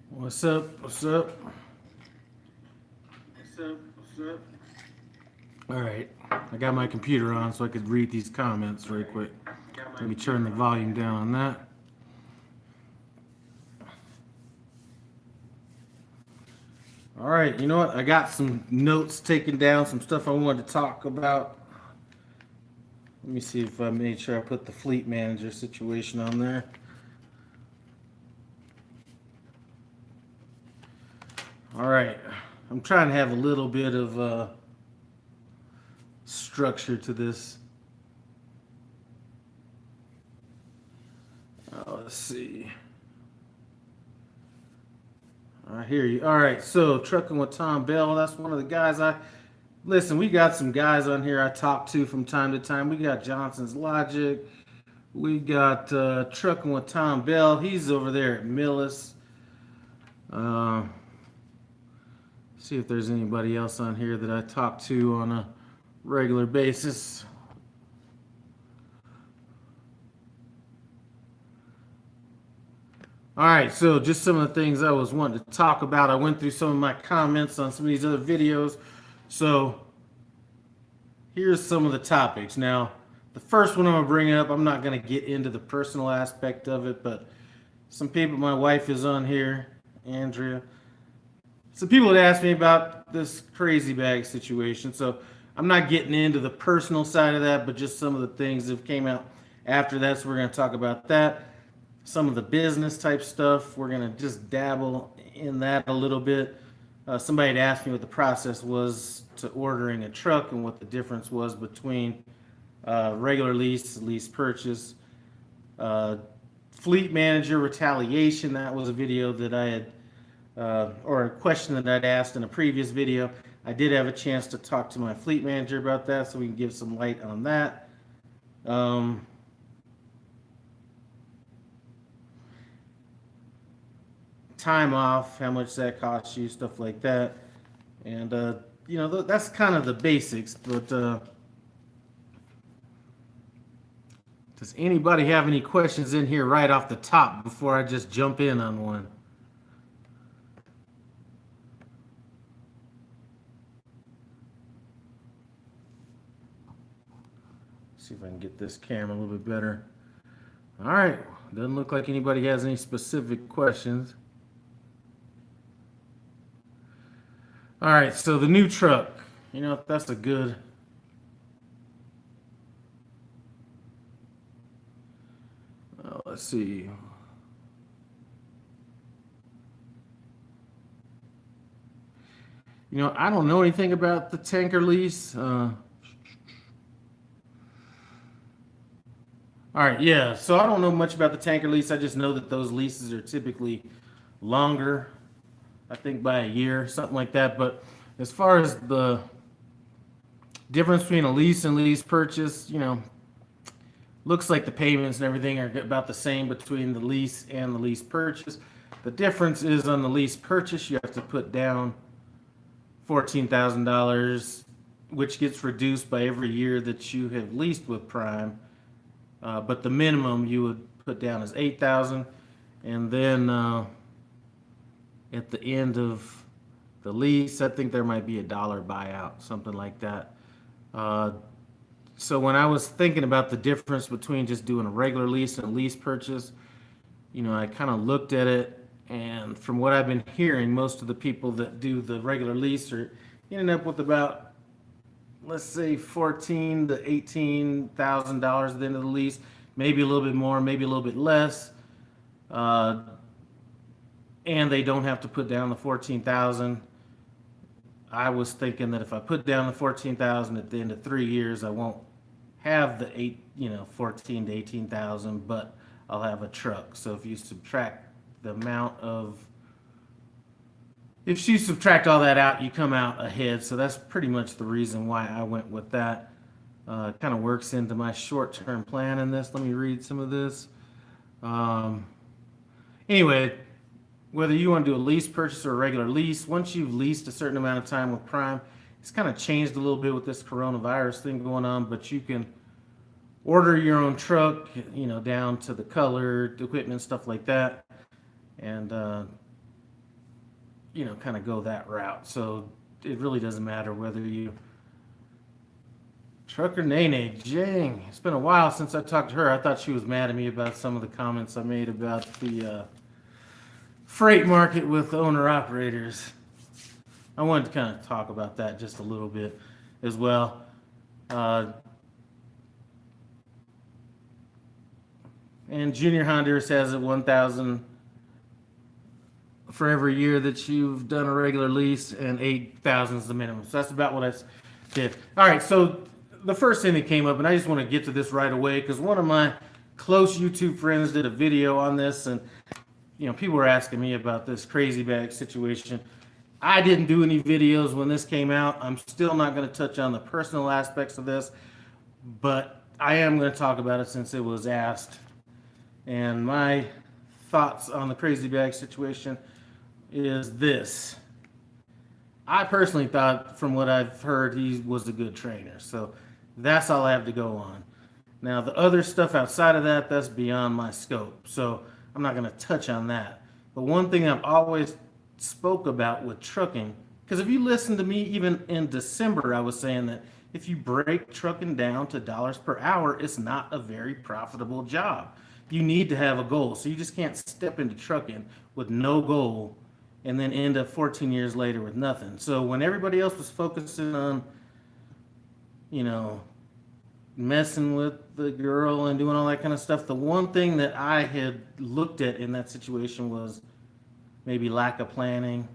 What's up? What's up? What's up? All right. I got my computer on so I could read these comments right quick. Let me turn the volume down on that. All right. You know what? I got some notes taken down, some stuff I wanted to talk about. Let me see if I made sure I put the fleet manager situation on there. All right. I'm trying to have a little bit of structure to this. Let's see. I hear you. All right, so trucking with Tom Bell. That's one of the guys I listen. We got some guys on here I talk to from time to time. We got Johnson's Logic. We got trucking with Tom Bell. He's over there at Millis. Uh, see if there's anybody else on here that I talk to on a regular basis. All right, so just some of the things I was wanting to talk about. I went through some of my comments on some of these other videos. So here's some of the topics. Now, the first one I'm going to bring up, I'm not going to get into the personal aspect of it, but some people, my wife is on here, Andrea. Some people had asked me about this crazy bag situation. So I'm not getting into the personal side of that, but just some of the things that came out after that. So we're going to talk about that. Some of the business type stuff, we're going to just dabble in that a little bit. Somebody had asked me what the process was to ordering a truck and what the difference was between regular lease purchase, fleet manager retaliation. That was a video that I had, or a question that I'd asked in a previous video. I did have a chance to talk to my fleet manager about that, so we can give some light on that. Time off, how much that costs you, stuff like that. And, that's kind of the basics. But does anybody have any questions in here right off the top before I just jump in on one? See if I can get this camera a little bit better. All right. Doesn't look like anybody has any specific questions. All right, so the new truck, that's a good. Let's see. I don't know anything about the tanker lease. All right, yeah. So I don't know much about the tanker lease. I just know that those leases are typically longer. I think by a year, something like that. But as far as the difference between a lease and lease purchase, looks like the payments and everything are about the same between the lease and the lease purchase. The difference is on the lease purchase, you have to put down $14,000, which gets reduced by every year that you have leased with Prime. But the minimum you would put down is $8,000, and then at the end of the lease, I think there might be $1 buyout, something like that. So when I was thinking about the difference between just doing a regular lease and a lease purchase, I kind of looked at it, and from what I've been hearing, most of the people that do the regular lease are ending up with about, let's say, $14,000 to $18,000 at the end of the lease, maybe a little bit more, maybe a little bit less. And they don't have to put down the $14,000. I was thinking that if I put down the $14,000 at the end of 3 years, I won't have the 14 to 18,000, but I'll have a truck. So if you subtract the amount of, if you subtract all that out, you come out ahead. So that's pretty much the reason why I went with that. It kind of works into my short-term plan in this. Let me read some of this. Anyway, whether you want to do a lease purchase or a regular lease, once you've leased a certain amount of time with Prime, it's kind of changed a little bit with this coronavirus thing going on, but you can order your own truck, down to the color, the equipment, stuff like that. And kind of go that route. So it really doesn't matter whether you Trucker Nene, Jang. It's been a while since I talked to her. I thought she was mad at me about some of the comments I made about the freight market with owner operators. I wanted to kind of talk about that just a little bit as well. And Junior Honduras has it 1,000 for every year that you've done a regular lease, and 8,000 is the minimum. So that's about what I did. All right, so the first thing that came up, and I just want to get to this right away because one of my close YouTube friends did a video on this, and people were asking me about this crazy bag situation. I didn't do any videos when this came out. I'm still not going to touch on the personal aspects of this, but I am going to talk about it since it was asked. And my thoughts on the crazy bag situation is this. I personally thought, from what I've heard, he was a good trainer. So that's all I have to go on. Now, the other stuff outside of that, that's beyond my scope. So I'm not going to touch on that. But one thing I've always spoke about with trucking, because if you listen to me, even in December, I was saying that if you break trucking down to dollars per hour, it's not a very profitable job. You need to have a goal. So you just can't step into trucking with no goal and then end up 14 years later with nothing. So when everybody else was focusing on, messing with the girl and doing all that kind of stuff, the one thing that I had looked at in that situation was maybe lack of planning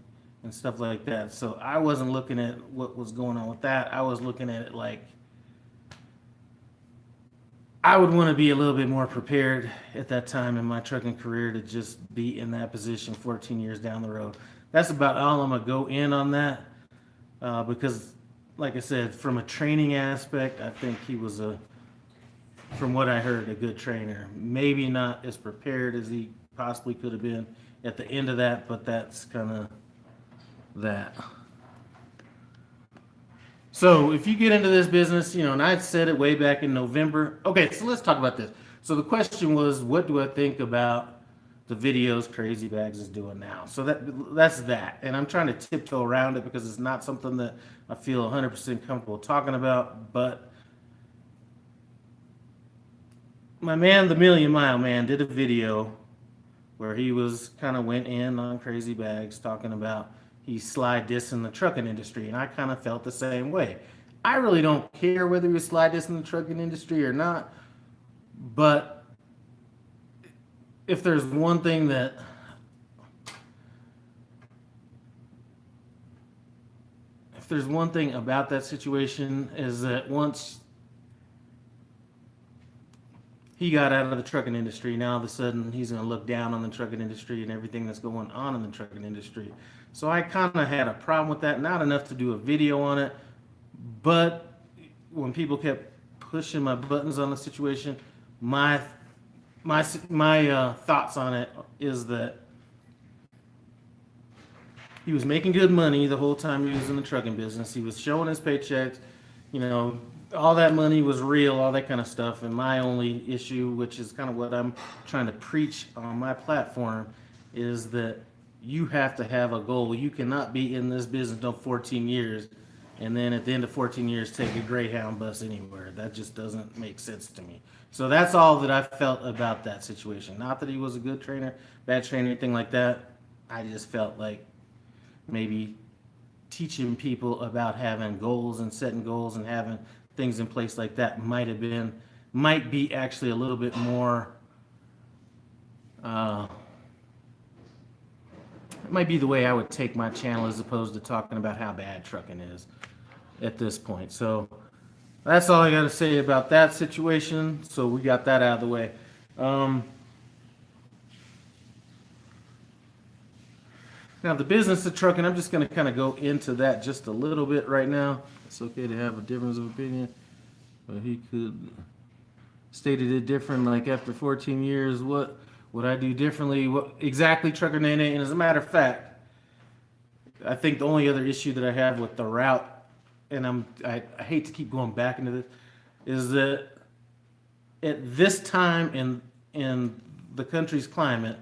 and stuff like that. So I wasn't looking at what was going on with that. I was looking at it like I would want to be a little bit more prepared at that time in my trucking career to just be in that position 14 years down the road. That's about all I'm going to go in on that because, like I said, from a training aspect, I think he was, from what I heard, a good trainer. Maybe not as prepared as he possibly could have been at the end of that, but that's kind of that. So if you get into this business, and I said it way back in November. Okay, so let's talk about this. So the question was, what do I think about the videos Crazy Bags is doing now? So that's that. And I'm trying to tiptoe around it because it's not something that I feel 100% comfortable talking about. But my man, the Million Mile Man, did a video where he was kind of went in on Crazy Bags talking about he slide dissing the trucking industry, and I kind of felt the same way. I really don't care whether he was slide dissing the trucking industry or not, but if there's one thing about that situation is that once he got out of the trucking industry, now all of a sudden he's going to look down on the trucking industry and everything that's going on in the trucking industry. So I kind of had a problem with that. Not enough to do a video on it, but when people kept pushing my buttons on the situation, my thoughts on it is that he was making good money the whole time he was in the trucking business. He was showing his paychecks, all that money was real, all that kind of stuff. And my only issue, which is kind of what I'm trying to preach on my platform, is that you have to have a goal. You cannot be in this business no 14 years and then at the end of 14 years take a Greyhound bus anywhere. That just doesn't make sense to me. So that's all that I felt about that situation. Not that he was a good trainer, bad trainer, anything like that. I just felt like maybe teaching people about having goals and setting goals and having things in place like that might be actually a little bit more it might be the way I would take my channel as opposed to talking about how bad trucking is at this point. So that's all I got to say about that situation. So we got that out of the way. Now the business of trucking, I'm just going to kind of go into that just a little bit right now. It's okay to have a difference of opinion, but he could stated it different. Like after 14 years, what would I do differently? What exactly, Trucker Nene? And as a matter of fact, I think the only other issue that I have with the route, and I hate to keep going back into this, is that at this time in the country's climate,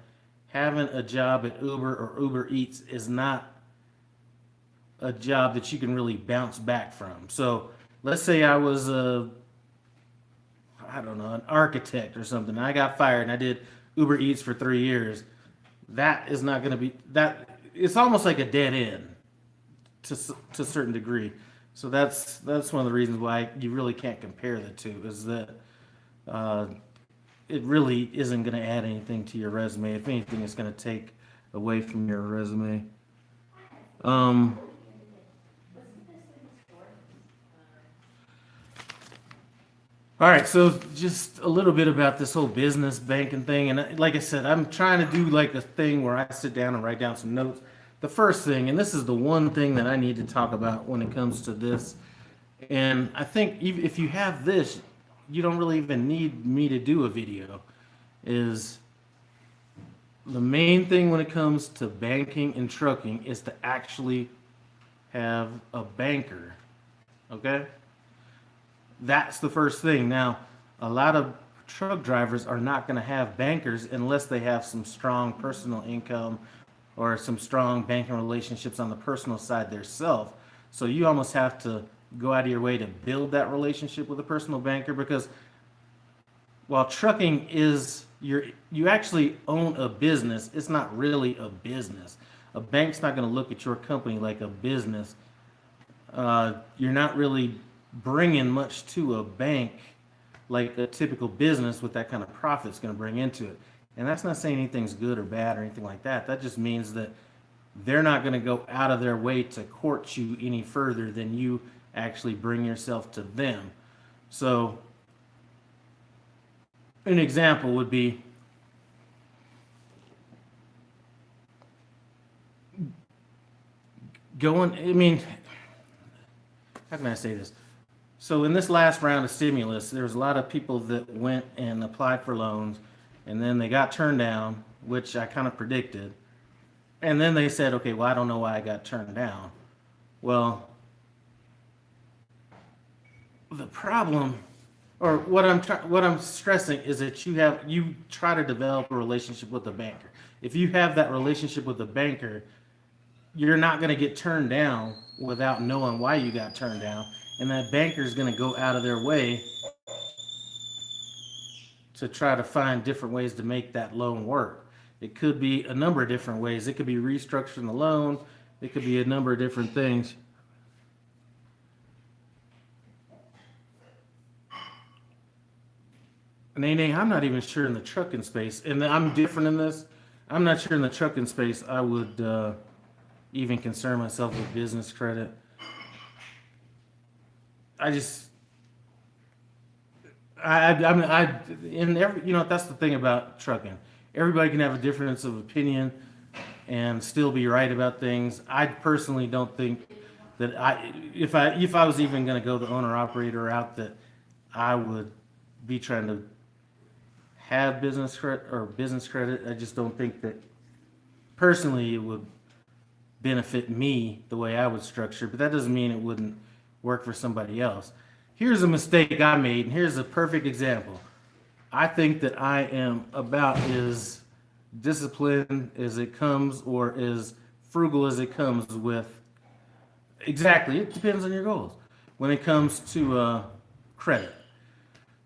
having a job at Uber or Uber Eats is not a job that you can really bounce back from. So let's say I was I don't know, an architect or something. I got fired and I did Uber Eats for 3 years. That is not going to be that. It's almost like a dead end to a certain degree. So that's one of the reasons why you really can't compare the two. Is that uh, it really isn't going to add anything to your resume. If anything, it's going to take away from your resume. Um, all right, so just a little bit about this whole business banking thing, and like I said, I'm trying to do like a thing where I sit down and write down some notes. The first thing, and this is the one thing that I need to talk about when it comes to this, and I think if you have this, you don't really even need me to do a video. Is the main thing when it comes to banking and trucking is to actually have a banker. Okay? That's the first thing. Now, a lot of truck drivers are not going to have bankers unless they have some strong personal income or some strong banking relationships on the personal side themselves. So you almost have to go out of your way to build that relationship with a personal banker, because while trucking is you actually own a business, it's not really a business. A bank's not going to look at your company like a business. You're not really bringing much to a bank like a typical business with that kind of profit is going to bring into it. And that's not saying anything's good or bad or anything like that. That just means that they're not going to go out of their way to court you any further than you actually bring yourself to them. So an example would be going, I mean, how can I say this? So in this last round of stimulus, there was a lot of people that went and applied for loans, and then they got turned down, which I kind of predicted. And then they said, okay, well, I don't know why I got turned down. Well, the problem, or what I'm stressing is that you try to develop a relationship with the banker. If you have that relationship with the banker, you're not going to get turned down without knowing why you got turned down, and that banker is going to go out of their way to try to find different ways to make that loan work. It could be a number of different ways. It could be restructuring the loan. It could be a number of different things. Nene, I'm not even sure in the trucking space, and I'm different in this. I'm not sure in the trucking space I would even concern myself with business credit. I just, I mean, in every, that's the thing about trucking. Everybody can have a difference of opinion and still be right about things. I personally don't think that if I was even going to go the owner operator route, that I would be trying to have business credit or business credit. I just don't think that personally it would benefit me the way I would structure, but that doesn't mean it wouldn't work for somebody else. Here's a mistake I made, and here's a perfect example. I think that I am about as disciplined as it comes, or as frugal as it comes with. Exactly, it depends on your goals. When it comes to credit.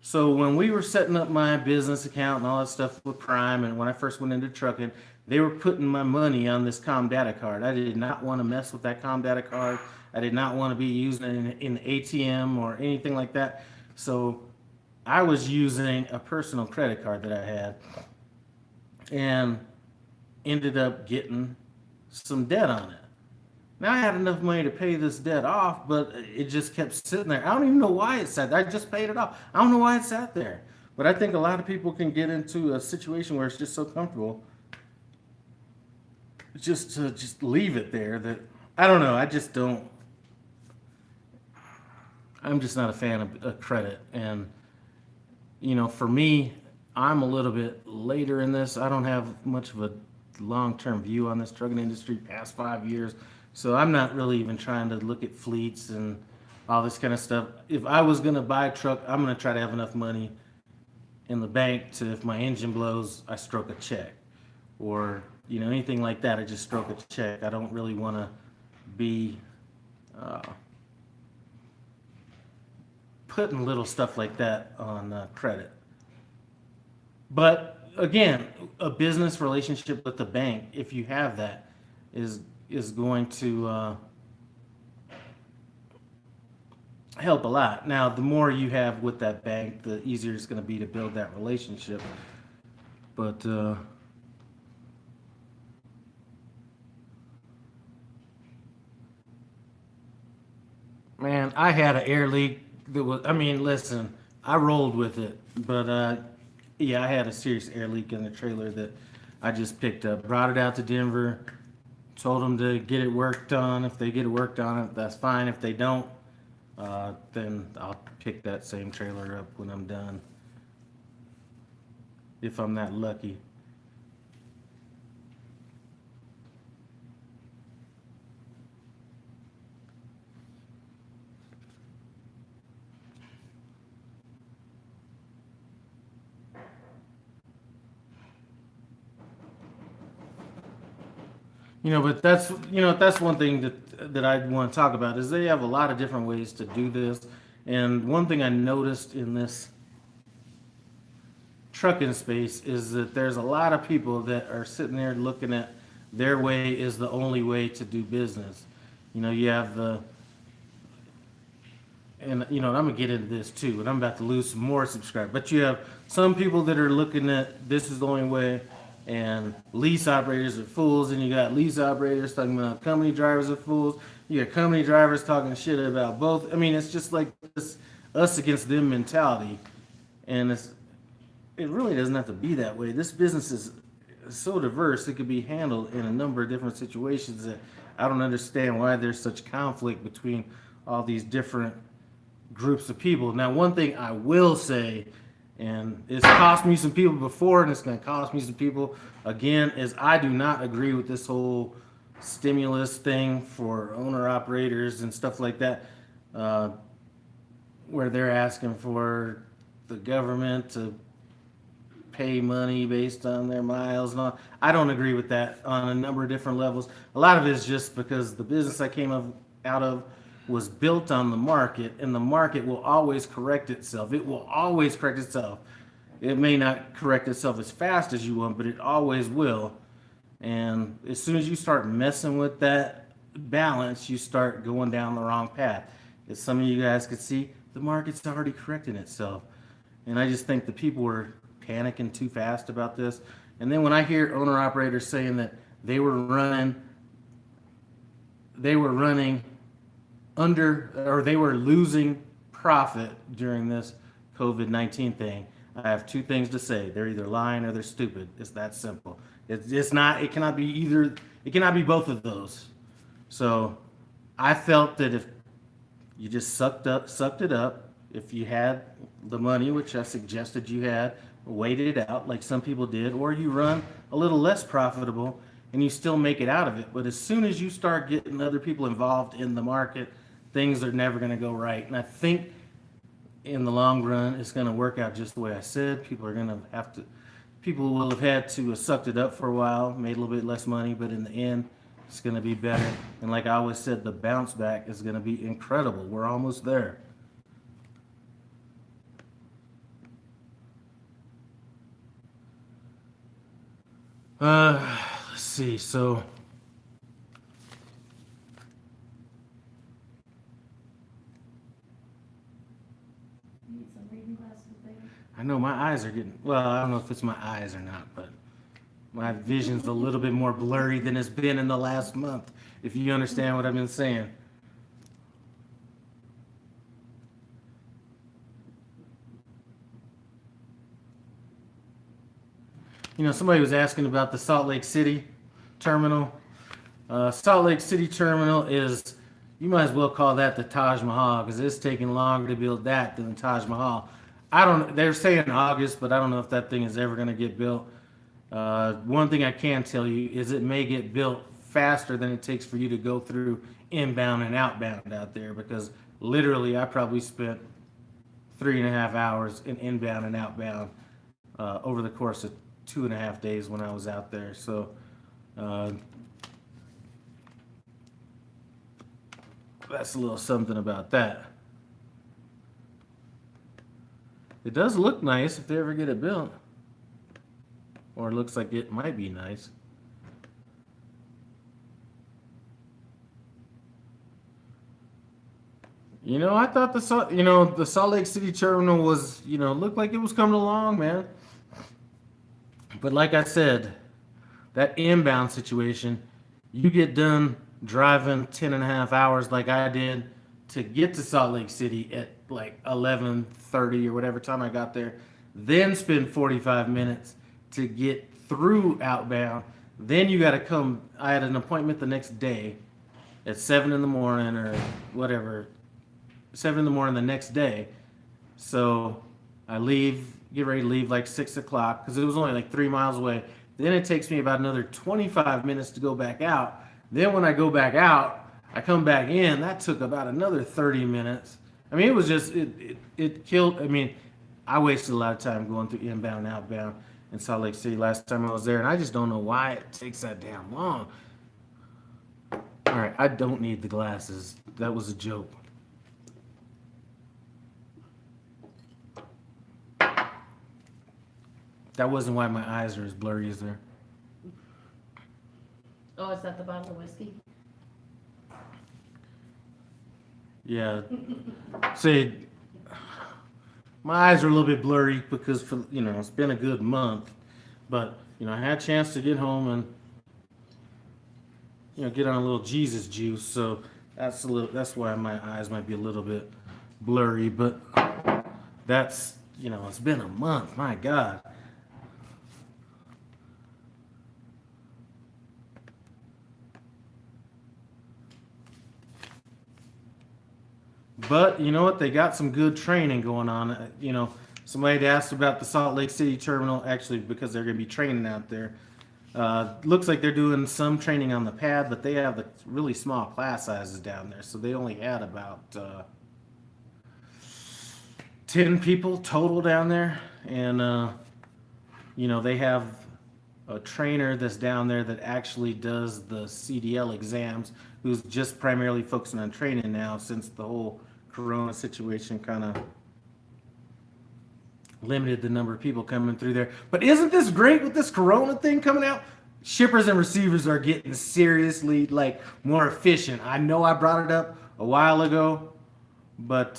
So when we were setting up my business account and all that stuff with Prime, and when I first went into trucking, they were putting my money on this Com Data card. I did not want to mess with that Com Data card. I did not want to be using it in ATM or anything like that. So I was using a personal credit card that I had, and ended up getting some debt on it. Now I had enough money to pay this debt off, but it just kept sitting there. I don't even know why it sat there. I just paid it off. I don't know why it sat there. But I think a lot of people can get into a situation where it's just so comfortable just to just leave it there that I don't know. I just don't. I'm just not a fan of credit. And, for me, I'm a little bit later in this. I don't have much of a long-term view on this trucking industry past 5 years. So I'm not really even trying to look at fleets and all this kind of stuff. If I was going to buy a truck, I'm going to try to have enough money in the bank to, if my engine blows, I stroke a check. Or, anything like that, I just stroke a check. I don't really want to be uh, putting little stuff like that on credit. But again, a business relationship with the bank, if you have that, is is going to help a lot. Now, the more you have with that bank, the easier it's going to be to build that relationship. But man, I had an air leak that was. I mean, listen, I rolled with it, but yeah, I had a serious air leak in the trailer that I just picked up. Brought it out to Denver. Told them to get it worked on. If they get it worked on, that's fine. If they don't, then I'll pick that same trailer up when I'm done. If I'm that lucky. But that's one thing that I want to talk about is they have a lot of different ways to do this. And one thing I noticed in this trucking space is that there's a lot of people that are sitting there looking at their way is the only way to do business. You have and I'm gonna get into this too, and I'm about to lose some more subscribers. But you have some people that are looking at this is the only way, and lease operators are fools, and you got lease operators talking about company drivers are fools. You got company drivers talking shit about both. I mean, it's just like this us against them mentality, and it really doesn't have to be that way. This business is so diverse; it could be handled in a number of different situations that I don't understand why there's such conflict between all these different groups of people. Now, one thing I will say, and it's cost me some people before, and it's going to cost me some people again, is I do not agree with this whole stimulus thing for owner operators and stuff like that, where they're asking for the government to pay money based on their miles and all. I don't agree with that on a number of different levels. A lot of it is just because the business I came out of was built on the market, and the market will always correct itself. It will always correct itself. It may not correct itself as fast as you want, but it always will. And as soon as you start messing with that balance, you start going down the wrong path. As some of you guys could see, the market's already correcting itself. And I just think the people were panicking too fast about this. And then when I hear owner operators saying that they were running under, or they were losing profit during this COVID-19 thing, I have two things to say. They're either lying or they're stupid. It's that simple. It's not, it cannot be either, it cannot be both of those. So I felt that if you just sucked it up, if you had the money, which I suggested you had, waited it out like some people did, or you run a little less profitable and you still make it out of it. But as soon as you start getting other people involved in the market, things are never going to go right. And I think in the long run, it's going to work out just the way I said. People will have had to have sucked it up for a while, made a little bit less money, but in the end, it's going to be better. And like I always said, the bounce back is going to be incredible. We're almost there. Let's see. So You need some reading glasses, baby. I know my eyes are getting, well, I don't know if it's my eyes or not, but my vision's a little bit more blurry than it's been in the last month, if you understand what I've been saying. Somebody was asking about the Salt Lake City terminal. Salt Lake City terminal is, you might as well call that the Taj Mahal, because it's taking longer to build that than the Taj Mahal. They're saying August, but I don't know if that thing is ever going to get built. One thing I can tell you is it may get built faster than it takes for you to go through inbound and outbound out there, because literally I probably spent 3.5 hours in inbound and outbound over the course of 2.5 days when I was out there. So that's a little something about that. It does look nice if they ever get it built. Or it looks like it might be nice. I thought the Salt Lake City terminal was, looked like it was coming along, man. But like I said, that inbound situation, you get done driving 10 and a half hours like I did to get to Salt Lake City at like 11:30 or whatever time I got there, then spend 45 minutes to get through outbound. Then you got to come. I had an appointment the next day at 7 in the morning or whatever, 7 in the morning the next day. So I get ready to leave like 6 o'clock because it was only like 3 miles away. Then it takes me about another 25 minutes to go back out. Then when I go back out, I come back in. That took about another 30 minutes. I mean, it was just, it killed. I mean, I wasted a lot of time going through inbound and outbound in Salt Lake City last time I was there. And I just don't know why it takes that damn long. All right, I don't need the glasses. That was a joke. That wasn't why my eyes are as blurry as they're. Oh, is that the bottle of whiskey? Yeah. See, my eyes are a little bit blurry because it's been a good month, but I had a chance to get home and get on a little Jesus juice, so that's why my eyes might be a little bit blurry, but that's it's been a month, my God. But you know what? They got some good training going on. Somebody asked about the Salt Lake City terminal, actually, because they're going to be training out there. Looks like they're doing some training on the pad, but they have the really small class sizes down there. So they only had about 10 people total down there. And, they have a trainer that's down there that actually does the CDL exams, who's just primarily focusing on training now since the whole Corona situation kind of limited the number of people coming through there. But isn't this great with this Corona thing coming out? Shippers and receivers are getting seriously more efficient. I know I brought it up a while ago, but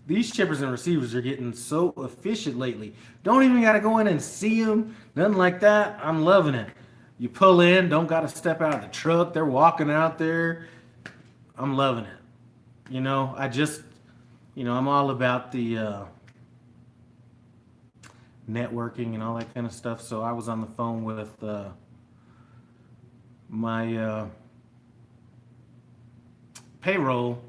these shippers and receivers are getting so efficient lately. Don't even got to go in and see them, nothing like that. I'm loving it. You pull in, don't got to step out of the truck. They're walking out there. I'm loving it. I'm all about the networking and all that kind of stuff. So I was on the phone with my payroll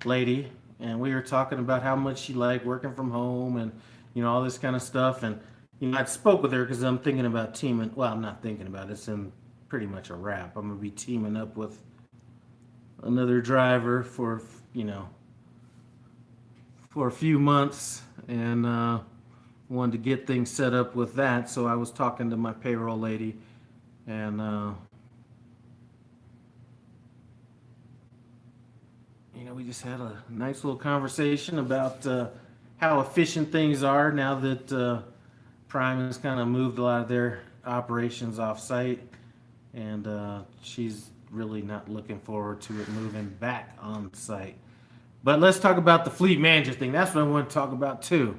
lady, and we were talking about how much she liked working from home and all this kind of stuff. And I spoke with her because I'm thinking about teaming. Well, I'm not thinking about it. It's in pretty much a wrap. I'm gonna be teaming up with another driver for a few months, and wanted to get things set up with that. So I was talking to my payroll lady, and we just had a nice little conversation about how efficient things are now that Prime has kind of moved a lot of their operations off site, and she's really not looking forward to it moving back on site. But let's talk about the fleet manager thing. That's what I want to talk about too.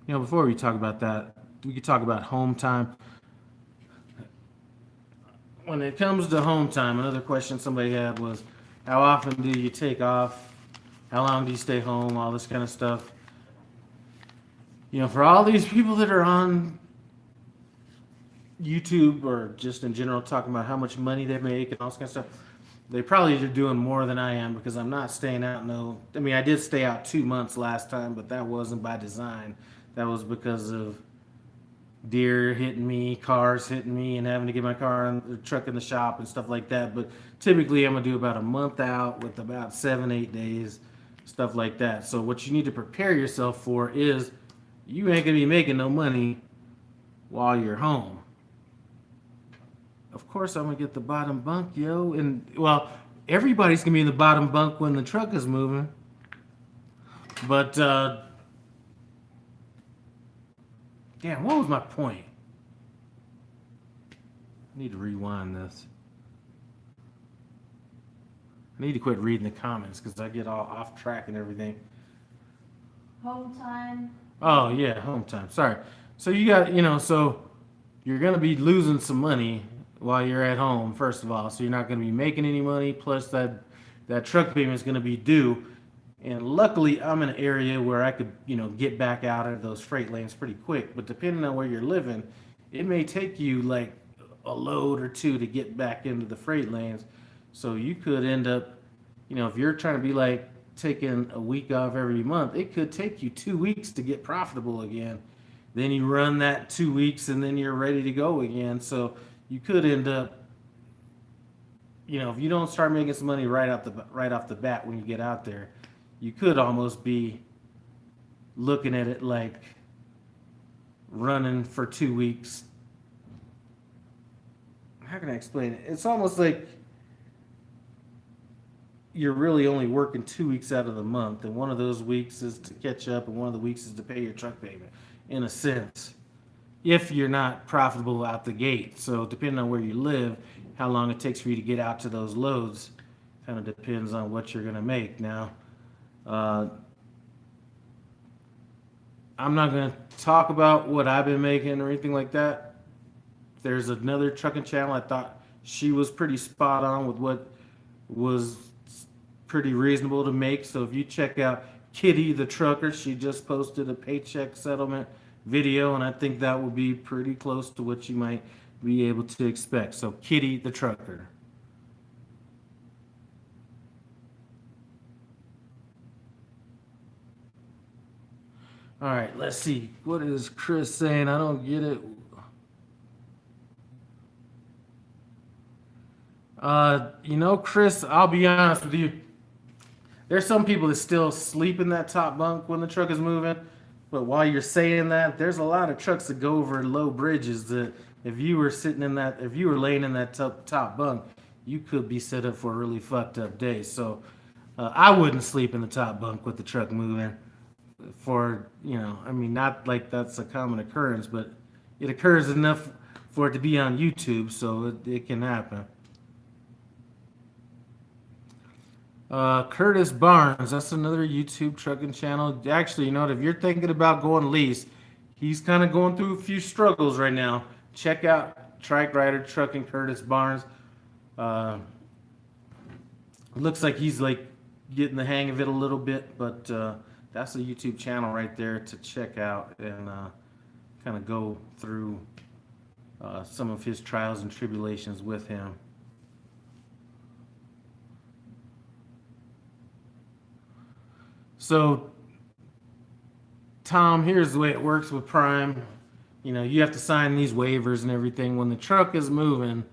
Before we talk about that, we could talk about home time. When it comes to home time, another question somebody had was, how often do you take off? How long do you stay home? All this kind of stuff. For all these people that are on YouTube or just in general talking about how much money they make and all this kind of stuff, they probably are doing more than I am because I'm not staying out. I did stay out 2 months last time, but that wasn't by design. That was because of deer hitting me, cars hitting me, and having to get my car and the truck in the shop and stuff like that. But typically I'm gonna do about a month out with about 7-8 days, stuff like that. So what you need to prepare yourself for is you ain't gonna be making no money while you're home. Of course, I'm gonna get the bottom bunk, yo. And well, everybody's gonna be in the bottom bunk when the truck is moving. But damn, what was my point? I need to rewind this. I need to quit reading the comments because I get all off track and everything. Home time. Oh yeah, home time. Sorry. So you got, so you're gonna be losing some money while you're at home, first of all. So you're not gonna be making any money. Plus that truck payment is gonna be due. And luckily, I'm in an area where I could, get back out of those freight lanes pretty quick. But depending on where you're living, it may take you like a load or two to get back into the freight lanes. So you could end up, if you're trying to be like taking a week off every month, it could take you 2 weeks to get profitable again. Then you run that 2 weeks and then you're ready to go again. So you could end up, if you don't start making some money right off the bat when you get out there, you could almost be looking at it like running for 2 weeks. How can I explain it? It's almost like you're really only working 2 weeks out of the month, and one of those weeks is to catch up, and one of the weeks is to pay your truck payment, in a sense, if you're not profitable out the gate. So depending on where you live, how long it takes for you to get out to those loads kind of depends on what you're going to make. Now, I'm not going to talk about what I've been making or anything like that. There's another trucking channel. I thought she was pretty spot on with what was pretty reasonable to make. So if you check out Kitty the Trucker, she just posted a paycheck settlement video, and I think that will be pretty close to what you might be able to expect. So Kitty the Trucker. All right, let's see. What is Chris saying? I don't get it. Chris, I'll be honest with you. There's some people that still sleep in that top bunk when the truck is moving. But while you're saying that, there's a lot of trucks that go over low bridges that if you were laying in that top bunk, you could be set up for a really fucked up day. So I wouldn't sleep in the top bunk with the truck moving. Not like that's a common occurrence, but it occurs enough for it to be on YouTube, so it can happen. Curtis Barnes, that's another YouTube trucking channel. Actually, if you're thinking about going Lease, he's kind of going through a few struggles right now. Check out Trike Rider Trucking Curtis Barnes. Looks like he's like getting the hang of it a little bit, but that's a YouTube channel right there to check out and kind of go through some of his trials and tribulations with him. So, Tom, here's the way it works with Prime. You have to sign these waivers and everything. When the truck is moving,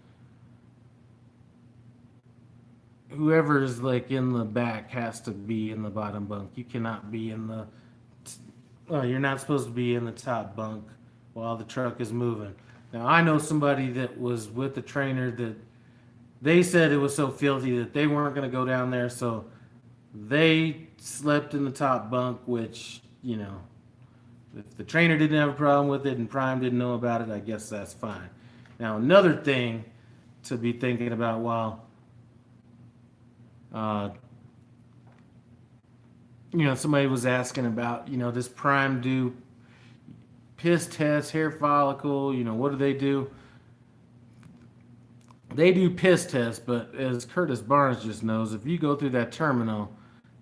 whoever is like in the back has to be in the bottom bunk. You cannot be you're not supposed to be in the top bunk while the truck is moving. Now, I know somebody that was with the trainer that they said it was so filthy that they weren't going to go down there, so they slept in the top bunk, which, if the trainer didn't have a problem with it and Prime didn't know about it, I guess that's fine. Now, another thing to be thinking about while somebody was asking about, does Prime do piss test, hair follicle, what do they do? They do piss tests, but as Curtis Barnes just knows, if you go through that terminal,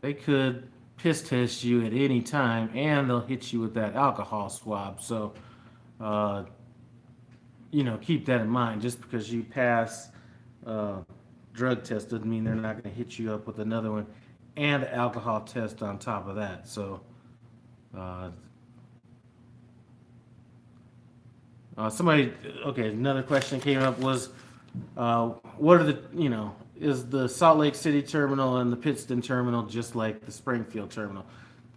they could piss test you at any time, and they'll hit you with that alcohol swab. So, keep that in mind. Just because you pass drug test doesn't mean they're not going to hit you up with another one and an alcohol test on top of that. So, another question came up was, what are is the Salt Lake City terminal and the Pittston terminal just like the Springfield terminal?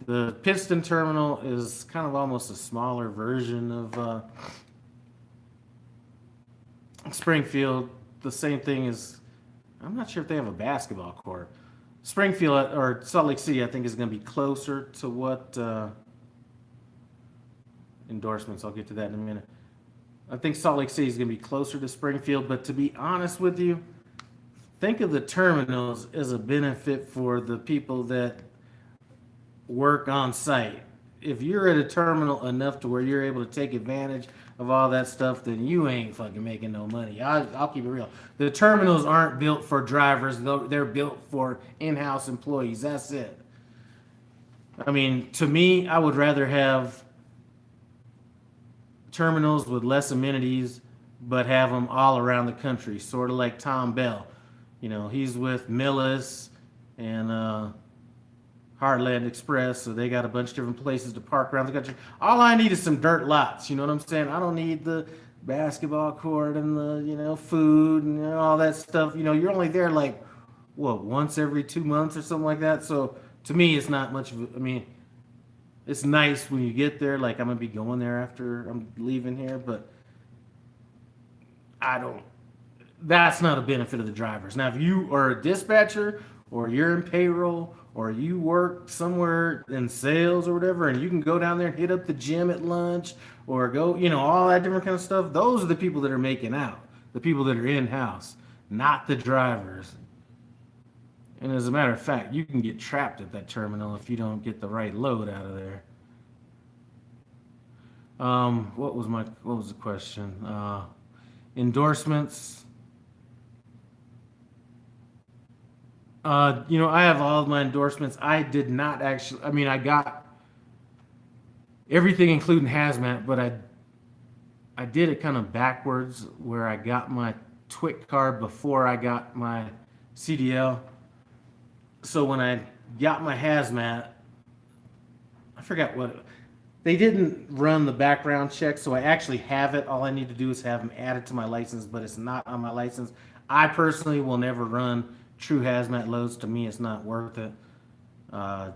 The Pittston terminal is kind of almost a smaller version of Springfield. the same thing as, I'm not sure if they have a basketball court. Springfield or Salt Lake City, I think, is going to be closer to what Endorsements. I'll get to that in a minute. I think Salt Lake City is going to be closer to Springfield, but to be honest with you, think of the terminals as a benefit for the people that work on site. If you're at a terminal enough to where you're able to take advantage of all that stuff, then you ain't fucking making no money. I'll keep it real. The terminals aren't built for drivers. They're built for in-house employees. That's it. I mean, to me, I would rather have terminals with less amenities, but have them all around the country, sort of like Tom Bell. You know, he's with Millis and Heartland Express, so they got a bunch of different places to park around the country. All I need is some dirt lots, you know what I'm saying? I don't need the basketball court and the, you know, food and all that stuff. You know, you're only there like, what, once every 2 months or something like that. So to me, it's not much of I mean, it's nice when you get there, like I'm going to be going there after I'm leaving here, but that's not a benefit of the drivers. Now, if you are a dispatcher or you're in payroll or you work somewhere in sales or whatever, and you can go down there and hit up the gym at lunch or go, you know, all that different kind of stuff, those are the people that are making out, the people that are in-house, not the drivers. And as a matter of fact, you can get trapped at that terminal if you don't get the right load out of there. What was the question? Endorsements. You know, I have all of my endorsements. I did not actually, I mean, I got everything including hazmat, but I did it kind of backwards where I got my TWIC card before I got my CDL. So when I got my hazmat, I forgot what, they didn't run the background check, so I actually have it. All I need to do is have them added to my license, but it's not on my license. I personally will never run true hazmat loads. To me, it's not worth it. You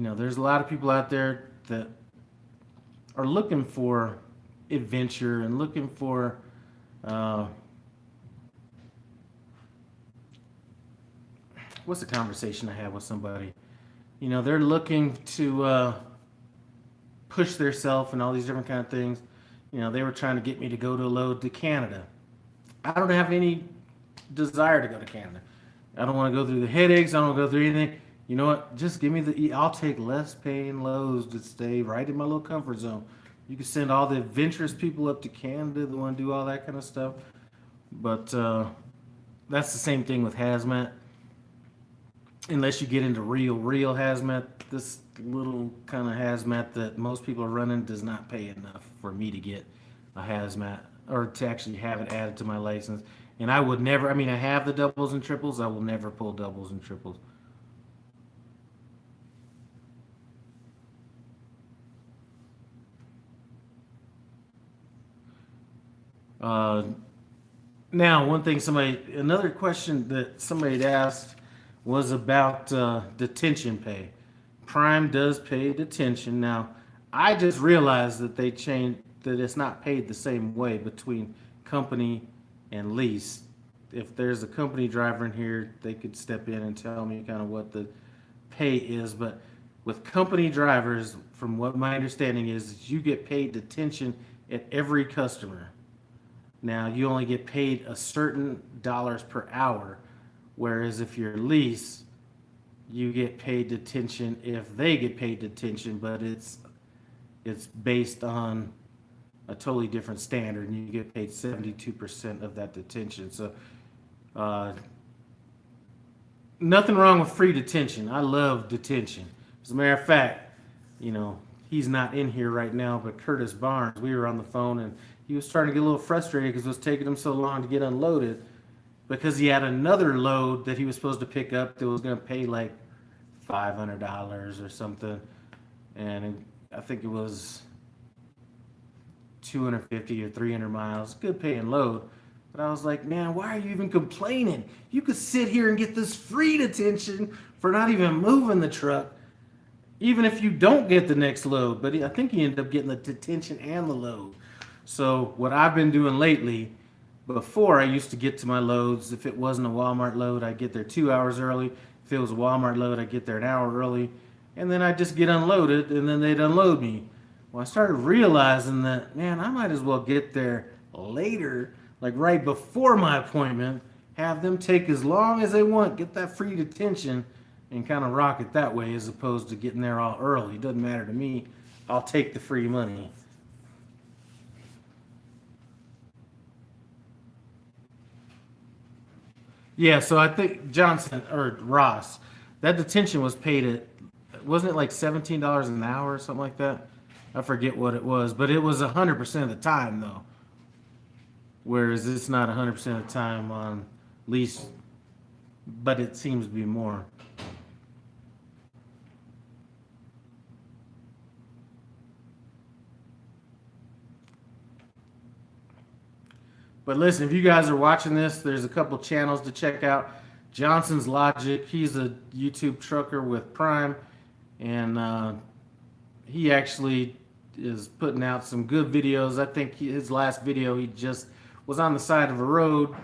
know, there's a lot of people out there that are looking for adventure and looking for what's the conversation I had with somebody? You know, they're looking to push theirself and all these different kind of things. You know, they were trying to get me to go to a load to Canada. I don't have any desire to go to Canada. I don't want to go through the headaches. I don't want to go through anything. You know what? Just give me I'll take less paying loads to stay right in my little comfort zone. You can send all the adventurous people up to Canada that want to do all that kind of stuff. But that's the same thing with hazmat. Unless you get into real hazmat, this little kind of hazmat that most people are running does not pay enough for me to get a hazmat or to actually have it added to my license. And I would never, I mean, I have the doubles and triples. I will never pull doubles and triples. Now, another question that somebody had asked was about detention pay. Prime does pay detention. Now, I just realized that they changed, that it's not paid the same way between company and lease. If there's a company driver in here, they could step in and tell me kind of what the pay is. But with company drivers, from what my understanding is you get paid detention at every customer. Now, you only get paid a certain dollars per hour, whereas if you're lease, you get paid detention if they get paid detention, but it's based on a totally different standard, and you get paid 72% of that detention. So nothing wrong with free detention. I love detention. As a matter of fact, you know, he's not in here right now, but Curtis Barnes, we were on the phone, and he was starting to get a little frustrated because it was taking him so long to get unloaded because he had another load that he was supposed to pick up that was going to pay like $500 or something. And I think it was 250 or 300 miles, good paying load. But I was like, man, why are you even complaining? You could sit here and get this free detention for not even moving the truck, even if you don't get the next load. But I think he ended up getting the detention and the load. So what I've been doing lately Before, I used to get to my loads. If it wasn't a Walmart load, I'd get there 2 hours early. If it was a Walmart load, I'd get there an hour early. And then I'd just get unloaded, and then they'd unload me. Well, I started realizing that, man, I might as well get there later, like right before my appointment, have them take as long as they want, get that free detention, and kind of rock it that way as opposed to getting there all early. It doesn't matter to me. I'll take the free money. Yeah, so I think Johnson or Ross, that detention was paid at, wasn't it like $17 an hour or something like that? I forget what it was, but it was 100% of the time though. Whereas it's not 100% of the time on lease, but it seems to be more. But listen, if you guys are watching this, there's a couple channels to check out. Johnson's Logic, he's a YouTube trucker with Prime, and he actually is putting out some good videos. I think his last video, he just was on the side of a road,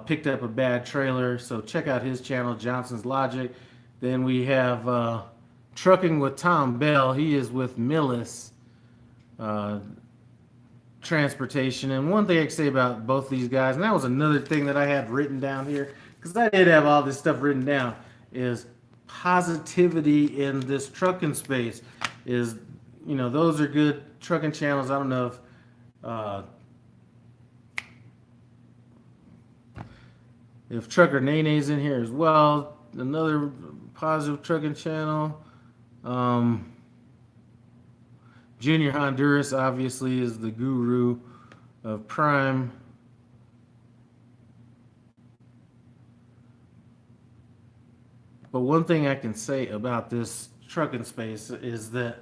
picked up a bad trailer. So check out his channel, Johnson's Logic. Then we have Trucking with Tom Bell. He is with Millis Transportation. And one thing I can say about both these guys, and that was another thing that I had written down here, because I did have all this stuff written down, is positivity in this trucking space. Is, you know, those are good trucking channels. I don't know if Trucker Nene's in here as well. Another positive trucking channel. Junior Honduras obviously is the guru of Prime. But one thing I can say about this trucking space is that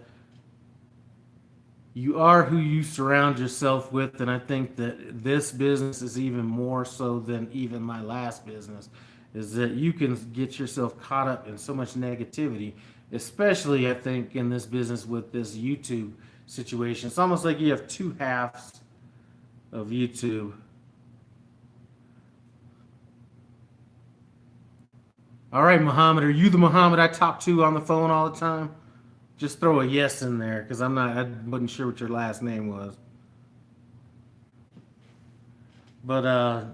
you are who you surround yourself with, and I think that this business is even more so than even my last business, is that you can get yourself caught up in so much negativity, especially I think in this business with this YouTube situation. It's almost like you have two halves of YouTube. All right, Muhammad, are you the Muhammad I talk to on the phone all the time? Just throw a yes in there, because I wasn't sure what your last name was. But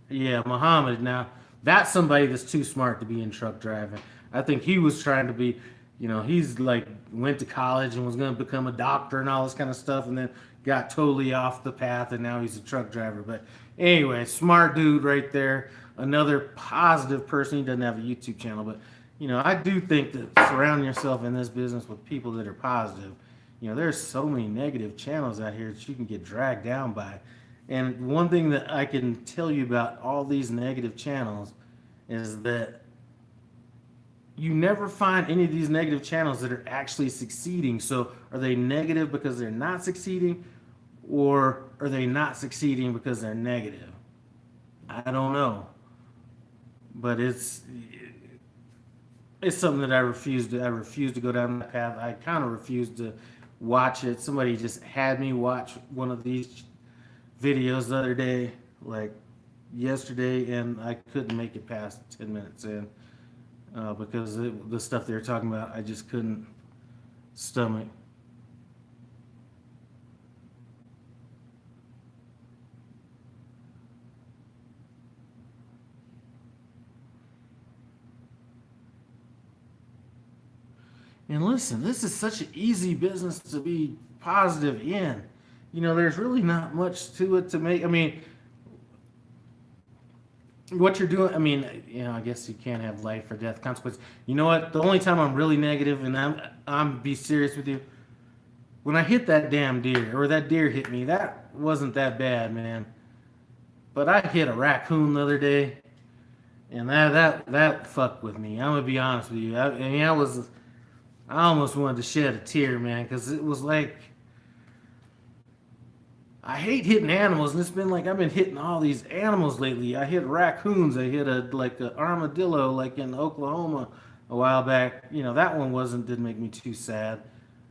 yeah, Muhammad. Now that's somebody that's too smart to be in truck driving. I think he was trying to be, you know, he's like went to college and was going to become a doctor and all this kind of stuff, and then got totally off the path, and now he's a truck driver. But anyway, smart dude right there. Another positive person. He doesn't have a YouTube channel, but you know, I do think that surrounding yourself in this business with people that are positive. You know, there's so many negative channels out here that you can get dragged down by. And one thing that I can tell you about all these negative channels is that you never find any of these negative channels that are actually succeeding. So are they negative because they're not succeeding, or are they not succeeding because they're negative? I don't know. But it's something that I refuse to go down that path. I kind of refuse to watch it. Somebody just had me watch one of these videos the other day, like yesterday, and I couldn't make it past 10 minutes in because the stuff they were talking about, I just couldn't stomach. And listen, this is such an easy business to be positive in. You know, there's really not much to it to make. I mean, what you're doing, I mean, you know, I guess you can't have life or death consequences. You know what? The only time I'm really negative, and I'm be serious with you, when I hit that damn deer, or that deer hit me, that wasn't that bad, man. But I hit a raccoon the other day, and that fucked with me. I'm gonna be honest with you. I almost wanted to shed a tear, man, because it was like, I hate hitting animals, and it's been like I've been hitting all these animals lately. I hit raccoons. I hit an armadillo, like in Oklahoma a while back. You know, that one didn't make me too sad.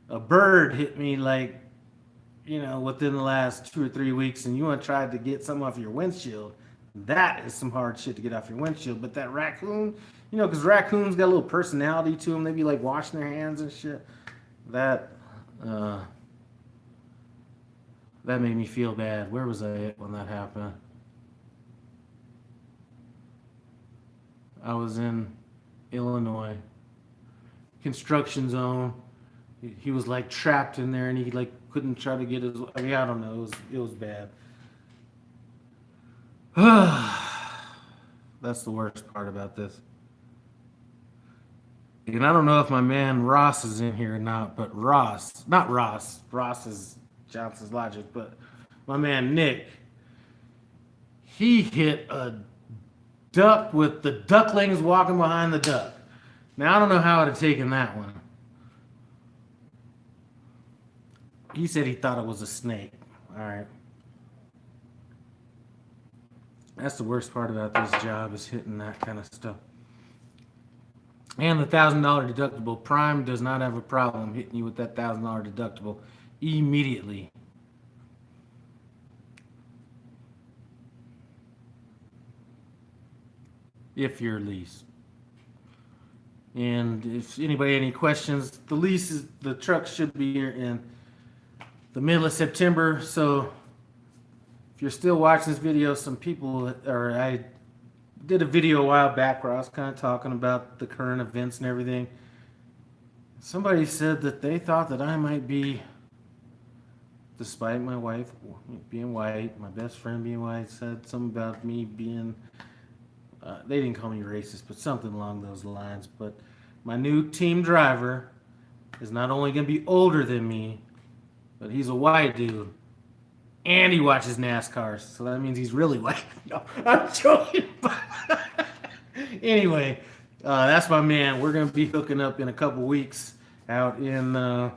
A bird hit me like within the last 2 or 3 weeks, and you want to try to get something off your windshield, that is some hard shit to get off your windshield. But that raccoon, because raccoons got a little personality to them. They be like washing their hands and shit. That that made me feel bad. Where was I at when that happened? I was in Illinois, construction zone. He was like trapped in there, and he like couldn't try to get his. I mean, I don't know. It was bad. That's the worst part about this. And I don't know if my man Ross is in here or not, but Ross, not Ross. Ross is Johnson's Logic, but my man Nick, he hit a duck with the ducklings walking behind the duck. Now, I don't know how I'd have taken that one. He said he thought it was a snake. All right. That's the worst part about this job, is hitting that kind of stuff. And the $1,000 deductible. Prime does not have a problem hitting you with that $1,000 deductible immediately. If you're Lease. And if anybody any questions, the truck should be here in the middle of September. So if you're still watching this video, I did a video a while back where I was kind of talking about the current events and everything. Somebody said that they thought that I might be, despite my wife being white, my best friend being white, said something about me being, they didn't call me racist, but something along those lines. But my new team driver is not only going to be older than me, but he's a white dude. And he watches NASCAR, so that means he's really white. No, I'm joking. Anyway, that's my man. We're going to be hooking up in a couple weeks out in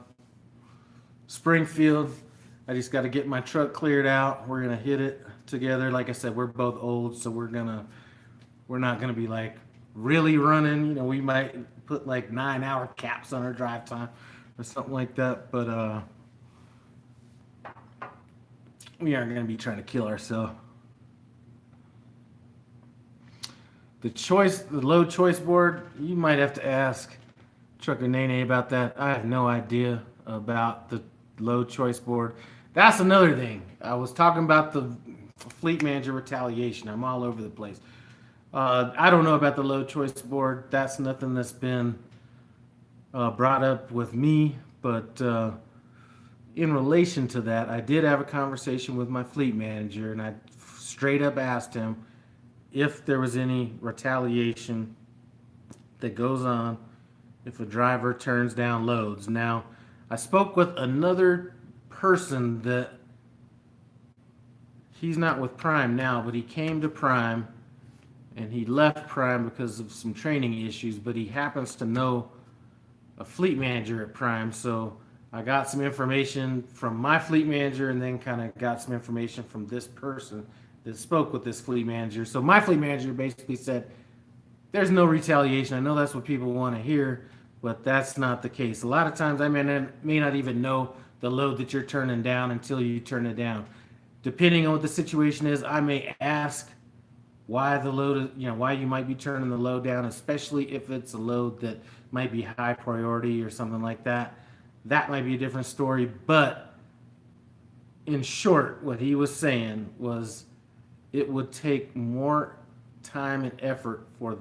Springfield. I just got to get my truck cleared out. We're going to hit it together. Like I said, we're both old, so we're not going to be like really running. We might put like 9-hour caps on our drive time or something like that, but we aren't going to be trying to kill ourselves. The load choice board, you might have to ask Trucker Nene about that. I have no idea about the load choice board. That's another thing. I was talking about the fleet manager retaliation. I'm all over the place. I don't know about the load choice board. That's nothing that's been brought up with me, but in relation to that, I did have a conversation with my fleet manager, and I straight up asked him if there was any retaliation that goes on if a driver turns down loads. Now, I spoke with another person that he's not with Prime now, but he came to Prime and he left Prime because of some training issues, but he happens to know a fleet manager at Prime, so I got some information from my fleet manager and then kind of got some information from this person that spoke with this fleet manager. So my fleet manager basically said, there's no retaliation. I know that's what people want to hear, but that's not the case. A lot of times I may not even know the load that you're turning down until you turn it down. Depending on what the situation is, I may ask why the load is, why you might be turning the load down, especially if it's a load that might be high priority or something like that. That might be a different story, but in short, what he was saying was it would take more time and effort for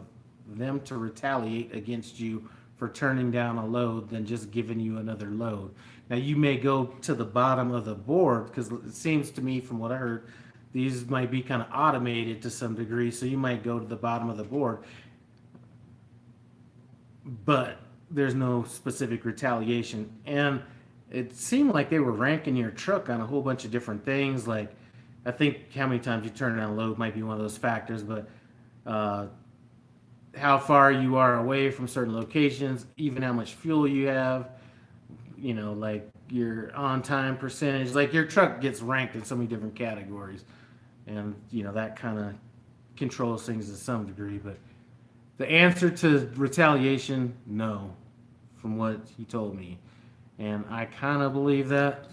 them to retaliate against you for turning down a load than just giving you another load. Now, you may go to the bottom of the board, because it seems to me from what I heard, these might be kind of automated to some degree, so you might go to the bottom of the board, but there's no specific retaliation. And it seemed like they were ranking your truck on a whole bunch of different things. Like, I think how many times you turn down a load might be one of those factors, but how far you are away from certain locations, even how much fuel you have, like your on-time percentage. Like, your truck gets ranked in so many different categories, and that kind of controls things to some degree. But the answer to retaliation, no, from what he told me. And I kind of believe that.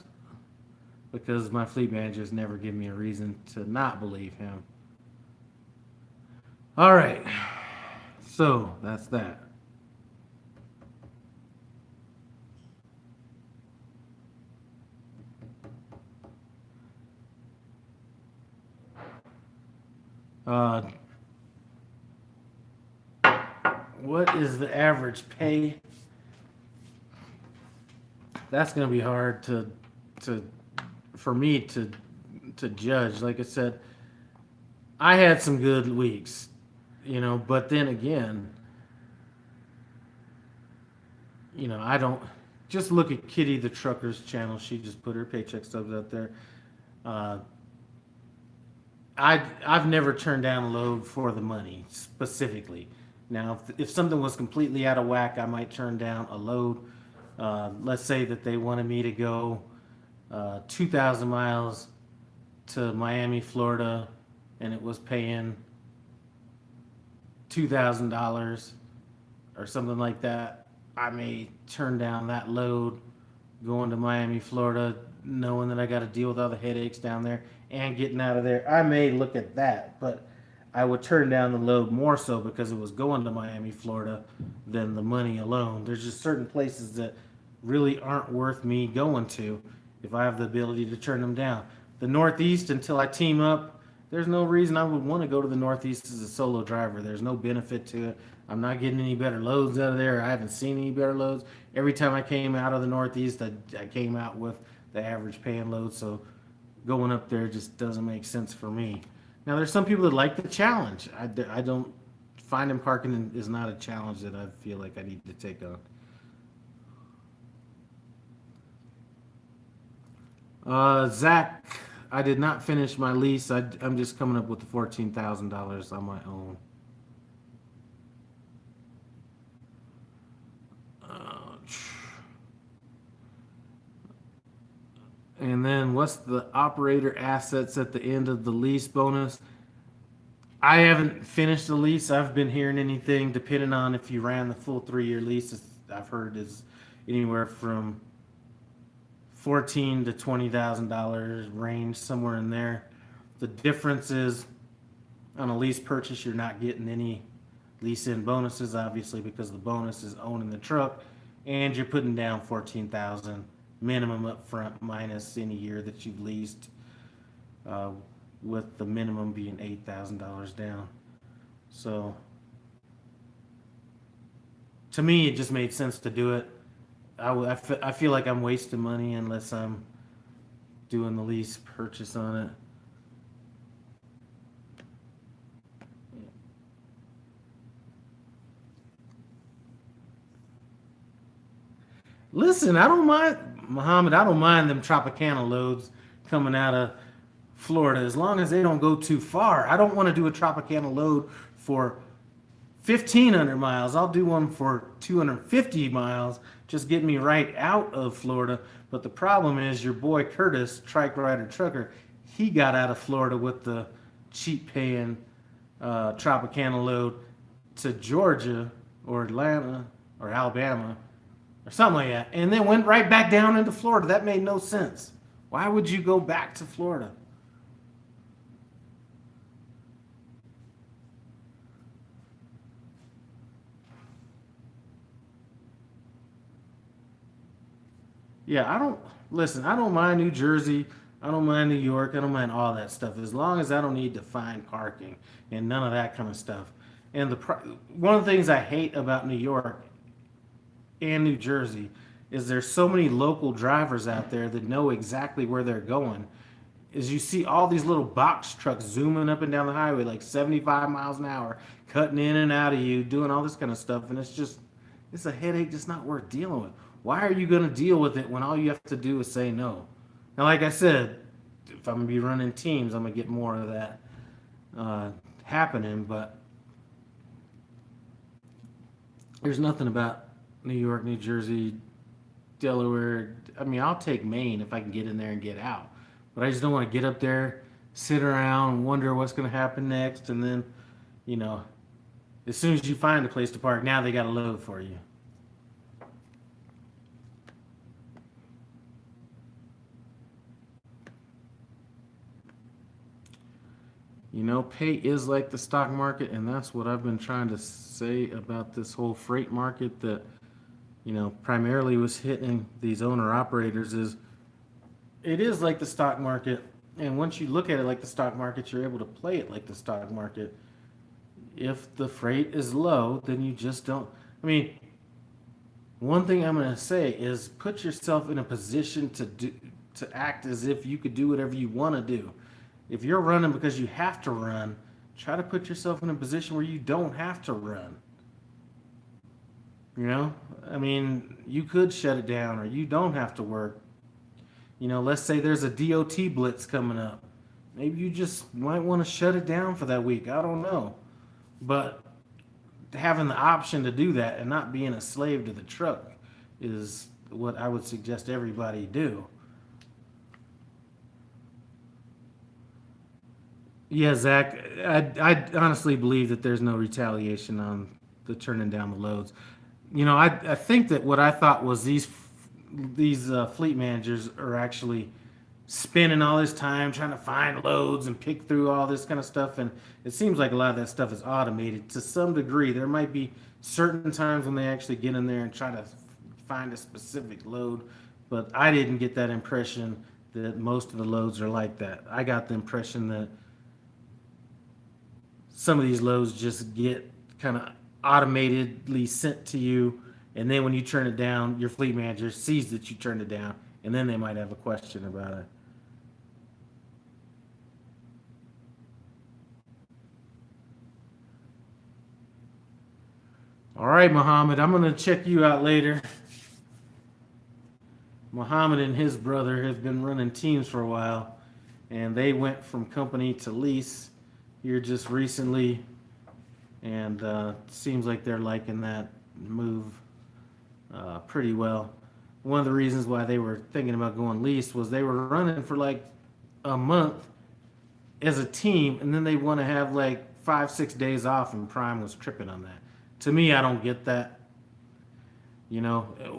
because my fleet managers never give me a reason to not believe him. All right, so that's that. Uh, what is the average pay? That's going to be hard to for me to judge. Like I said, I had some good weeks, but then again, I don't just look at Kitty the Trucker's channel. She just put her paycheck stubs out there. Uh, I've never turned down a load for the money specifically. Now, if something was completely out of whack, I might turn down a load. Let's say that they wanted me to go 2,000 miles to Miami, Florida, and it was paying $2,000 or something like that. I may turn down that load going to Miami, Florida, knowing that I got to deal with all the headaches down there and getting out of there. I may look at that, but I would turn down the load more so because it was going to Miami, Florida than the money alone. There's just certain places that really aren't worth me going to if I have the ability to turn them down. The Northeast, until I team up, there's no reason I would want to go to the Northeast as a solo driver. There's no benefit to it. I'm not getting any better loads out of there. I haven't seen any better loads. Every time I came out of the Northeast, I came out with the average paying load. So going up there just doesn't make sense for me. Now, there's some people that like the challenge. I don't. Finding parking is not a challenge that I feel like I need to take on. Zach, I did not finish my lease. I'm just coming up with the $14,000 on my own. And then what's the operator assets at the end of the lease bonus? I haven't finished the lease. I've been hearing anything, depending on if you ran the full 3-year lease, I've heard is anywhere from $14,000 to $20,000 range, somewhere in there. The difference is on a lease purchase, you're not getting any lease-in bonuses, obviously, because the bonus is owning the truck, and you're putting down $14,000 minimum up front minus any year that you've leased, with the minimum being $8,000 down. So to me, it just made sense to do it. I feel like I'm wasting money unless I'm doing the lease purchase on it. Listen, I don't mind, Muhammad, I don't mind them Tropicana loads coming out of Florida as long as they don't go too far. I don't want to do a Tropicana load for 1,500 miles. I'll do one for 250 miles, just get me right out of Florida. But the problem is your boy Curtis, Trike Rider Trucker, he got out of Florida with the cheap paying Tropicana load to Georgia or Atlanta or Alabama or something like that, and then went right back down into Florida. That made no sense. Why would you go back to Florida? Yeah, I don't mind New Jersey. I don't mind New York. I don't mind all that stuff as long as I don't need to find parking and none of that kind of stuff. And one of the things I hate about New York and New Jersey is there's so many local drivers out there that know exactly where they're going. Is you see all these little box trucks zooming up and down the highway like 75 miles an hour, cutting in and out of you, doing all this kind of stuff, and it's a headache just not worth dealing with. Why are you going to deal with it when all you have to do is say no? Now, like I said, if I'm going to be running teams, I'm going to get more of that happening, but there's nothing about New York, New Jersey, Delaware. I mean, I'll take Maine if I can get in there and get out. But I just don't want to get up there, sit around, and wonder what's going to happen next. And then, as soon as you find a place to park, now they got a load for you. You know, pay is like the stock market, and that's what I've been trying to say about this whole freight market that, primarily was hitting these owner operators is it is like the stock market. And once you look at it like the stock market, you're able to play it like the stock market. If the freight is low, then you just don't. I mean, one thing I'm going to say is put yourself in a position to act as if you could do whatever you want to do. If you're running because you have to run, try to put yourself in a position where you don't have to run. I mean, you could shut it down or you don't have to work. Let's say there's a DOT blitz coming up. Maybe you just might want to shut it down for that week. I don't know. But having the option to do that and not being a slave to the truck is what I would suggest everybody do. Yeah, Zach, I honestly believe that there's no retaliation on the turning down the loads. I think that what I thought was these fleet managers are actually spending all this time trying to find loads and pick through all this kind of stuff, and it seems like a lot of that stuff is automated to some degree. There might be certain times when they actually get in there and try to find a specific load, but I didn't get that impression that most of the loads are like that. I got the impression that some of these loads just get kind of automatedly sent to you, and then when you turn it down, your fleet manager sees that you turned it down, and then they might have a question about it. All right, Muhammad, I'm going to check you out later. Muhammad and his brother have been running teams for a while, and they went from company to lease here just recently, and seems like they're liking that move pretty well. One of the reasons why they were thinking about going lease was they were running for like a month as a team, and then they want to have like 5-6 days off, and Prime was tripping on that. To me, I don't get that.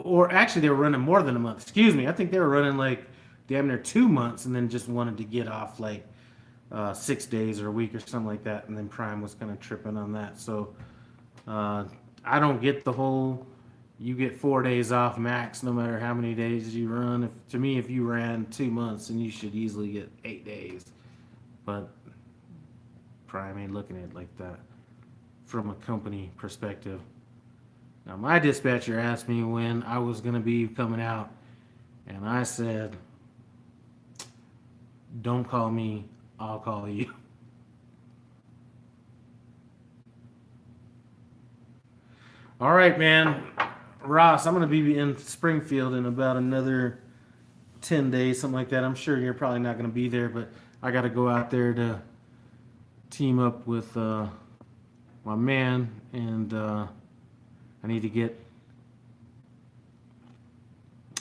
Or actually, they were running more than a month. Excuse me, I think they were running like damn near 2 months, and then just wanted to get off like 6 days or a week or something like that, and then Prime was kind of tripping on that. So I don't get the whole you get 4 days off max no matter how many days you run. To me, if you ran 2 months, then you should easily get 8 days. But Prime ain't looking at it like that from a company perspective. Now, my dispatcher asked me when I was going to be coming out, and I said, don't call me, I'll call you. All right, man. Ross, I'm going to be in Springfield in about another 10 days, something like that. I'm sure you're probably not going to be there, but I got to go out there to team up with my man, and I need to get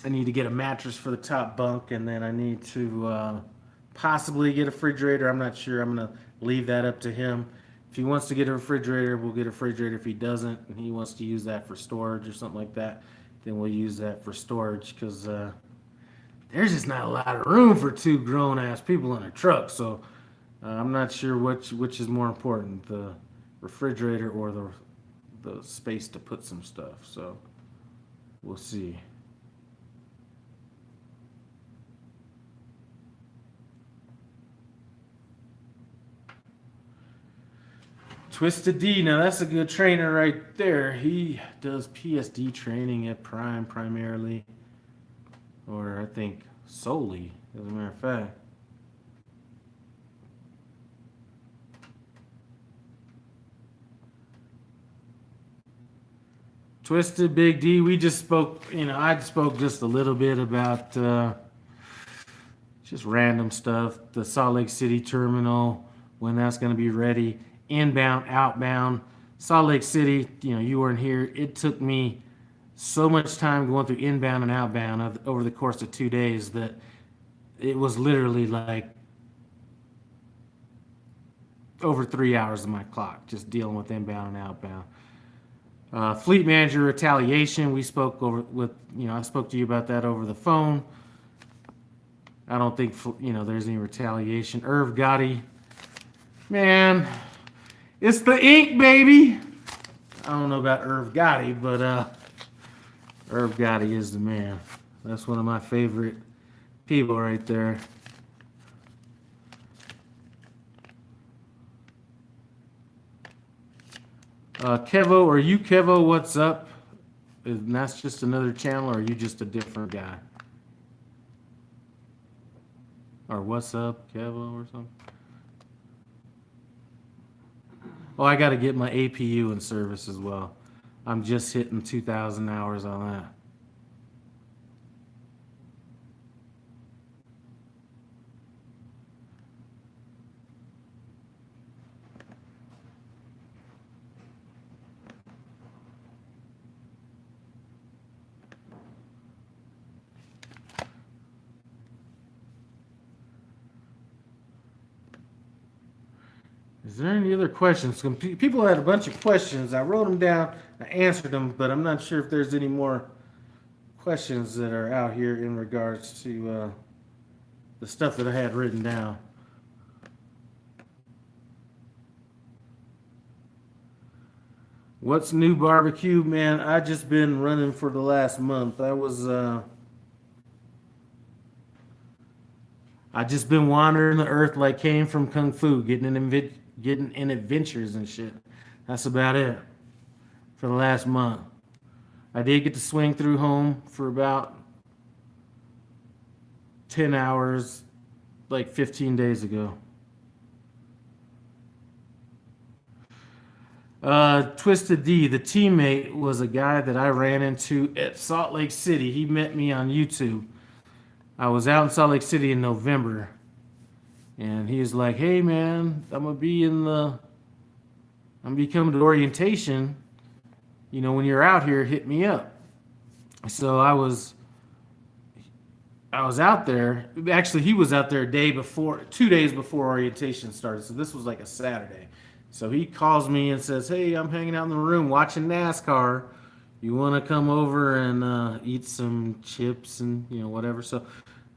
a mattress for the top bunk, and then I need to possibly get a refrigerator. I'm not sure. I'm going to leave that up to him. If he wants to get a refrigerator, we'll get a refrigerator. If he doesn't, and he wants to use that for storage or something like that, then we'll use that for storage, because there's just not a lot of room for two grown-ass people in a truck. So I'm not sure which is more important, the refrigerator or the space to put some stuff. So we'll see. Twisted D, now that's a good trainer right there. He does PSD training at Prime primarily, or I think solely, as a matter of fact. Twisted Big D, we just spoke, I spoke just a little bit about just random stuff, the Salt Lake City terminal, when that's going to be ready. Inbound, outbound, Salt Lake City, you weren't here. It took me so much time going through inbound and outbound over the course of 2 days that it was literally like over 3 hours of my clock just dealing with inbound and outbound. Fleet manager retaliation, we spoke I spoke to you about that over the phone. I don't think, there's any retaliation. Irv Gotti, Man, it's the ink, baby. I don't know about Irv Gotti, but Irv Gotti is the man. That's one of my favorite people right there. Kevo, are you Kevo? What's up? And that's just another channel, or are you just a different guy? Or what's up, Kevo, or something? Oh, I got to get my APU in service as well. I'm just hitting 2,000 hours on that. Is there any other questions? People had a bunch of questions. I wrote them down. I answered them, but I'm not sure if there's any more questions that are out here in regards to the stuff that I had written down. What's new barbecue, man? I just been running for the last month. I just been wandering the earth like Kane from Kung Fu, getting in adventures and shit. That's about it for the last month. I did get to swing through home for about 10 hours, like 15 days ago. Twisted D, the teammate, was a guy that I ran into at Salt Lake City. He met me on YouTube. I was out in Salt Lake City in November, and he was like, "Hey, man, I'm gonna be coming to orientation. You know, when you're out here, hit me up." So I was out there. Actually, he was out there 2 days before orientation started. So this was like a Saturday. So he calls me and says, "Hey, I'm hanging out in the room watching NASCAR. You want to come over and eat some chips and whatever?" So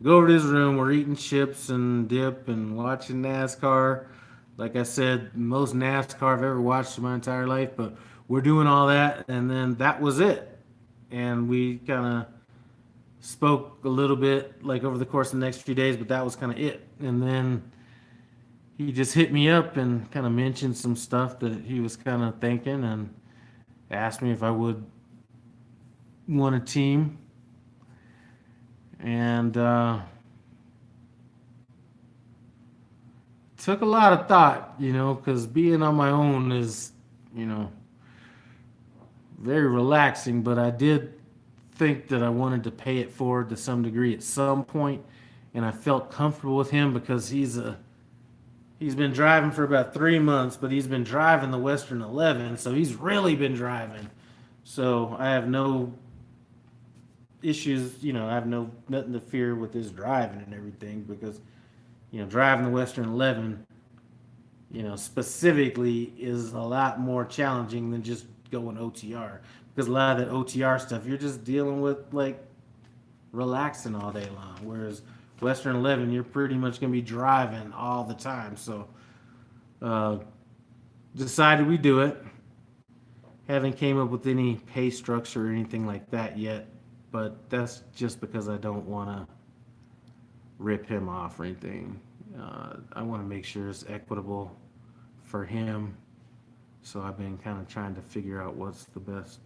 go over to his room. We're eating chips and dip and watching NASCAR. Like I said, most NASCAR I've ever watched in my entire life. But we're doing all that, and then that was it. And we kind of spoke a little bit like over the course of the next few days, but that was kind of it. And then he just hit me up and kind of mentioned some stuff that he was kind of thinking and asked me if I would want a team. And took a lot of thought, because being on my own is, very relaxing, but I did think that I wanted to pay it forward to some degree at some point, and I felt comfortable with him because he's been driving for about 3 months, but he's been driving the Western 11, so he's really been driving. So I have no issues, I have nothing to fear with his driving and everything because, driving the Western 11, specifically is a lot more challenging than just going OTR, because a lot of that OTR stuff you're just dealing with like relaxing all day long, whereas Western 11 you're pretty much going to be driving all the time. So decided we do it. Haven't came up with any pay structure or anything like that yet, but that's just because I don't want to rip him off or anything. I want to make sure it's equitable for him. So I've been kind of trying to figure out what's the best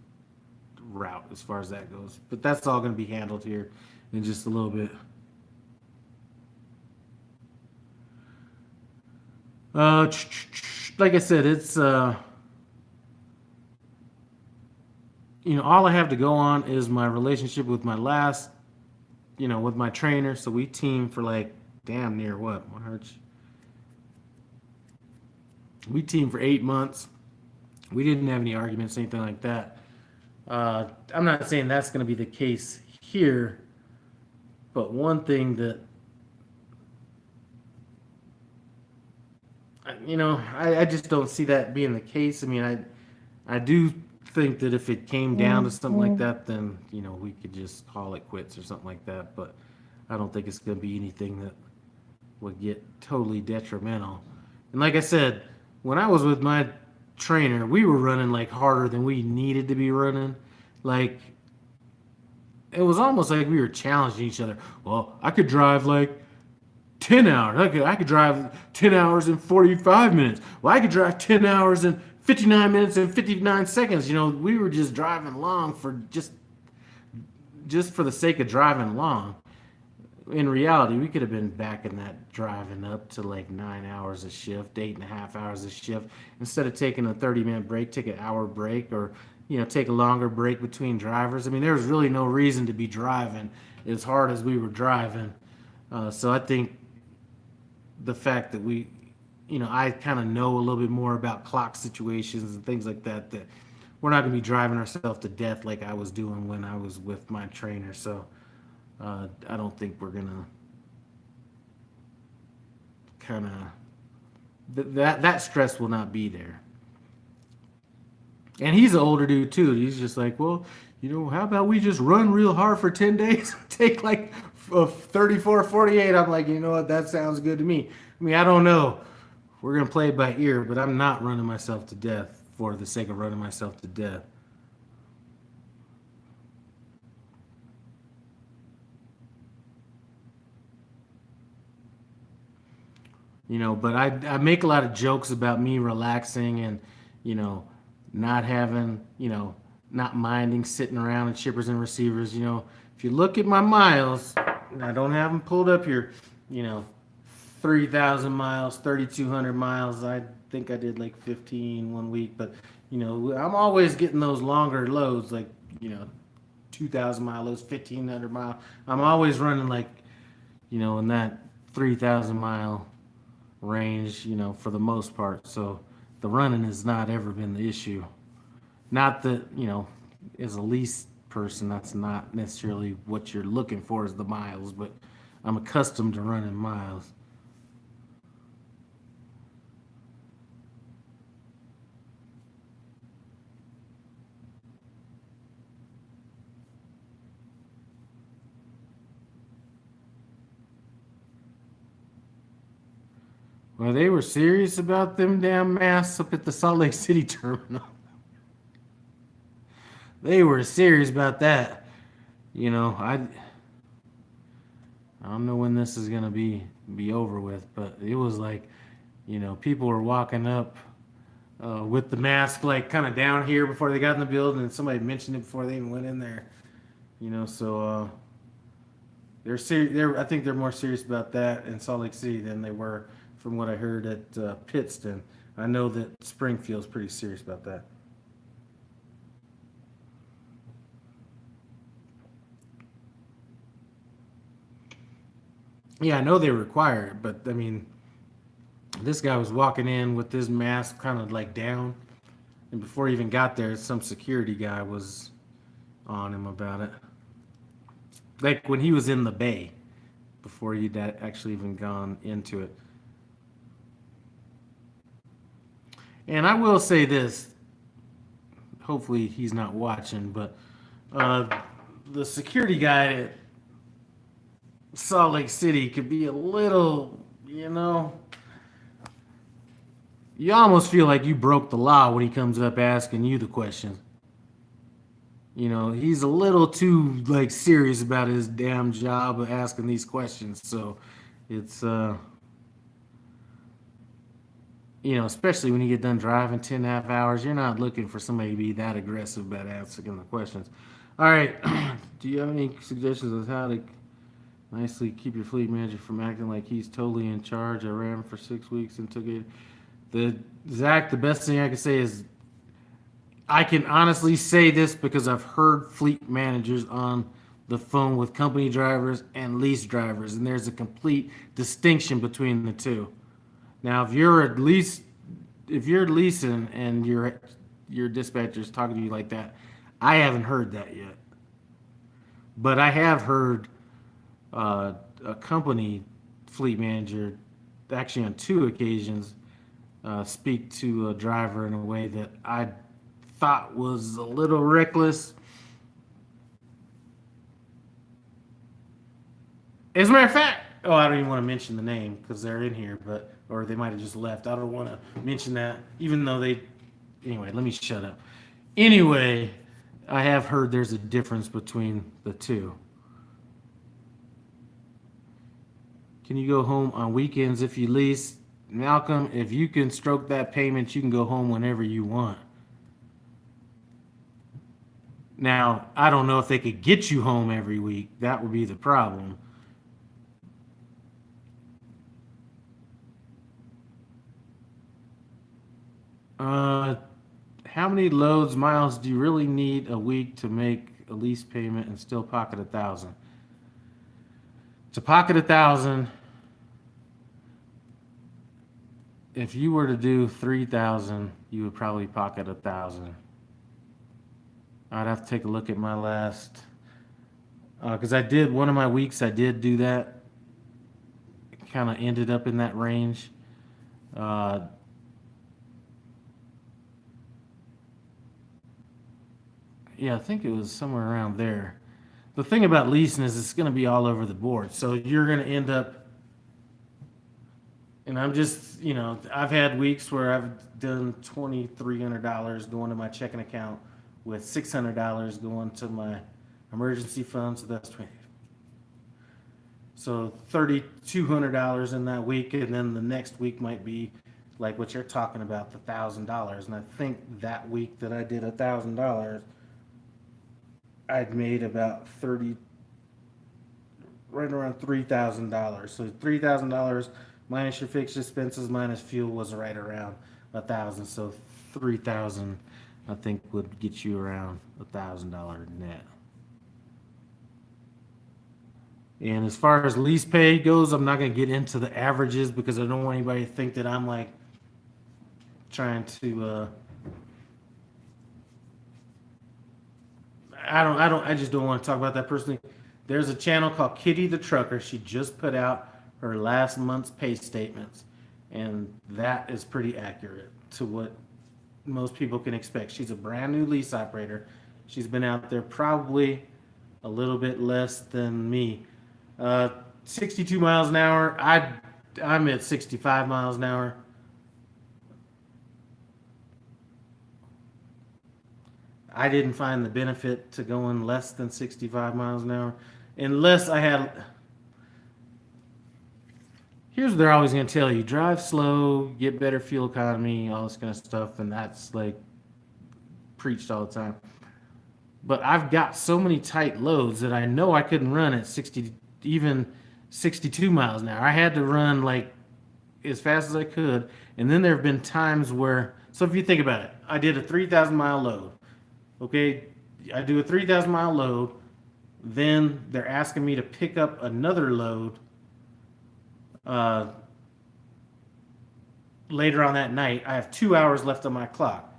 route as far as that goes. But that's all going to be handled here in just a little bit. Like I said, it's all I have to go on is my relationship with my last, with my trainer. So we teamed for like damn near what? We teamed for 8 months. We didn't have any arguments, anything like that. I'm not saying that's going to be the case here, but one thing that, I just don't see that being the case. I mean, I do think that if it came down to something like that, then, we could just call it quits or something like that. But I don't think it's going to be anything that would get totally detrimental. And like I said, when I was with my trainer, we were running like harder than we needed to be running. Like it was almost like we were challenging each other. Well, I could drive like 10 hours. I could drive 10 hours and 45 minutes. Well, I could drive 10 hours and 59 minutes and 59 seconds. We were just driving long for just for the sake of driving long. In reality, we could have been backing that driving up to like 9 hours a shift, 8.5 hours a shift. Instead of taking a 30-minute break, take an hour break, or take a longer break between drivers. I mean, there was really no reason to be driving as hard as we were driving. So I think the fact that I kind of know a little bit more about clock situations and things like that, that we're not going to be driving ourselves to death like I was doing when I was with my trainer. So I don't think we're going to kind of, that stress will not be there. And he's an older dude too. He's just like, well, how about we just run real hard for 10 days, take like 34, 48. I'm like, you know what? That sounds good to me. I mean, I don't know. We're going to play it by ear, but I'm not running myself to death for the sake of running myself to death. But I make a lot of jokes about me relaxing and, not having, not minding sitting around in shippers and receivers. If you look at my miles, and I don't have them pulled up here, 3,000 miles, 3,200 miles. I think I did like 15 one week, but, I'm always getting those longer loads, like, 2,000 mile loads, 1,500 mile. I'm always running like, in that 3,000 mile range, for the most part. So the running has not ever been the issue. Not that, as a lease person, that's not necessarily what you're looking for is the miles, but I'm accustomed to running miles. Well, they were serious about them damn masks up at the Salt Lake City terminal. They were serious about that. I don't know when this is gonna be over with, but it was like, people were walking up with the mask like kind of down here before they got in the building, and somebody mentioned it before they even went in there. So they're serious. I think they're more serious about that in Salt Lake City than they were from what I heard at Pittston. I know that Springfield's pretty serious about that. Yeah, I know they require it, but I mean, this guy was walking in with his mask kind of like down, and before he even got there, some security guy was on him about it. Like when he was in the bay, before he'd actually even gone into it. And I will say this, hopefully he's not watching, but the security guy at Salt Lake City could be a little, you almost feel like you broke the law when he comes up asking you the questions. He's a little too like serious about his damn job of asking these questions. So it's especially when you get done driving 10.5 hours, you're not looking for somebody to be that aggressive about asking the questions. All right. Do you have any suggestions of how to nicely keep your fleet manager from acting like he's totally in charge? I ran him for 6 weeks and took it. Zach, the best thing I can say is I can honestly say this because I've heard fleet managers on the phone with company drivers and lease drivers, and there's a complete distinction between the two. Now, if you're leasing and your dispatcher's talking to you like that, I haven't heard that yet. But I have heard a company fleet manager, actually on 2 occasions, speak to a driver in a way that I thought was a little reckless. As a matter of fact, Oh, I don't even want to mention the name because they're in here, but or they might have just left. I don't want to mention that, even though they. Anyway, let me shut up. Anyway, I have heard there's a difference between the two. Can you go home on weekends if you lease? Malcolm, if you can stroke that payment, you can go home whenever you want. Now, I don't know if they could get you home every week. That would be the problem. How many loads miles do you really need a week to make a lease payment and still pocket 1,000? To pocket 1,000, if you were to do 3,000, you would probably pocket 1,000. I'd have to take a look at my last, because I did one of my weeks. I did do that. Kind of ended up in that range. Yeah, I think it was somewhere around there. The thing about leasing is it's going to be all over the board. So you're going to end up, and I'm just, I've had weeks where I've done $2,300 going to my checking account with $600 going to my emergency fund. So that's 20. So $3,200 in that week, and then the next week might be like what you're talking about, the $1,000. And I think that week that I did $1,000, I'd made about right around $3,000. So $3,000 minus your fixed expenses minus fuel was right around 1,000. So 3,000, I think, would get you around $1,000 net. And as far as lease pay goes, I'm not going to get into the averages because I don't want anybody to think that I'm like trying to. I just don't want to talk about that personally. There's a channel called Kitty the Trucker. She just put out her last month's pay statements, and that is pretty accurate to what most people can expect. She's a brand new lease operator. She's been out there probably a little bit less than me. 62 miles an hour. I'm at 65 miles an hour. I didn't find the benefit to going less than 65 miles an hour unless I had. Here's what they're always going to tell you: drive slow, get better fuel economy, all this kind of stuff, and that's like preached all the time. But I've got so many tight loads that I know I couldn't run at 60, even 62 miles an hour. I had to run like as fast as I could, and then there have been times where. So if you think about it, I did a 3,000 mile load. Okay, I do a 3,000 mile load, then they're asking me to pick up another load later on that night. I have 2 hours left on my clock.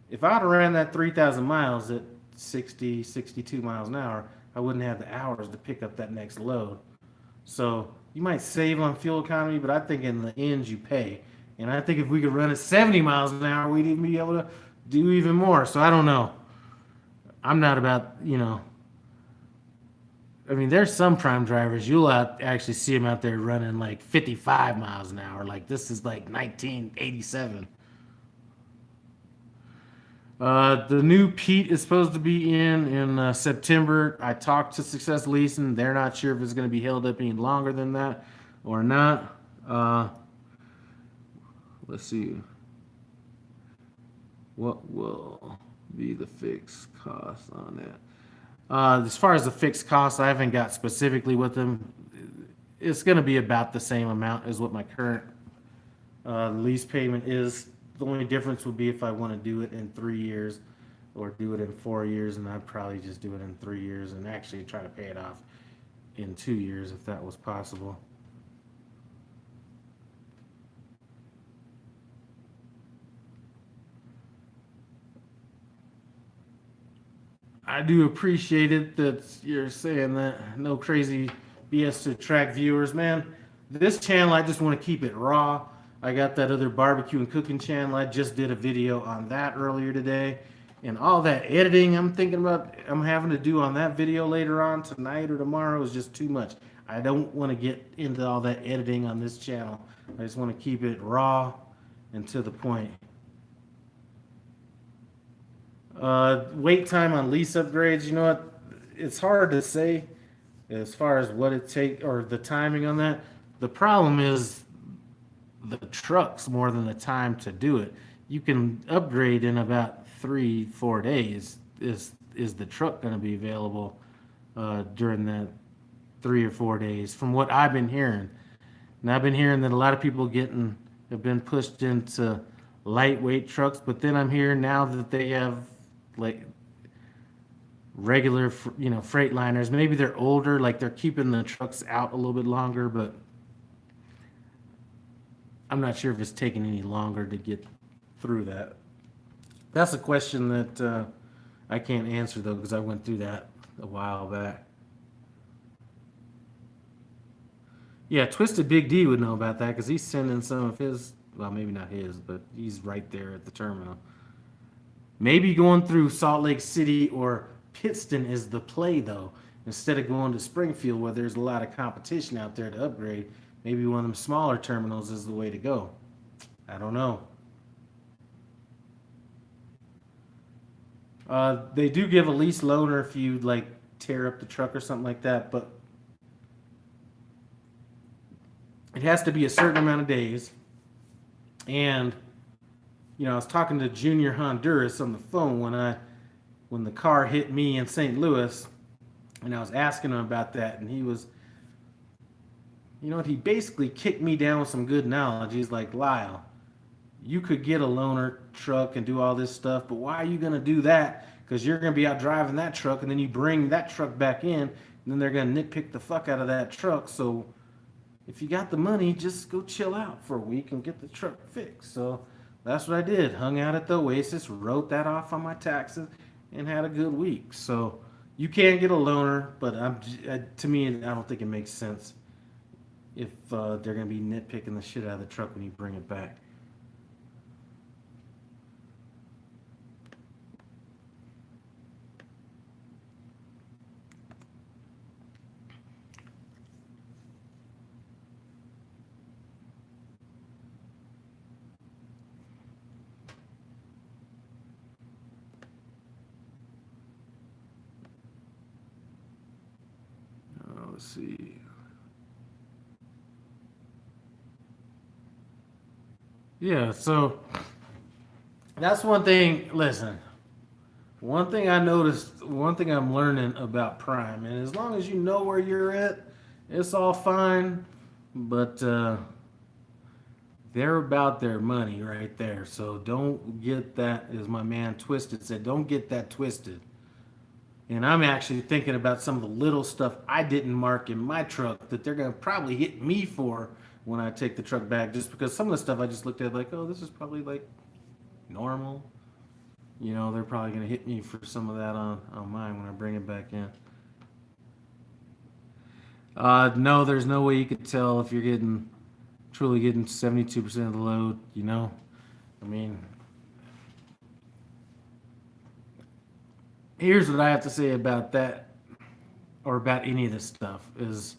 If I'd have ran that 3,000 miles at 60, 62 miles an hour, I wouldn't have the hours to pick up that next load. So you might save on fuel economy, but I think in the end you pay. And I think if we could run at 70 miles an hour, we'd even be able to do even more. So I don't know. I'm not about, I mean, there's some prime drivers, you'll actually see them out there running like 55 miles an hour. Like this is like 1987. The new Pete is supposed to be in September. I talked to Success Leasing. They're not sure if it's going to be held up any longer than that or not. Let's see. What will be the fixed cost on that? As far as the fixed cost, I haven't got specifically with them. It's going to be about the same amount as what my current lease payment is. The only difference would be if I want to do it in 3 years or do it in 4 years, and I'd probably just do it in 3 years and actually try to pay it off in 2 years if that was possible. I do appreciate it that you're saying that. No crazy BS to attract viewers, man. This channel, I just want to keep it raw. I got that other barbecue and cooking channel. I just did a video on that earlier today. And all that editing I'm thinking about I'm having to do on that video later on tonight or tomorrow is just too much. I don't want to get into all that editing on this channel. I just want to keep it raw and to the point. Wait time on lease upgrades. You know what? It's hard to say as far as what it take or the timing on that. The problem is the trucks more than the time to do it. You can upgrade in about 3-4 days. Is the truck going to be available during that 3 or 4 days? From what I've been hearing, and I've been hearing that a lot of people have been pushed into lightweight trucks, but then I'm hearing now that they have like regular, freight liners. Maybe they're older, like they're keeping the trucks out a little bit longer, but I'm not sure if it's taking any longer to get through that. That's a question that I can't answer though, because I went through that a while back. Yeah, Twisted Big D would know about that because he's sending some of his, well, maybe not his, but he's right there at the terminal. Maybe going through Salt Lake City or Pittston is the play, though. Instead of going to Springfield, where there's a lot of competition out there to upgrade, maybe one of them smaller terminals is the way to go. I don't know. They do give a lease loaner if you like tear up the truck or something like that, but it has to be a certain amount of days. And I was talking to Junior Honduras on the phone when the car hit me in St. Louis, and I was asking him about that, and he was, he basically kicked me down with some good knowledge. He's like, Lyle, you could get a loaner truck and do all this stuff, but why are you going to do that? Because you're going to be out driving that truck, and then you bring that truck back in, and then they're going to nitpick the fuck out of that truck. So if you got the money, just go chill out for a week and get the truck fixed. So that's what I did. Hung out at the Oasis, wrote that off on my taxes, and had a good week. So you can get a loaner, but to me, I don't think it makes sense if they're going to be nitpicking the shit out of the truck when you bring it back. Let's see. Yeah, so that's one thing. Listen, one thing I noticed, one thing I'm learning about Prime, and as long as you know where you're at, it's all fine. But they're about their money right there. So don't get that, as my man Twisted said, don't get that twisted. And I'm actually thinking about some of the little stuff I didn't mark in my truck that they're going to probably hit me for when I take the truck back, just because some of the stuff I just looked at like, oh, this is probably like normal. They're probably going to hit me for some of that on mine when I bring it back in. No, there's no way you could tell if you're truly getting 72% of the load, I mean, here's what I have to say about that, or about any of this stuff, is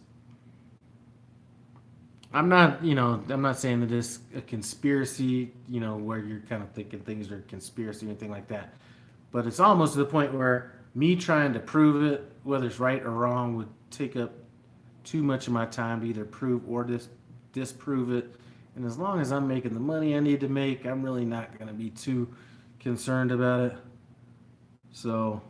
I'm not saying that it's a conspiracy, where you're kind of thinking things are a conspiracy or anything like that. But it's almost to the point where me trying to prove it, whether it's right or wrong, would take up too much of my time to either prove or disprove it. And as long as I'm making the money I need to make, I'm really not going to be too concerned about it. So,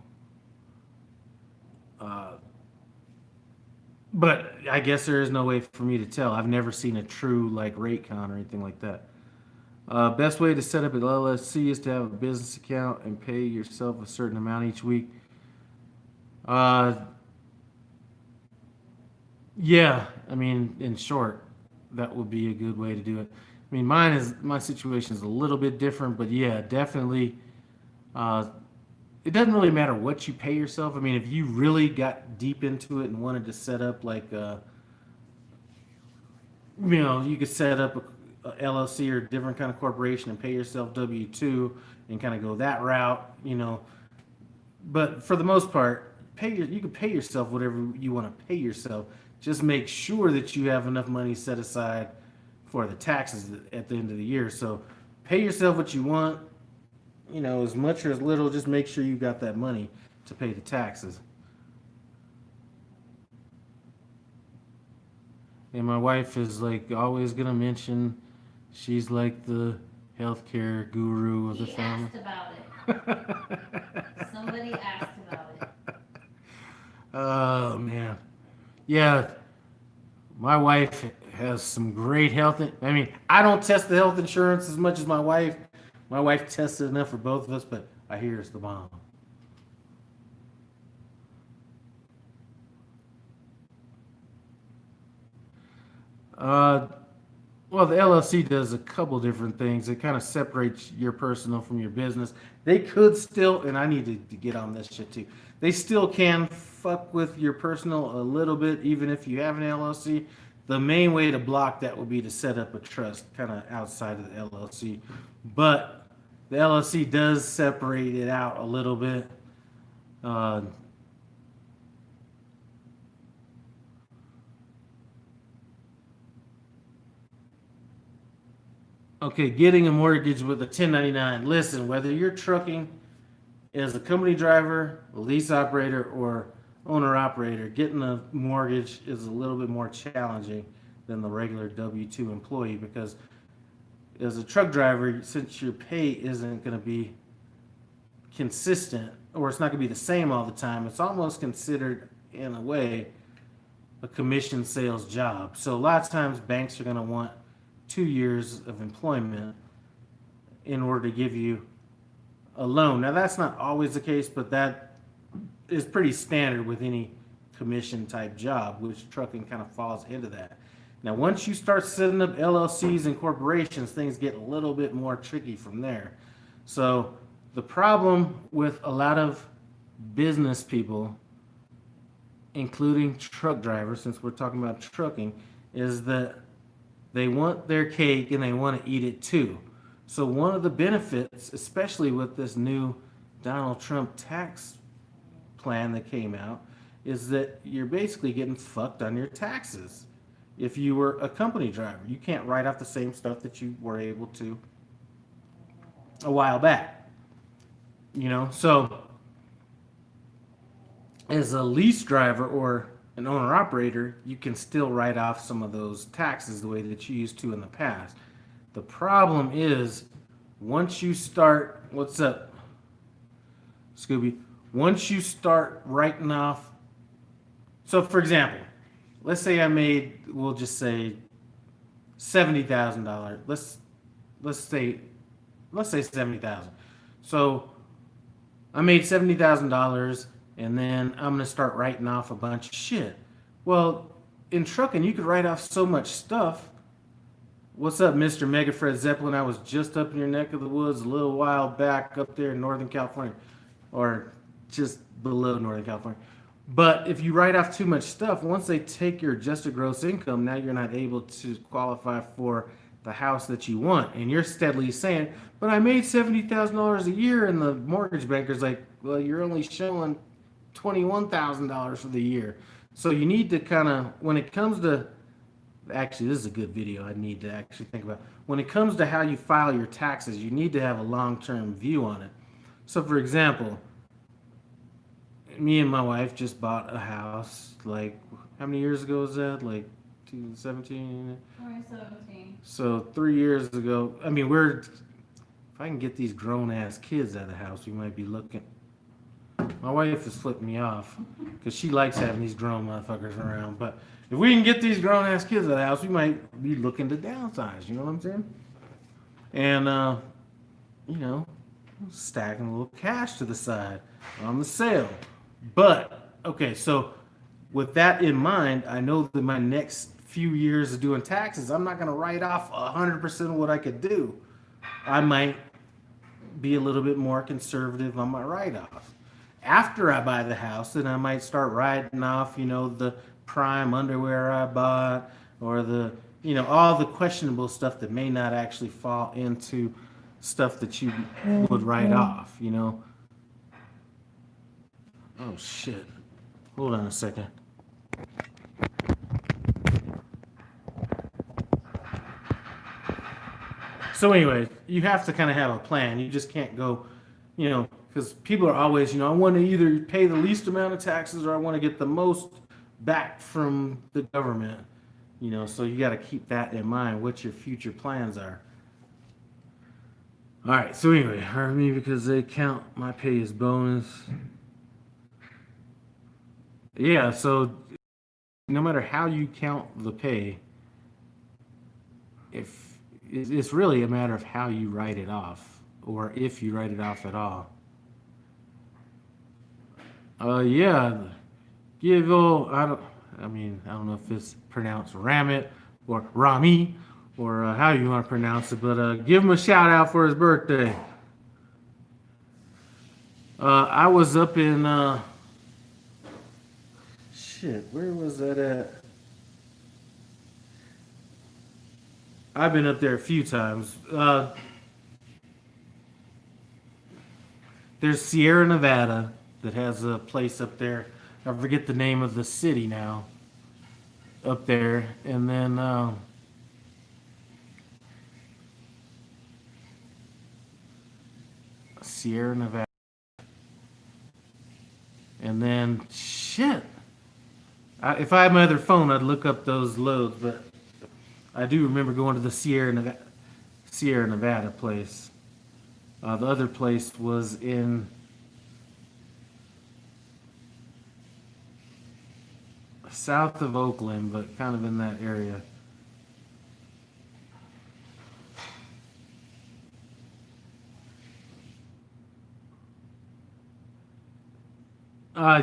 but I guess there is no way for me to tell. I've never seen a true rate con or anything like that. Best way to set up an LLC is to have a business account and pay yourself a certain amount each week. Yeah, I mean, in short, that would be a good way to do it. I mean, my situation is a little bit different, but yeah, definitely. It doesn't really matter what you pay yourself. I mean, if you really got deep into it and wanted to set up you could set up a LLC or a different kind of corporation and pay yourself W-2 and kind of go that route, But for the most part, you can pay yourself whatever you want to pay yourself. Just make sure that you have enough money set aside for the taxes at the end of the year. So pay yourself what you want, as much or as little. Just make sure you got that money to pay the taxes. And my wife is like always gonna mention she's like the healthcare guru of the He family. asked about it. Somebody asked about it. Oh man, yeah. My wife has some great health. I mean, I don't test the health insurance as much as my wife. My wife tests it enough for both of us, but I hear it's the bomb. Uh, well, the LLC does a couple different things. It kind of separates your personal from your business. They could still, and I need to get on this shit too. They still can fuck with your personal a little bit, even if you have an LLC. The main way to block that would be to set up a trust kind of outside of the LLC. But the LLC does separate it out a little bit. Uh, Okay, getting a mortgage with a 1099. Listen, whether you're trucking as a company driver, a lease operator, or owner operator, getting a mortgage is a little bit more challenging than the regular W-2 employee because as a truck driver, since your pay isn't going to be consistent or it's not going to be the same all the time, it's almost considered, in a way, a commission sales job. So a lot of times banks are going to want 2 years of employment in order to give you a loan. Now that's not always the case, but that is pretty standard with any commission type job, which trucking kind of falls into that. Now once you start setting up LLCs and corporations, things get a little bit more tricky from there. So the problem with a lot of business people, including truck drivers, since we're talking about trucking, is that they want their cake and they want to eat it too. So one of the benefits, especially with this new Donald Trump tax plan that came out, is that you're basically getting fucked on your taxes. If you were a company driver, you can't write off the same stuff that you were able to a while back. So as a lease driver or an owner operator, you can still write off some of those taxes the way that you used to in the past. The problem is once you start, what's up, Scooby? Once you start writing off, so for example, let's say I made, we'll just say $70,000. Let's say $70,000. So I made $70,000. And then I'm going to start writing off a bunch of shit. Well, in trucking, you could write off so much stuff. What's up, Mr. Mega Fred Zeppelin? I was just up in your neck of the woods a little while back up there in Northern California, or just below Northern California. But if you write off too much stuff, once they take your adjusted gross income, now you're not able to qualify for the house that you want. And you're steadily saying, but I made $70,000 a year. And the mortgage banker's like, well, you're only showing $21,000 for the year. So you need to kind of, when it comes to, actually, this is a good video I need to actually think about. When it comes to how you file your taxes, you need to have a long-term view on it. So for example, me and my wife just bought a house, like, how many years ago was that? Like 2017? 2017. So 3 years ago, I mean, if I can get these grown-ass kids out of the house, we might be looking. My wife is flipping me off because she likes having these grown motherfuckers around. But if we can get these grown-ass kids out of the house, we might be looking to downsize. You know what I'm saying? And, stacking a little cash to the side on the sale. But, okay, so with that in mind, I know that my next few years of doing taxes, I'm not going to write off 100% of what I could do. I might be a little bit more conservative on my write-offs. After I buy the house, then I might start writing off, the prime underwear I bought or the, all the questionable stuff that may not actually fall into stuff that you would write off, Oh, shit. Hold on a second. So anyway, you have to kind of have a plan. You just can't go, because people are always, I want to either pay the least amount of taxes or I want to get the most back from the government. So you got to keep that in mind, what your future plans are. All right, so anyway, hire me because they count my pay as bonus. Yeah, so no matter how you count the pay, if it's really a matter of how you write it off, or if you write it off at all. Yeah, give all I don't know if it's pronounced Ramit or Rami or how you want to pronounce it, but give him a shout out for his birthday. I was up in where was that at? I've been up there a few times. There's Sierra Nevada that has a place up there. I forget the name of the city now. Up there, and then Sierra Nevada, and then if I had my other phone, I'd look up those loads, but I do remember going to the Sierra Nevada place. The other place was in south of Oakland, but kind of in that area.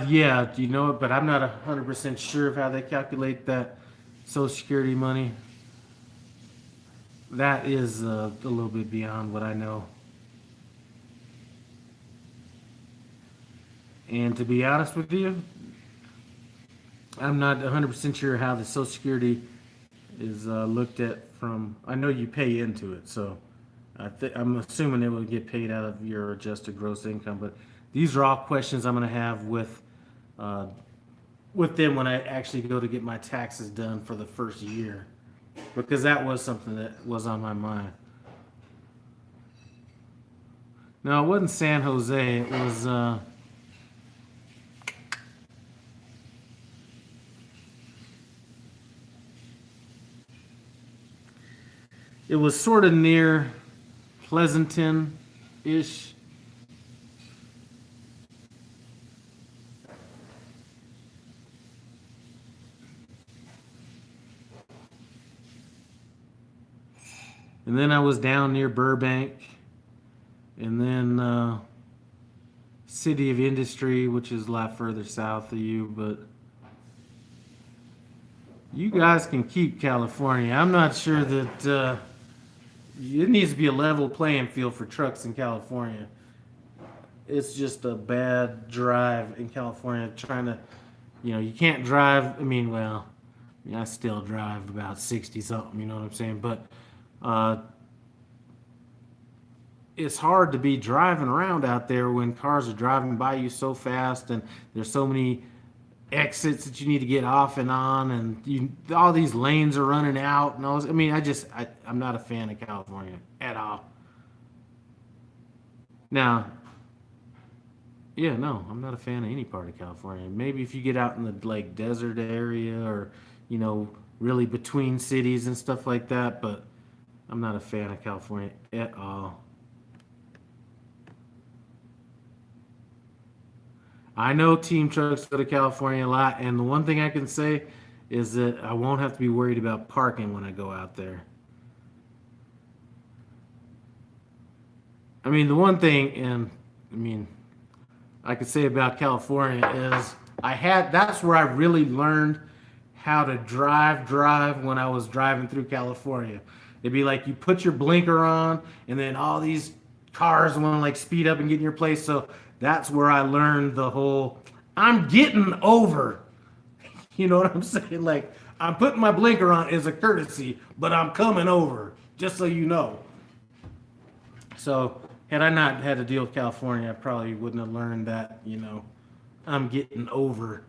Yeah, do you know it? But I'm not 100% sure of how they calculate that Social Security money. That is a little bit beyond what I know. And to be honest with you, I'm not 100% sure how the Social Security is looked at from. I know you pay into it, so I'm assuming it will get paid out of your adjusted gross income. But these are all questions I'm going to have with them when I actually go to get my taxes done for the first year, because that was something that was on my mind. No, it wasn't San Jose. It was. It was sort of near Pleasanton-ish. And then I was down near Burbank. And then City of Industry, which is a lot further south of you, but you guys can keep California. I'm not sure that it needs to be a level playing field for trucks in California. It's just a bad drive in California trying to, you can't drive. I still drive about 60 something, you know what I'm saying? But it's hard to be driving around out there when cars are driving by you so fast and there's so many exits that you need to get off and on, and all these lanes are running out and all. I'm not a fan of California at all. Now, yeah, no, I'm not a fan of any part of California. Maybe if you get out in the desert area or really between cities and stuff like that, but I'm not a fan of California at all. I know team trucks go to California a lot, and the one thing I can say is that I won't have to be worried about parking when I go out there. The one thing, and I could say about California is that's where I really learned how to drive when I was driving through California. It'd be like you put your blinker on, and then all these cars want to speed up and get in your place. So that's where I learned the whole I'm getting over. You know what I'm saying? I'm putting my blinker on as a courtesy, but I'm coming over, just so you know. So had I not had to deal with California, I probably wouldn't have learned that, I'm getting over,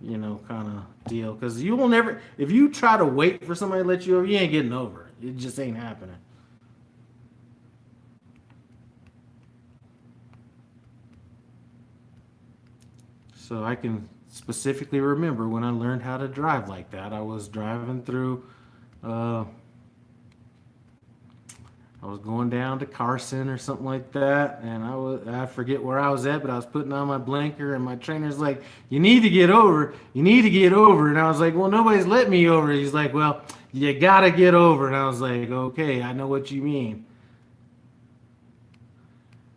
kind of deal. Because you will never, if you try to wait for somebody to let you over, you ain't getting over it. It just ain't happening. So I can specifically remember when I learned how to drive like that. I was driving through, I was going down to Carson or something like that, and I forget where I was at, but I was putting on my blinker, and my trainer's like, "You need to get over. You need to get over." And I was like, "Well, nobody's let me over." He's like, "Well, you gotta get over." And I was like, "Okay, I know what you mean."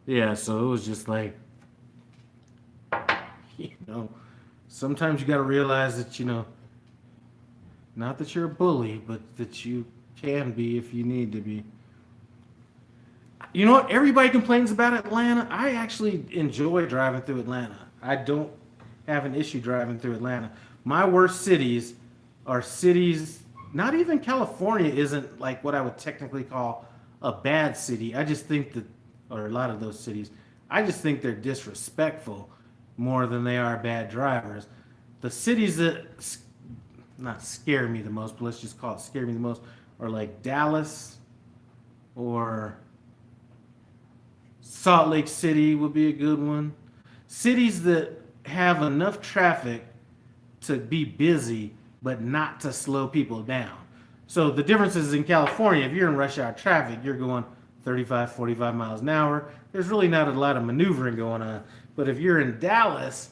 Yeah, so it was just like, you know, sometimes you gotta realize that, not that you're a bully, but that you can be if you need to be. You know what? Everybody complains about Atlanta. I actually enjoy driving through Atlanta. I don't have an issue driving through Atlanta. My worst cities are cities, not even California isn't like what I would technically call a bad city. I just think that, or a lot of those cities, I just think they're disrespectful more than they are bad drivers. The cities that not scare me the most, but let's just call it scare me the most, are like Dallas or Salt Lake City would be a good one. Cities that have enough traffic to be busy, but not to slow people down. So the difference is in California, if you're in rush hour traffic, you're going 35, 45 miles an hour. There's really not a lot of maneuvering going on. But if you're in Dallas,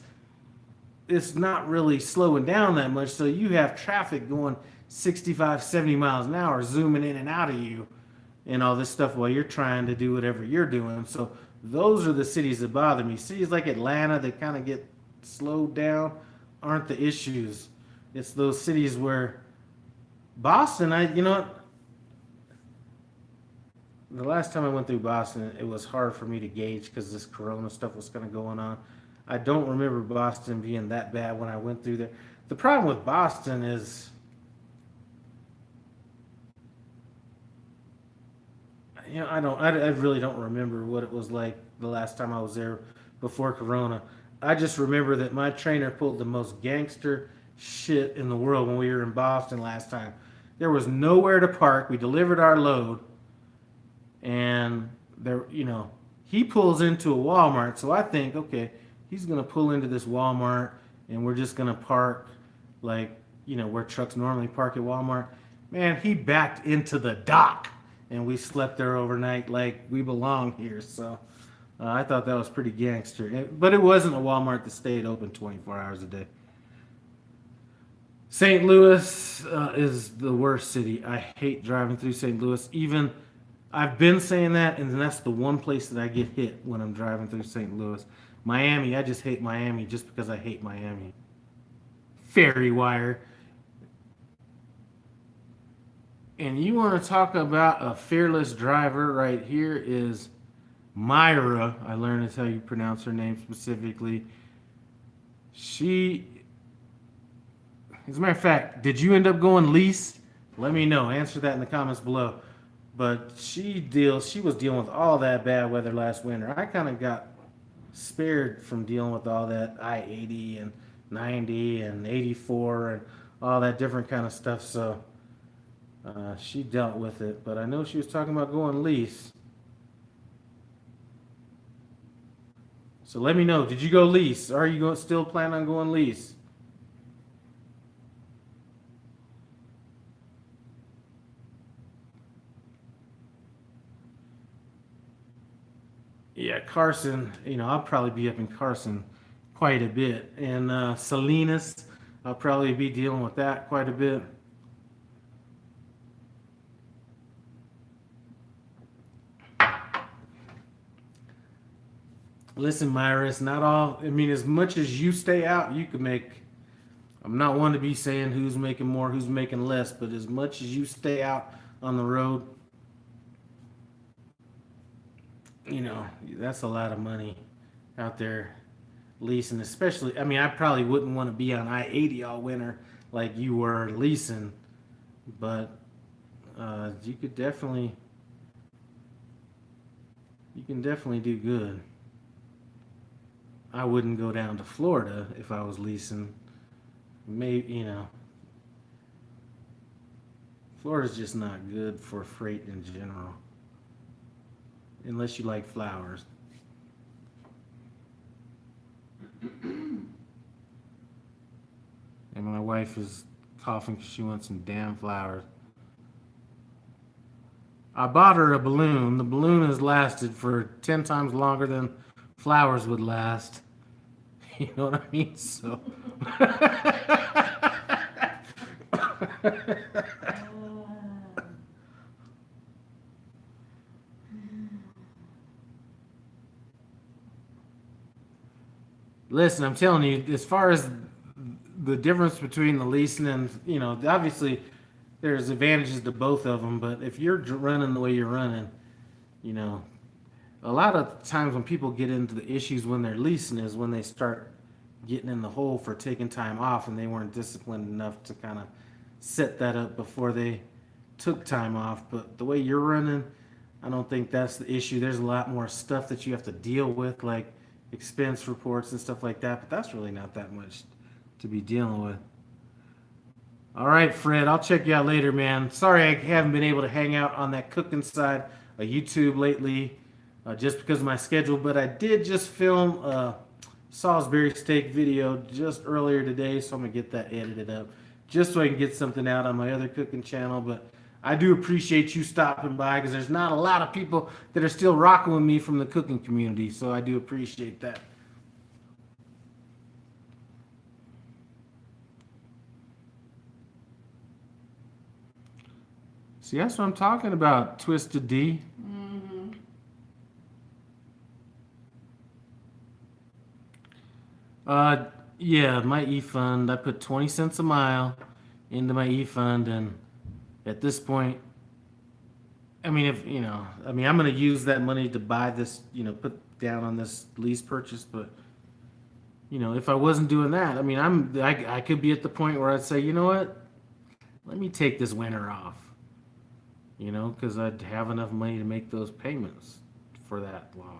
it's not really slowing down that much. So you have traffic going 65, 70 miles an hour, zooming in and out of you and all this stuff while you're trying to do whatever you're doing. So those are the cities that bother me. Cities like Atlanta that kind of get slowed down aren't the issues. It's those cities where Boston, the last time I went through Boston, it was hard for me to gauge because this Corona stuff was kind of going on. I don't remember Boston being that bad when I went through there. The problem with Boston is, I really don't remember what it was like the last time I was there before Corona. I just remember that my trainer pulled the most gangster shit in the world when we were in Boston last time. There was nowhere to park. We delivered our load, and he pulls into a Walmart. So I think, okay, he's gonna pull into this Walmart, and we're just gonna park like where trucks normally park at Walmart. Man, he backed into the dock, and we slept there overnight like we belong here. So I thought that was pretty gangster. But it wasn't a Walmart that stayed open 24 hours a day. St. Louis is the worst city. I hate driving through St. Louis. Even I've been saying that, and that's the one place that I get hit when I'm driving through St. Louis. Miami, I just hate Miami just because I hate Miami. Ferry wire. And you want to talk about a fearless driver right here is Myra. I learned that's how you pronounce her name specifically. As a matter of fact, did you end up going Lease? Let me know. Answer that in the comments below. But she was dealing with all that bad weather last winter. I kind of got spared from dealing with all that I-80 and 90 and 84 and all that different kind of stuff. So she dealt with it. But I know she was talking about going Lease. So let me know. Did you go Lease? Or are you still planning on going Lease? Yeah, Carson, I'll probably be up in Carson quite a bit. And Salinas, I'll probably be dealing with that quite a bit. Listen, Myra, it's not all, as much as you stay out, you can make, I'm not one to be saying who's making more, who's making less, but as much as you stay out on the road, that's a lot of money out there leasing, especially, I probably wouldn't want to be on I-80 all winter like you were leasing, but you can definitely do good. I wouldn't go down to Florida if I was leasing. Maybe, Florida's just not good for freight in general. Unless you like flowers. And my wife is coughing because she wants some damn flowers. I bought her a balloon. The balloon has lasted for 10 times longer than flowers would last. You know what I mean? So. Listen, I'm telling you, as far as the difference between the leasing and, obviously there's advantages to both of them, but if you're running the way you're running, you know, a lot of times when people get into the issues when they're leasing is when they start getting in the hole for taking time off and they weren't disciplined enough to kind of set that up before they took time off. But the way you're running, I don't think that's the issue. There's a lot more stuff that you have to deal with, like expense reports and stuff like that, but that's really not that much to be dealing with. All right, Fred, I'll check you out later, man. Sorry I haven't been able to hang out on that cooking side of YouTube lately, just because of my schedule, but I did just film a Salisbury steak video just earlier today, so I'm going to get that edited up just so I can get something out on my other cooking channel. But I do appreciate you stopping by because there's not a lot of people that are still rocking with me from the cooking community, so I do appreciate that. See, that's what I'm talking about, Twisted D. Mm-hmm. Yeah, my e-fund, I put 20 cents a mile into my e-fund, and at this point, I'm going to use that money to buy this, put down on this lease purchase, but if I wasn't doing that, I could be at the point where I'd say, you know what? Let me take this winter off. Because I'd have enough money to make those payments for that long.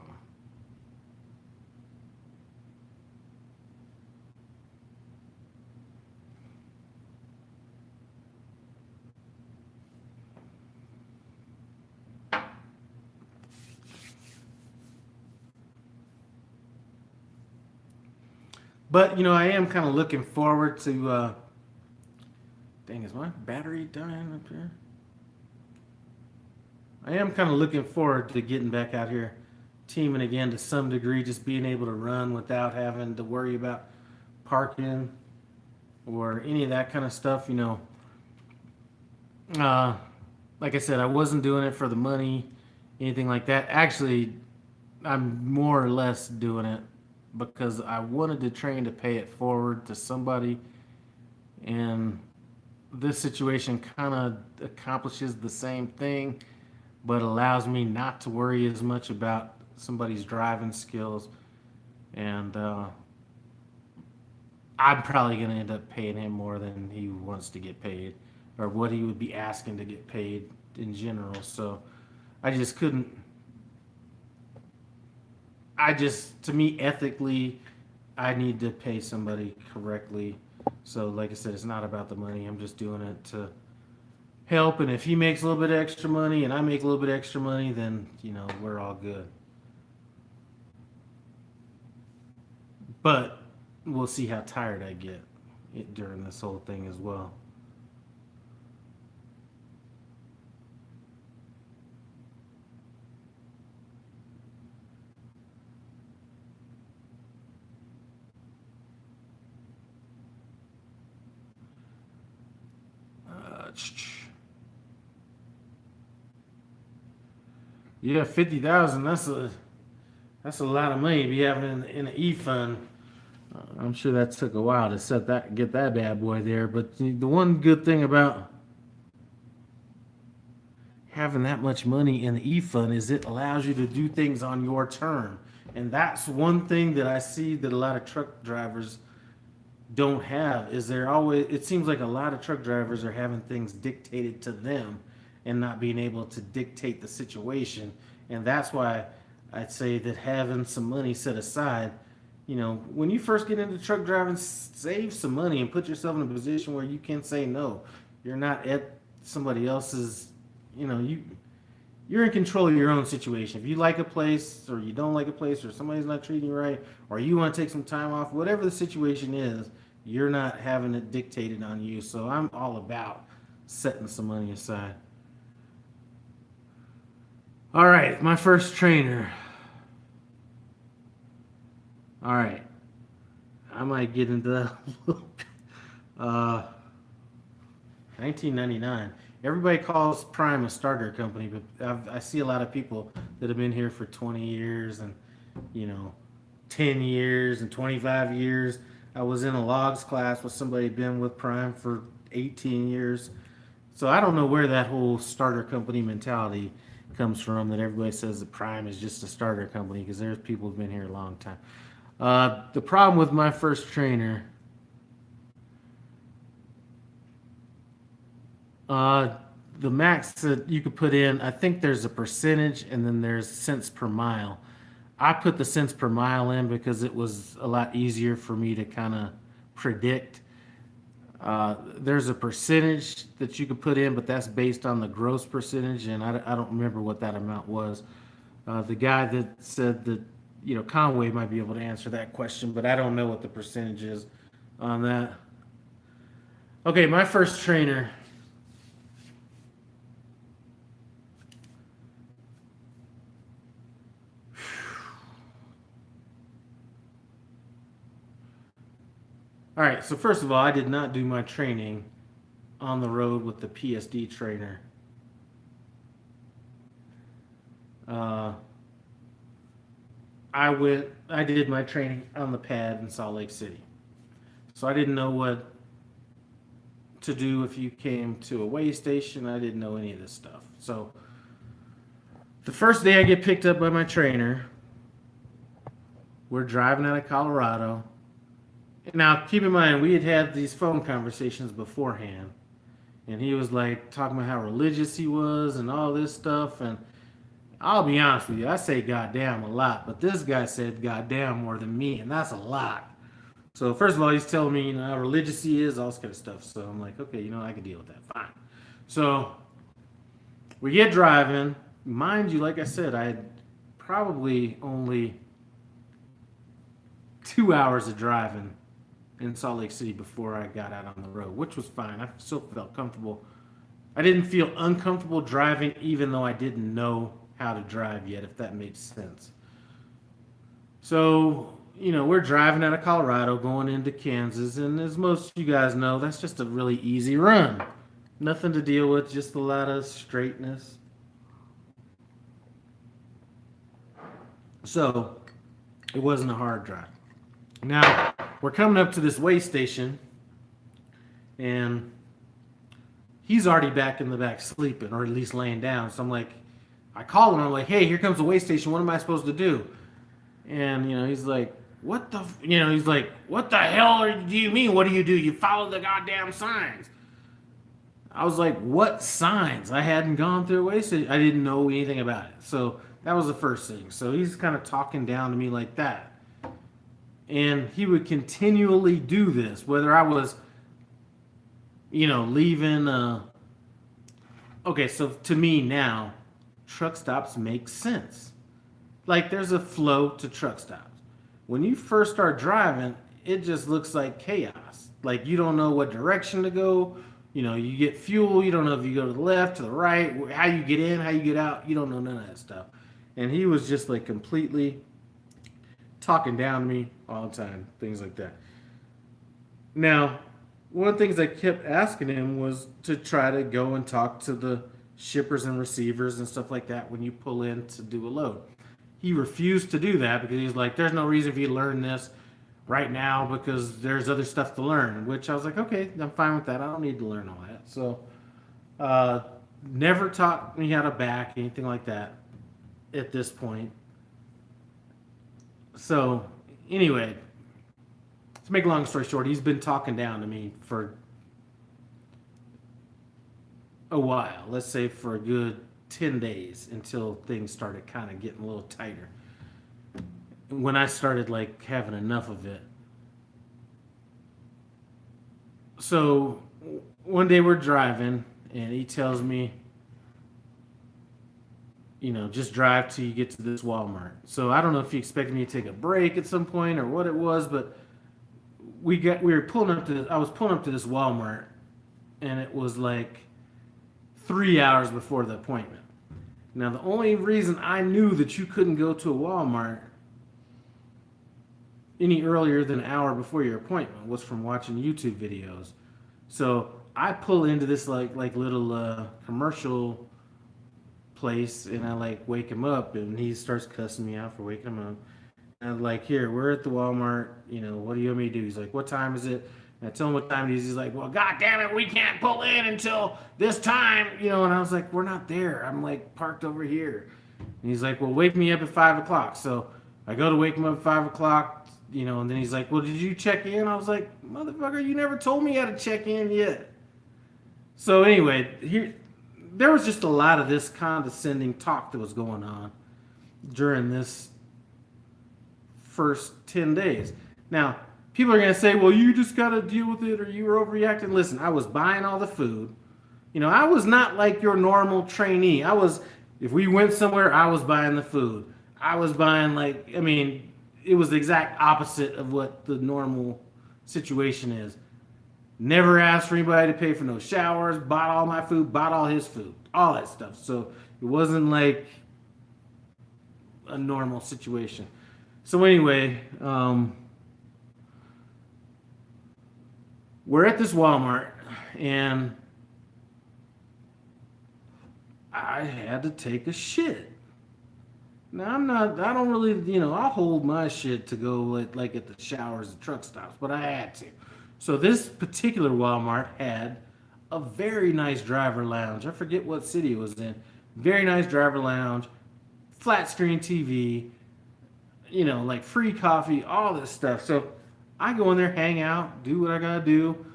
But, I am kind of looking forward to, dang, is my battery dying up here? I am kind of looking forward to getting back out here, teaming again to some degree, just being able to run without having to worry about parking or any of that kind of stuff. Like I said, I wasn't doing it for the money, anything like that. Actually, I'm more or less doing it because I wanted to train to pay it forward to somebody, and this situation kind of accomplishes the same thing, but allows me not to worry as much about somebody's driving skills. And I'm probably going to end up paying him more than he wants to get paid, or what he would be asking to get paid in general. So I just couldn't. To me, ethically, I need to pay somebody correctly. So, like I said, it's not about the money. I'm just doing it to help, and if he makes a little bit of extra money and I make a little bit of extra money, then we're all good. But we'll see how tired I get during this whole thing as well. Yeah, 50,000. That's a lot of money to be having in an e-fund. I'm sure that took a while to get that bad boy there. But the one good thing about having that much money in the e-fund is it allows you to do things on your term, and that's one thing that I see that a lot of truck drivers don't have. It seems like a lot of truck drivers are having things dictated to them and not being able to dictate the situation. And that's why I'd say that having some money set aside, when you first get into truck driving, save some money and put yourself in a position where you can say no. You're not at somebody else's, you're in control of your own situation. If you like a place or you don't like a place or somebody's not treating you right or you want to take some time off, whatever the situation is, You're not having it dictated on you. So I'm all about setting some money aside. All right, my first trainer. All right, I might get into that a little bit. 1999. Everybody calls Prime a starter company, but I see a lot of people that have been here for 20 years and, you know, 10 years and 25 years. I was in a logs class with somebody who'd been with Prime for 18 years. So I don't know where that whole starter company mentality comes from, that everybody says that Prime is just a starter company, because there's people who've been here a long time. The problem with my first trainer, the max that you could put in, I think there's a percentage and then there's cents per mile. I put the cents per mile in because it was a lot easier for me to kind of predict. There's a percentage that you could put in, but that's based on the gross percentage, and I don't remember what that amount was. The guy that said that, you know, Conway might be able to answer that question, but I don't know what the percentage is on that. Okay, my first trainer. All right, so first of all, I did not do my training on the road with the PSD trainer. I did my training on the pad in Salt Lake City. So I didn't know what to do if you came to a way station. I didn't know any of this stuff. So the first day I get picked up by my trainer, we're driving out of Colorado. Now, keep in mind, we had these phone conversations beforehand. And he was like talking about how religious he was and all this stuff. And I'll be honest with you, I say goddamn a lot, but this guy said goddamn more than me, and that's a lot. So first of all, he's telling me, you know, how religious he is, all this kind of stuff. So I'm like, okay, you know, I can deal with that. Fine. So we get driving. Mind you, like I said, I had probably only 2 hours of driving in Salt Lake City before I got out on the road, which was fine. I still felt comfortable. I didn't feel uncomfortable driving, even though I didn't know how to drive yet, if that makes sense. So, you know, we're driving out of Colorado going into Kansas, and as most of you guys know, that's just a really easy run. Nothing to deal with, just a lot of straightness. So, it wasn't a hard drive. Now, we're coming up to this way station, and he's already back in the back sleeping, or at least laying down. So I'm like, I call him, I'm like, hey, here comes the way station. What am I supposed to do? And, you know, he's like, what the hell do you mean? What do? You follow the goddamn signs. I was like, what signs? I hadn't gone through a way station. I didn't know anything about it. So that was the first thing. So he's kind of talking down to me like that. And he would continually do this, whether I was, you know, leaving. Okay, so to me now, truck stops make sense. Like, there's a flow to truck stops. When you first start driving, it just looks like chaos. Like, you don't know what direction to go. You know, you get fuel. You don't know if you go to the left, to the right, how you get in, how you get out. You don't know none of that stuff. And he was just like completely talking down to me all the time, things like that. Now, one of the things I kept asking him was to try to go and talk to the shippers and receivers and stuff like that when you pull in to do a load. He refused to do that because he's like, there's no reason for you to learn this right now because there's other stuff to learn, which I was like, okay, I'm fine with that. I don't need to learn all that. So never taught me how to back, anything like that at this point. So anyway, to make a long story short, he's been talking down to me for a while. Let's say for a good 10 days until things started kind of getting a little tighter. When I started like having enough of it. So one day we're driving and he tells me, you know, just drive till you get to this Walmart. So I don't know if he expected me to take a break at some point or what it was, but I was pulling up to this Walmart, and it was like 3 hours before the appointment. Now, the only reason I knew that you couldn't go to a Walmart any earlier than an hour before your appointment was from watching YouTube videos. So I pull into this like little commercial place, and I like wake him up, and he starts cussing me out for waking him up. And I'm like, here, we're at the Walmart. What do you want me to do? He's like, what time is it? And I tell him what time it is. He's like, well, God damn it, we can't pull in until this time. And I was like, we're not there. I'm like parked over here. And he's like, well, wake me up at 5 o'clock. So I go to wake him up at 5 o'clock. And then he's like, well, did you check in? I was like, motherfucker, you never told me how to check in yet. So anyway, there was just a lot of this condescending talk that was going on during this first 10 days. Now, people are going to say, well, you just got to deal with it or you were overreacting. Listen, I was buying all the food. I was not like your normal trainee. If we went somewhere, I was buying the food. I was buying it was the exact opposite of what the normal situation is. Never asked for anybody to pay for no showers, bought all my food, bought all his food, all that stuff. So it wasn't like a normal situation. So anyway, we're at this Walmart, and I had to take a shit. Now I don't really, I'll hold my shit to go at the showers and truck stops, but I had to. So this particular Walmart had a very nice driver lounge. I forget what city it was in. Very nice driver lounge, flat screen TV, like free coffee, all this stuff. So I go in there, hang out, do what I gotta do,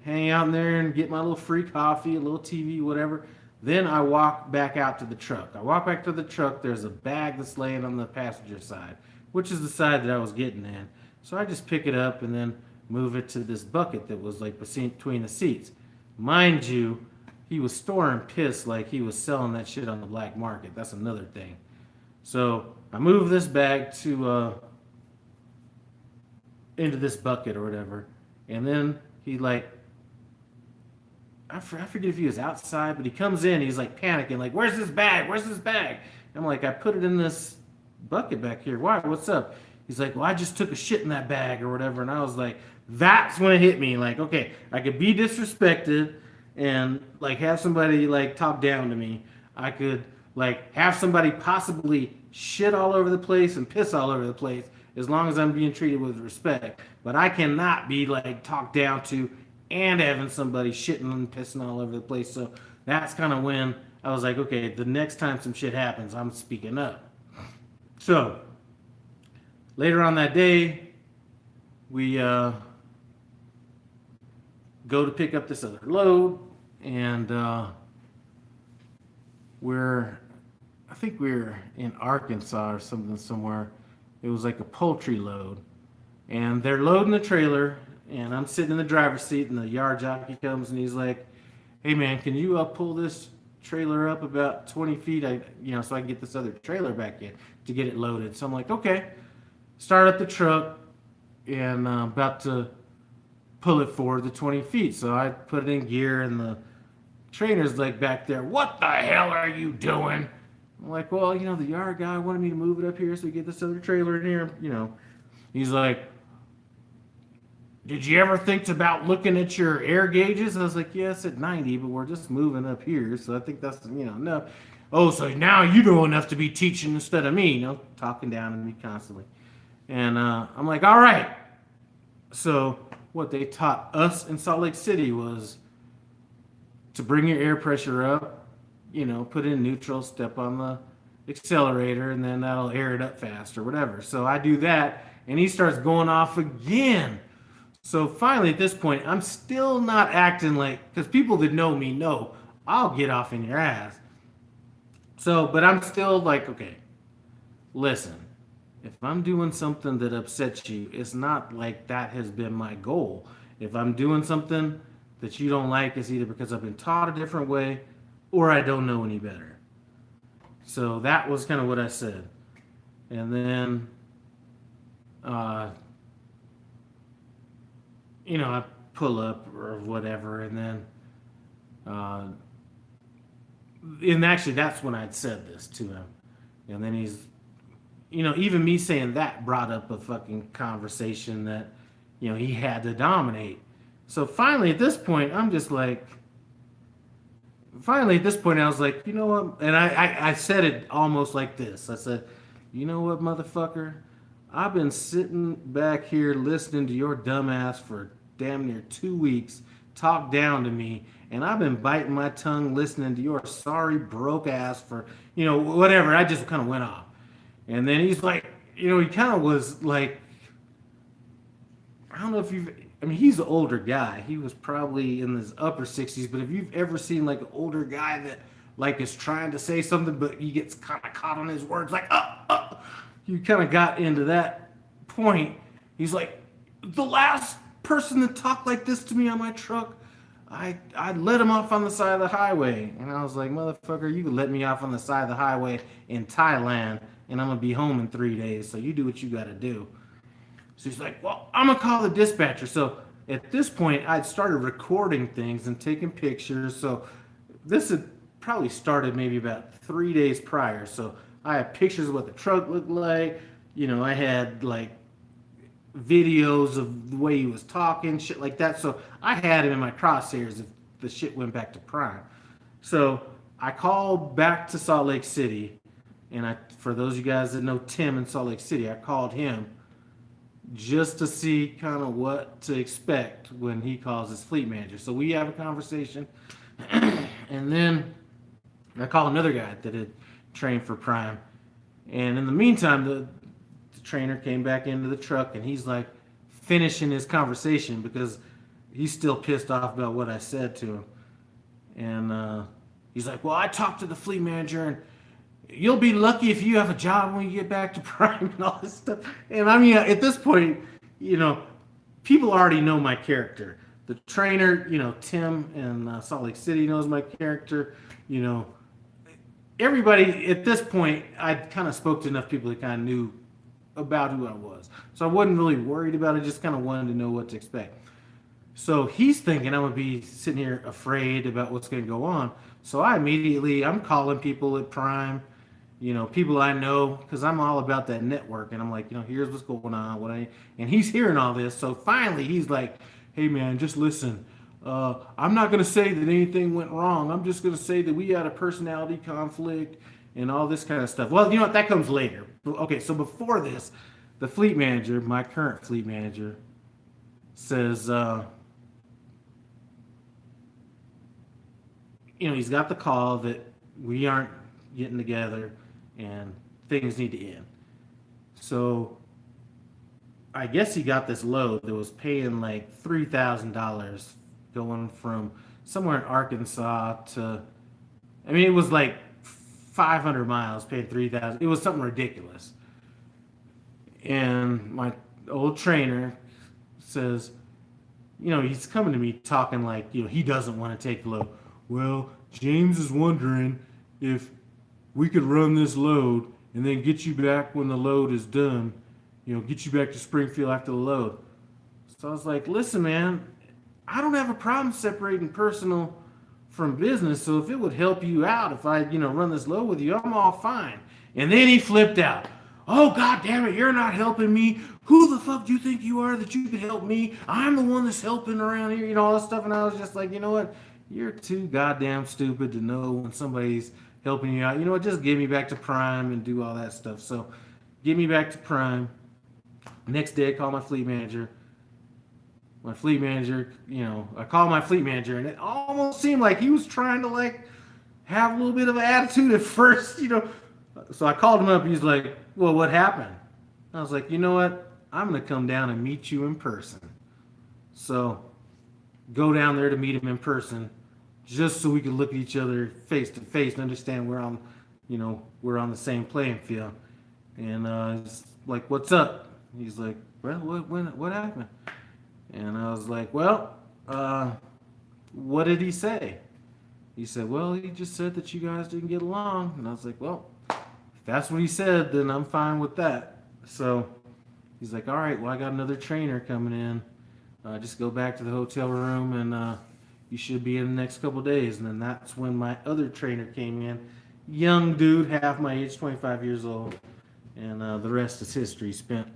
hang out in there and get my little free coffee, a little TV, whatever. Then I walk back out to the truck. I walk back to the truck. There's a bag that's laying on the passenger side, which is the side that I was getting in. So I just pick it up and then move it to this bucket that was like between the seats. Mind you, he was storing piss like he was selling that shit on the black market. That's another thing. So I move this bag to into this bucket or whatever, and then he I forget if he was outside, but he comes in, he's like panicking, like, where's this bag? Where's this bag? I'm like, I put it in this bucket back here. Why? What's up? He's like, well, I just took a shit in that bag or whatever. And I was like, that's when it hit me. Like, okay, I could be disrespected and have somebody talk down to me. I could have somebody possibly shit all over the place and piss all over the place as long as I'm being treated with respect. But I cannot be talked down to and having somebody shitting and pissing all over the place. So that's kind of when I was like, okay, the next time some shit happens, I'm speaking up. So later on that day, we go to pick up this other load, and I think we're in Arkansas or something somewhere. It was like a poultry load, and they're loading the trailer. And I'm sitting in the driver's seat, and the yard jockey comes, and he's like, hey, man, can you pull this trailer up about 20 feet, so I can get this other trailer back in to get it loaded. So I'm like, okay. Start up the truck, and about to pull it forward the 20 feet. So I put it in gear, and the trainer's back there, what the hell are you doing? I'm like, well, the yard guy wanted me to move it up here so we get this other trailer in here, He's like, did you ever think about looking at your air gauges? I was like, yes, at 90, but we're just moving up here. So I think that's, no. Oh, so now you know enough to be teaching instead of me, talking down to me constantly. And I'm like, all right. So what they taught us in Salt Lake City was to bring your air pressure up, put it in neutral, step on the accelerator, and then that'll air it up fast or whatever. So I do that, and he starts going off again. So finally, at this point, I'm still not acting because people that know me know I'll get off in your ass. So, but I'm still okay, listen, if I'm doing something that upsets you, it's not like that has been my goal. If I'm doing something that you don't like, it's either because I've been taught a different way or I don't know any better. So that was kind of what I said. And then, I pull up or whatever, and then, and actually that's when I'd said this to him, and then he's, even me saying that brought up a fucking conversation that, he had to dominate. So finally, at this point, I was like, you know what? And I said it almost like this. I said, you know what, motherfucker? I've been sitting back here listening to your dumbass for damn near 2 weeks talk down to me, and I've been biting my tongue listening to your sorry broke ass for, whatever. I just kind of went off. And then he's like, he kind of was like, I don't know if he's an older guy. He was probably in his upper 60s, but if you've ever seen like an older guy that like is trying to say something, but he gets kind of caught on his words, like, you kind of got into that point. He's like, the last person that talked like this to me on my truck, I let him off on the side of the highway. And I was like, motherfucker, you could let me off on the side of the highway in Thailand, and I'm going to be home in 3 days, so you do what you got to do. So he's like, well, I'm going to call the dispatcher. So at this point, I'd started recording things and taking pictures. So this had probably started maybe about 3 days prior. So I had pictures of what the truck looked like. I had like videos of the way he was talking, shit like that. So I had him in my crosshairs if the shit went back to prime. So I called back to Salt Lake City. And for those of you guys that know Tim in Salt Lake City, I called him just to see kind of what to expect when he calls his fleet manager. So we have a conversation, and then I call another guy that had trained for Prime. And in the meantime, the trainer came back into the truck, and he's like finishing his conversation because he's still pissed off about what I said to him. And he's like, well, I talked to the fleet manager, and you'll be lucky if you have a job when you get back to Prime and all this stuff. And I mean, at this point, people already know my character. The trainer, Tim in Salt Lake City knows my character. Everybody at this point, I kind of spoke to enough people that kind of knew about who I was. So I wasn't really worried about it, just kind of wanted to know what to expect. So he's thinking I'm going to be sitting here afraid about what's going to go on. So I'm calling people at Prime, people I know, because I'm all about that network. And I'm like, here's what's going on. And he's hearing all this. So finally, he's like, hey, man, just listen. I'm not going to say that anything went wrong. I'm just going to say that we had a personality conflict and all this kind of stuff. Well, you know what? That comes later. Okay, so before this, the fleet manager, my current fleet manager, says, he's got the call that we aren't getting together and things need to end. So I guess he got this load that was paying like $3,000 going from somewhere in Arkansas to, it was like 500 miles, paying $3,000. It was something ridiculous. And my old trainer says, he's coming to me talking like, he doesn't want to take the load. Well, James is wondering if we could run this load and then get you back when the load is done, get you back to Springfield after the load. So I was like, listen, man, I don't have a problem separating personal from business. So if it would help you out, if I, run this load with you, I'm all fine. And then he flipped out. Oh, God damn it, you're not helping me. Who the fuck do you think you are that you can help me? I'm the one that's helping around here, all this stuff. And I was just like, you know what? You're too goddamn stupid to know when somebody's helping you out. You know what? Just get me back to Prime and do all that stuff. So get me back to Prime. Next day, I call my fleet manager. My fleet manager, I call my fleet manager, and it almost seemed like he was trying to like have a little bit of an attitude at first, So I called him up. He's like, well, what happened? I was like, you know what? I'm going to come down and meet you in person. So go down there to meet him in person, just so we could look at each other face to face and understand we're on the same playing field. And it's like, what's up? He's like, well, what happened? And I was like, well, what did he say? He said, well, he just said that you guys didn't get along. And I was like, well, if that's what he said, then I'm fine with that. So he's like, all right, well, I got another trainer coming in. Just go back to the hotel room, and you should be in the next couple days. And then that's when my other trainer came in, young dude, half my age, 25 years old, and the rest is history. Spent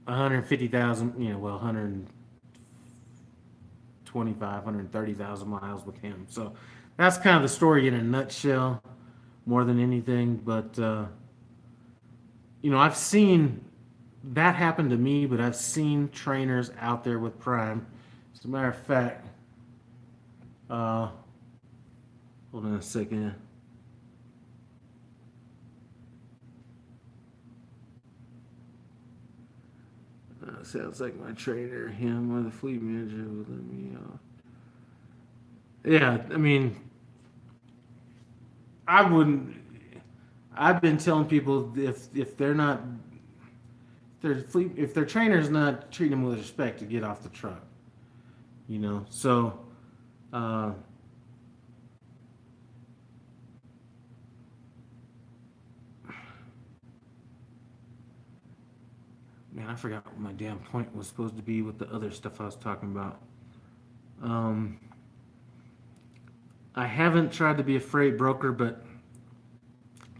150,000, 130,000 miles with him. So that's kind of the story in a nutshell, more than anything. But I've seen that happen to me, but I've seen trainers out there with Prime. As a matter of fact, hold on a second. Sounds like my trainer, him, or the fleet manager would let me off. Yeah, I mean, I wouldn't. I've been telling people if they're not, if their trainer's not treating them with respect, to get off the truck. So. Man, I forgot what my damn point was supposed to be with the other stuff I was talking about. I haven't tried to be a freight broker, but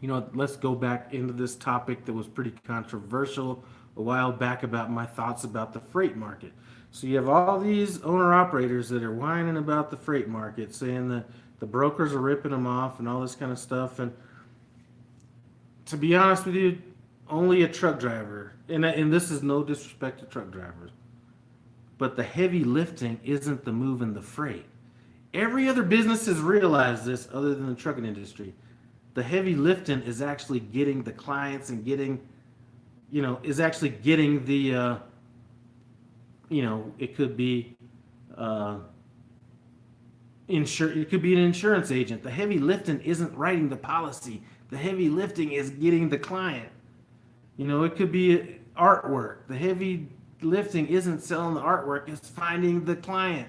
let's go back into this topic that was pretty controversial a while back about my thoughts about the freight market. So you have all these owner-operators that are whining about the freight market, saying that the brokers are ripping them off and all this kind of stuff. And to be honest with you, only a truck driver, and this is no disrespect to truck drivers, but the heavy lifting isn't the moving the freight. Every other business has realized this other than the trucking industry. The heavy lifting is actually getting the clients and getting, is actually getting the, it could be it could be an insurance agent. The heavy lifting isn't writing the policy. The heavy lifting is getting the client. It could be artwork. The heavy lifting isn't selling the artwork, it's finding the client.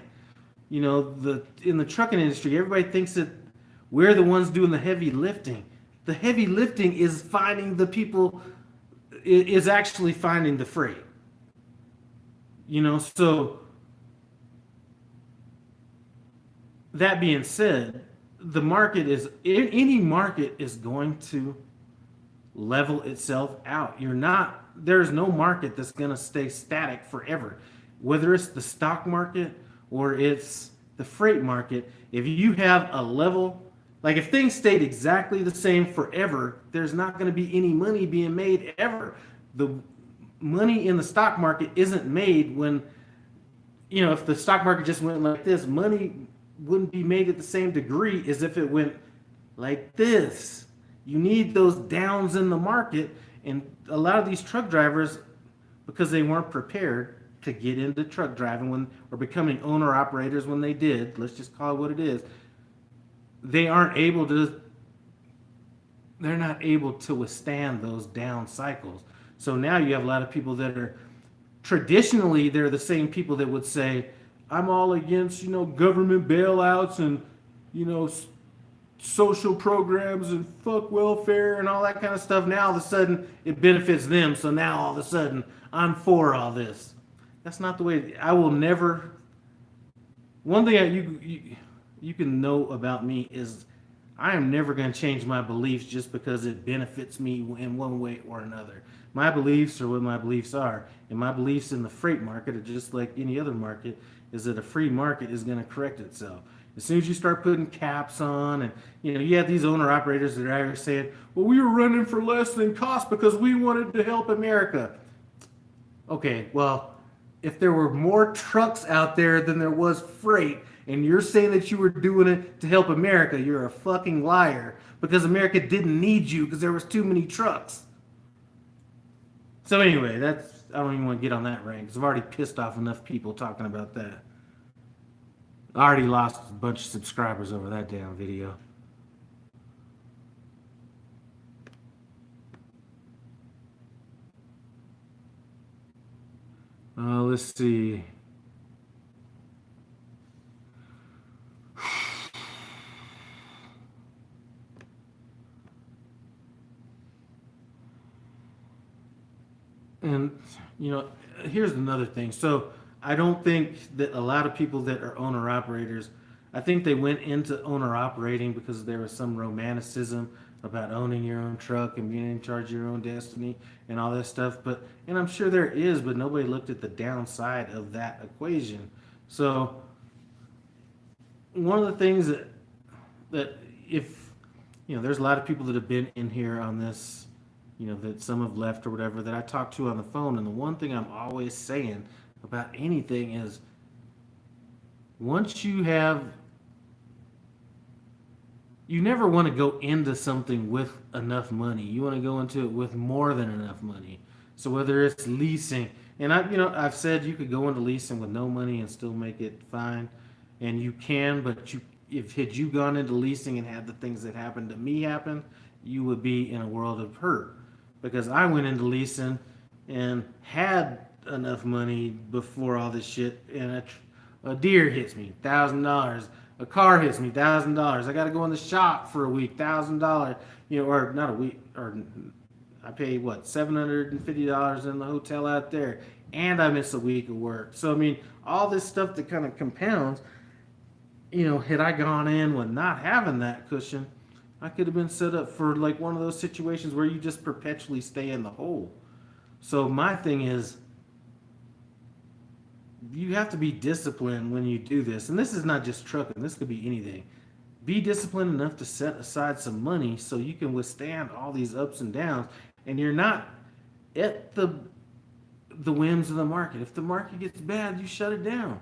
In the trucking industry, everybody thinks that we're the ones doing the heavy lifting. The heavy lifting is finding the people, is actually finding the freight. So that being said, any market is going to level itself out. There's no market that's going to stay static forever. Whether it's the stock market or it's the freight market, if you have a level, like if things stayed exactly the same forever, there's not going to be any money being made ever. The money in the stock market isn't made when, if the stock market just went like this, money wouldn't be made at the same degree as if it went like this. You need those downs in the market, and a lot of these truck drivers, because they weren't prepared to get into truck driving or becoming owner operators when they did, let's just call it what it is, they're not able to withstand those down cycles. So now you have a lot of people that are traditionally, they're the same people that would say, I'm all against, government bailouts and, social programs and fuck welfare and all that kind of stuff. Now all of a sudden it benefits them. So now all of a sudden I'm for all this. That's not the way. I will never. One thing you can know about me is I am never going to change my beliefs just because it benefits me in one way or another. My beliefs are what my beliefs are, and my beliefs in the freight market are just like any other market, is that a free market is going to correct itself. As soon as you start putting caps on, and you have these owner operators that are saying, well, we were running for less than cost because we wanted to help America. Okay, well, if there were more trucks out there than there was freight, and you're saying that you were doing it to help America, you're a fucking liar, because America didn't need you because there was too many trucks. So anyway, I don't even want to get on that rant because I've already pissed off enough people talking about that. I already lost a bunch of subscribers over that damn video. Let's see. And, here's another thing. So I don't think that a lot of people that are owner operators, I think they went into owner operating because there was some romanticism about owning your own truck and being in charge of your own destiny and all that stuff. But and I'm sure there is, but nobody looked at the downside of that equation. So one of the things that if there's a lot of people that have been in here on this, that some have left or whatever that I talk to on the phone, and the one thing I'm always saying about anything is once you never want to go into something with enough money. You want to go into it with more than enough money. So whether it's leasing, and I've said you could go into leasing with no money and still make it fine, and you can, but if had you gone into leasing and had the things that happened to me happen, you would be in a world of hurt. Because I went into leasing and had enough money before all this shit, and a deer hits me, $1,000. A car hits me, $1,000. I got to go in the shop for a week, $1,000. Or not a week, or I pay what, $750 in the hotel out there, and I miss a week of work. So I mean, all this stuff that kind of compounds. Had I gone in with not having that cushion, I could have been set up for like one of those situations where you just perpetually stay in the hole. So my thing is, you have to be disciplined when you do this. And this is not just trucking, this could be anything. Be disciplined enough to set aside some money so you can withstand all these ups and downs. And you're not at the whims of the market. If the market gets bad, you shut it down.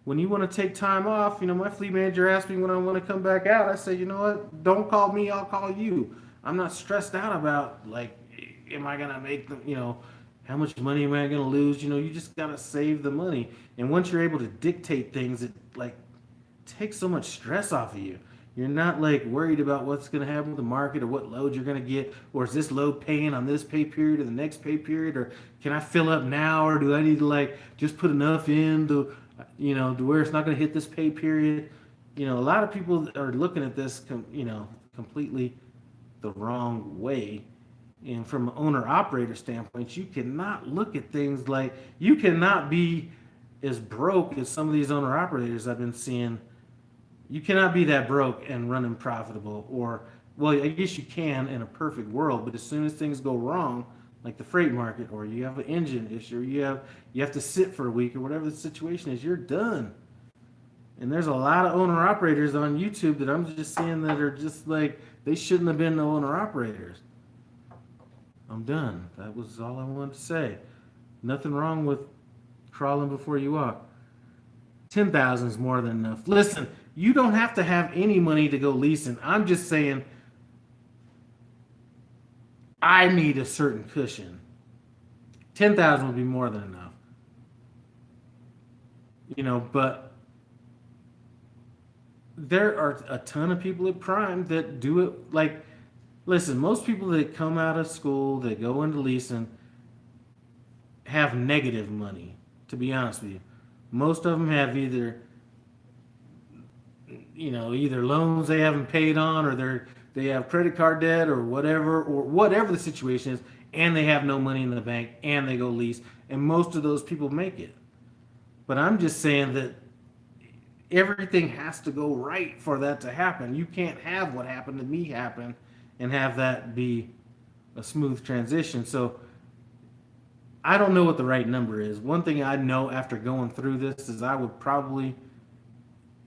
When you want to take time off, my fleet manager asked me when I want to come back out. I said, you know what? Don't call me. I'll call you. I'm not stressed out about like, am I gonna make them? How much money am I gonna lose? You just gotta save the money. And once you're able to dictate things, it like takes so much stress off of you. You're not like worried about what's gonna happen with the market or what load you're gonna get, or is this load paying on this pay period or the next pay period, or can I fill up now, or do I need to like just put enough in to to where it's not going to hit this pay period. A lot of people are looking at this, completely the wrong way. And from an owner operator standpoint, you cannot look at things like you cannot be as broke as some of these owner operators I've been seeing. You cannot be that broke and running profitable, or well, I guess you can in a perfect world, but as soon as things go wrong, like the freight market, or you have an engine issue, or you have to sit for a week, or whatever the situation is, you're done. And there's a lot of owner operators on YouTube that I'm just seeing that are just like they shouldn't have been the owner operators. I'm done. That was all I wanted to say. Nothing wrong with crawling before you walk. 10,000 is more than enough. Listen, you don't have to have any money to go leasing. I'm just saying I need a certain cushion. 10,000 would be more than enough. But there are a ton of people at Prime that do it like, listen, most people that come out of school, that go into leasing, have negative money, to be honest with you. Most of them have either loans they haven't paid on, or they have credit card debt or whatever the situation is, and they have no money in the bank, and they go lease, and most of those people make it. But I'm just saying that everything has to go right for that to happen. You can't have what happened to me happen and have that be a smooth transition. So I don't know what the right number is. One thing I know after going through this is I would probably,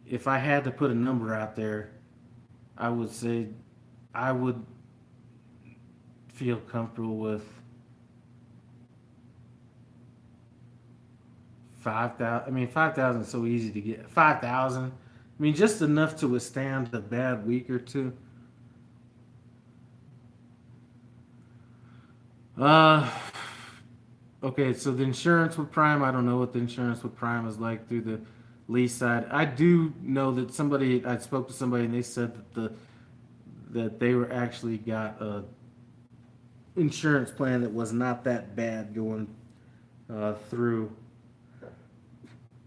if I had to put a number out there, I would say I would feel comfortable with 5,000. I mean, 5,000 is so easy to get. 5,000. I mean, just enough to withstand a bad week or two. Okay, so the insurance with Prime, I don't know what the insurance with Prime is like through the lease side. I do know that I spoke to somebody and they said that they were actually got a insurance plan that was not that bad going through.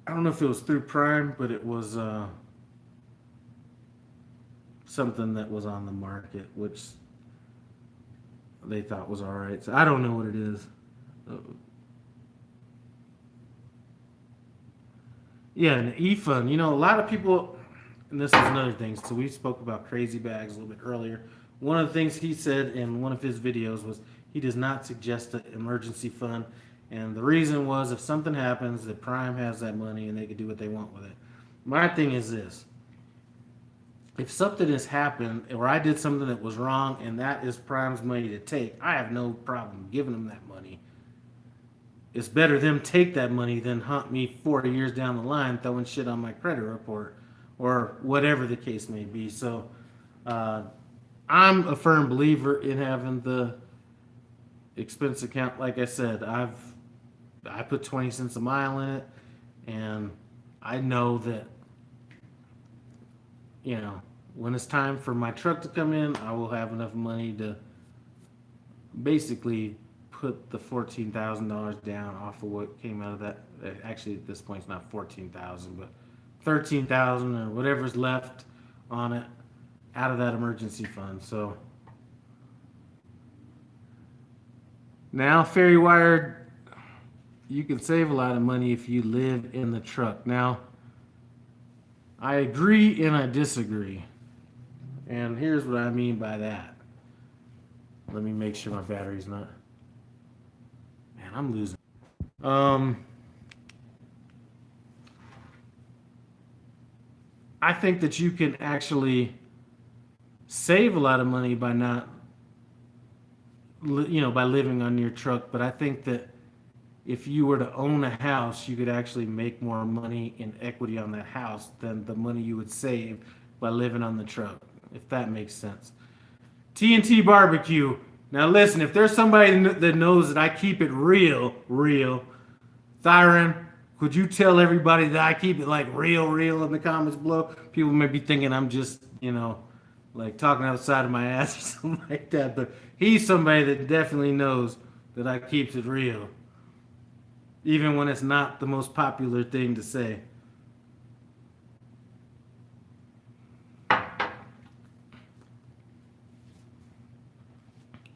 I don't know if it was through Prime, but it was something that was on the market, which they thought was all right. So I don't know what it is. Yeah, an e-fund. You know, a lot of people, and this is another thing. So we spoke about crazy bags a little bit earlier. One of the things he said in one of his videos was he does not suggest an emergency fund, and the reason was if something happens, that Prime has that money and they can do what they want with it. My thing is this: if something has happened or I did something that was wrong and that is Prime's money to take, I have no problem giving them that money. It's better them take that money than hunt me 40 years down the line throwing shit on my credit report or whatever the case may be. So uh, I'm a firm believer in having the expense account. Like I said, I put 20 cents a mile in it, and I know that, you know, when it's time for my truck to come in, I will have enough money to basically put the $14,000 down off of what came out of that. Actually, at this point, it's not 14,000, but 13,000 or whatever's left on it out of that emergency fund. So now, Ferry Wired, you can save a lot of money if you live in the truck. Now, I agree and I disagree. And here's what I mean by that. Let me make sure my battery's not. Man, I'm losing. I think that you can actually save a lot of money by not, by living on your truck. But I think that if you were to own a house, you could actually make more money in equity on that house than the money you would save by living on the truck, if that makes sense. TNT Barbecue. Now listen, if there's somebody that knows that I keep it real, Thyron, could you tell everybody that I keep it like real in the comments below? People may be thinking I'm just, like talking outside of my ass or something like that, but he's somebody that definitely knows that I keeps it real. Even when it's not the most popular thing to say.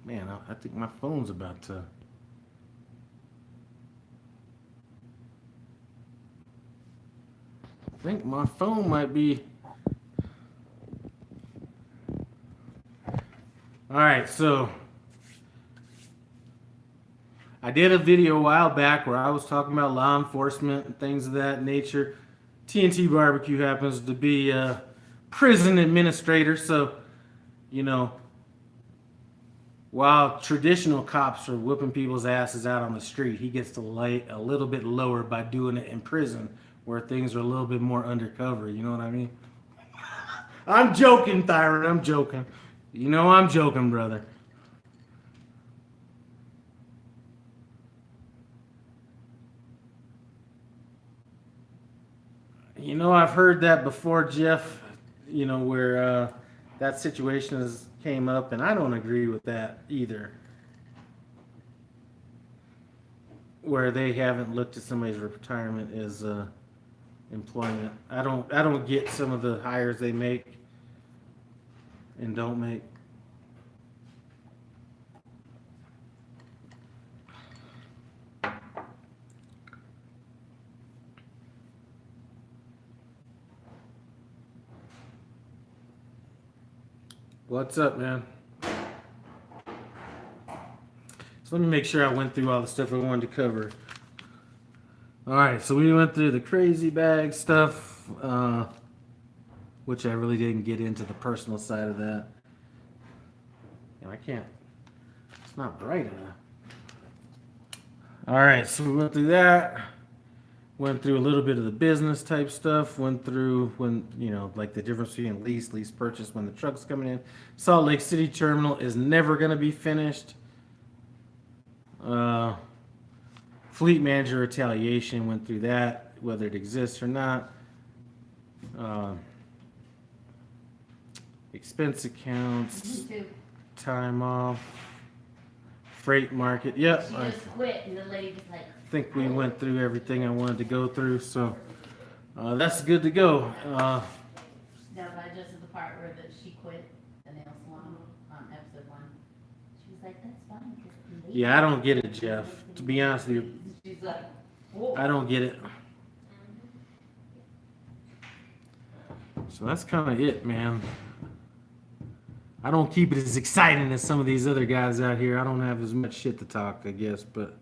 Man, I think my phone's about to... I think my phone might be... Alright, so... I did a video a while back where I was talking about law enforcement and things of that nature. TNT Barbecue happens to be a prison administrator, so, while traditional cops are whooping people's asses out on the street, he gets to lay a little bit lower by doing it in prison, where things are a little bit more undercover. You know what I mean? I'm joking, Thyron. I'm joking. I'm joking, brother. I've heard that before, Jeff, where that situation came up, and I don't agree with that either. Where they haven't looked at somebody's retirement as employment. I don't get some of the hires they make and don't make. What's up, man? So let me make sure I went through all the stuff I wanted to cover. All right, so we went through the crazy bag stuff, which I really didn't get into the personal side of that. And I can't. It's not bright enough. All right, so we went through that. Went through a little bit of the business type stuff. Went through when, like the difference between lease purchase when the truck's coming in. Salt Lake City terminal is never going to be finished. Fleet manager retaliation, went through that, whether it exists or not. Expense accounts, time off, freight market. Yep. She just quit, and the lady was like... I think we went through everything I wanted to go through, so that's good to go. No, but I just at the part where she quit the nail salon on episode 1. She was like, "That's fine." Yeah, I don't get it, Jeff. To be honest with you, She's like, "Whoa." I don't get it. So that's kind of it, man. I don't keep it as exciting as some of these other guys out here. I don't have as much shit to talk, I guess, but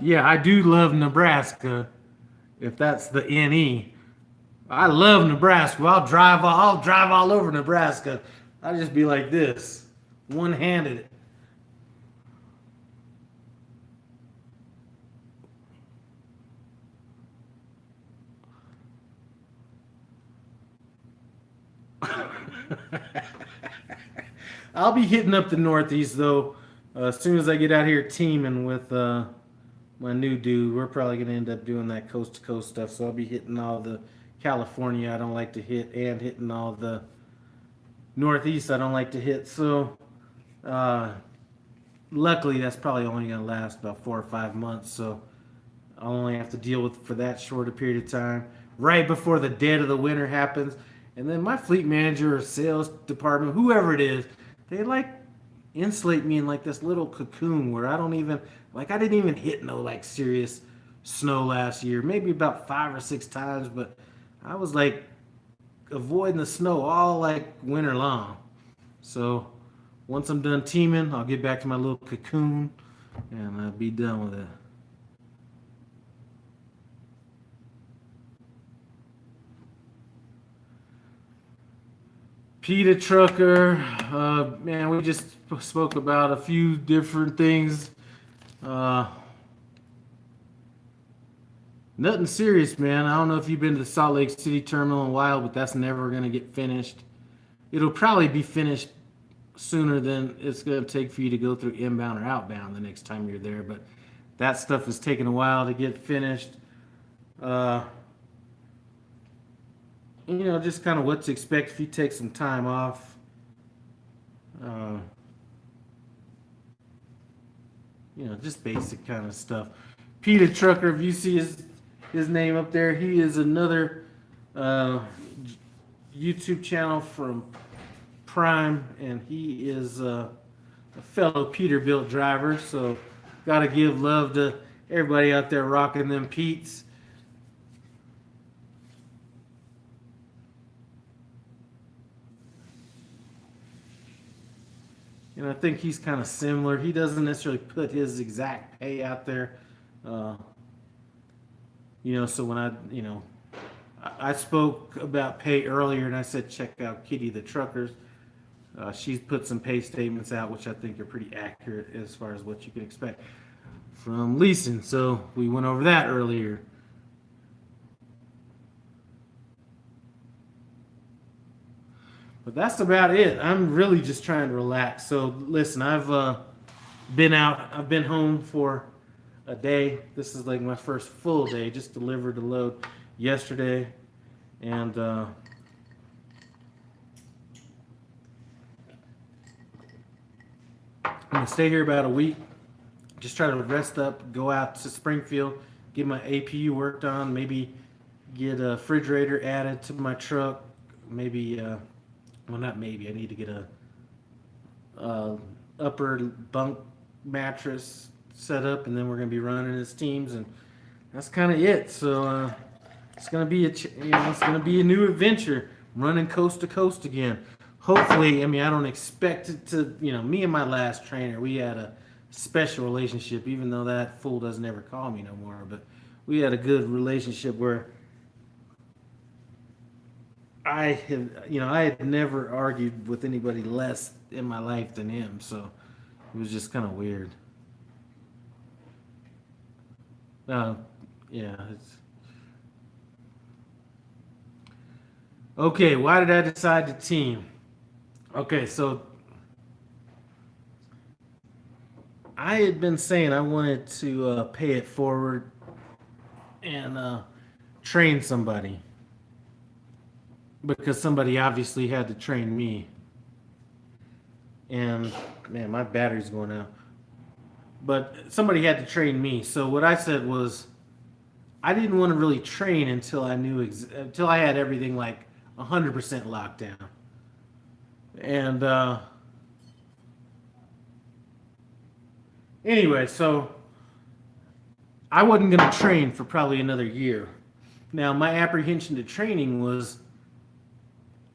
yeah, I do love Nebraska. If that's the NE, I love Nebraska. I'll drive all over Nebraska. I'll just be like this, one-handed. I'll be hitting up the Northeast though. As soon as I get out here teaming with my new dude, we're probably gonna end up doing that coast to coast stuff. So I'll be hitting all the California I don't like to hit, and hitting all the Northeast I don't like to hit. So luckily that's probably only gonna last about 4 or 5 months. So I'll only have to deal with for that short a period of time, right before the dead of the winter happens. And then my fleet manager or sales department, whoever it is, they like insulate me in like this little cocoon where I don't even, like, I didn't even hit no like serious snow last year, maybe about 5 or 6 times, but I was like avoiding the snow all like winter long. So once I'm done teaming, I'll get back to my little cocoon and I'll be done with it. Peter Trucker, man, we just spoke about a few different things. Nothing serious, man. I don't know if you've been to the Salt Lake City terminal in a while, but that's never going to get finished. It'll probably be finished sooner than it's going to take for you to go through inbound or outbound the next time you're there, but that stuff is taking a while to get finished. Just kind of what to expect if you take some time off. Just basic kind of stuff. Peter Trucker, if you see his name up there, he is another YouTube channel from Prime, and he is a fellow Peterbilt driver. So, gotta give love to everybody out there rocking them Pete's. And I think he's kind of similar. He doesn't necessarily put his exact pay out there. So when I spoke about pay earlier and I said check out Kitty the Truckers. She's put some pay statements out, which I think are pretty accurate as far as what you can expect from leasing. So we went over that earlier. But that's about it. I'm really just trying to relax. So listen, I've been home for a day. This is like my first full day. Just delivered the load yesterday, and I'm gonna stay here about a week. Just try to rest up, go out to Springfield, get my APU worked on, maybe get a refrigerator added to my truck, maybe. Well, not maybe. I need to get a upper bunk mattress set up, and then we're gonna be running as teams, and that's kind of it. So it's gonna be it's gonna be a new adventure, running coast to coast again. Hopefully, I don't expect it to. Me and my last trainer, we had a special relationship, even though that fool doesn't ever call me no more. But we had a good relationship where I had never argued with anybody less in my life than him, so it was just kind of weird. It's okay. Why did I decide to team? Okay, so I had been saying I wanted to pay it forward and train somebody. Because somebody obviously had to train me. And, man, my battery's going out. But somebody had to train me. So what I said was, I didn't want to really train until I knew, until I had everything like 100% locked down. And, anyway, so I wasn't going to train for probably another year. Now, my apprehension to training was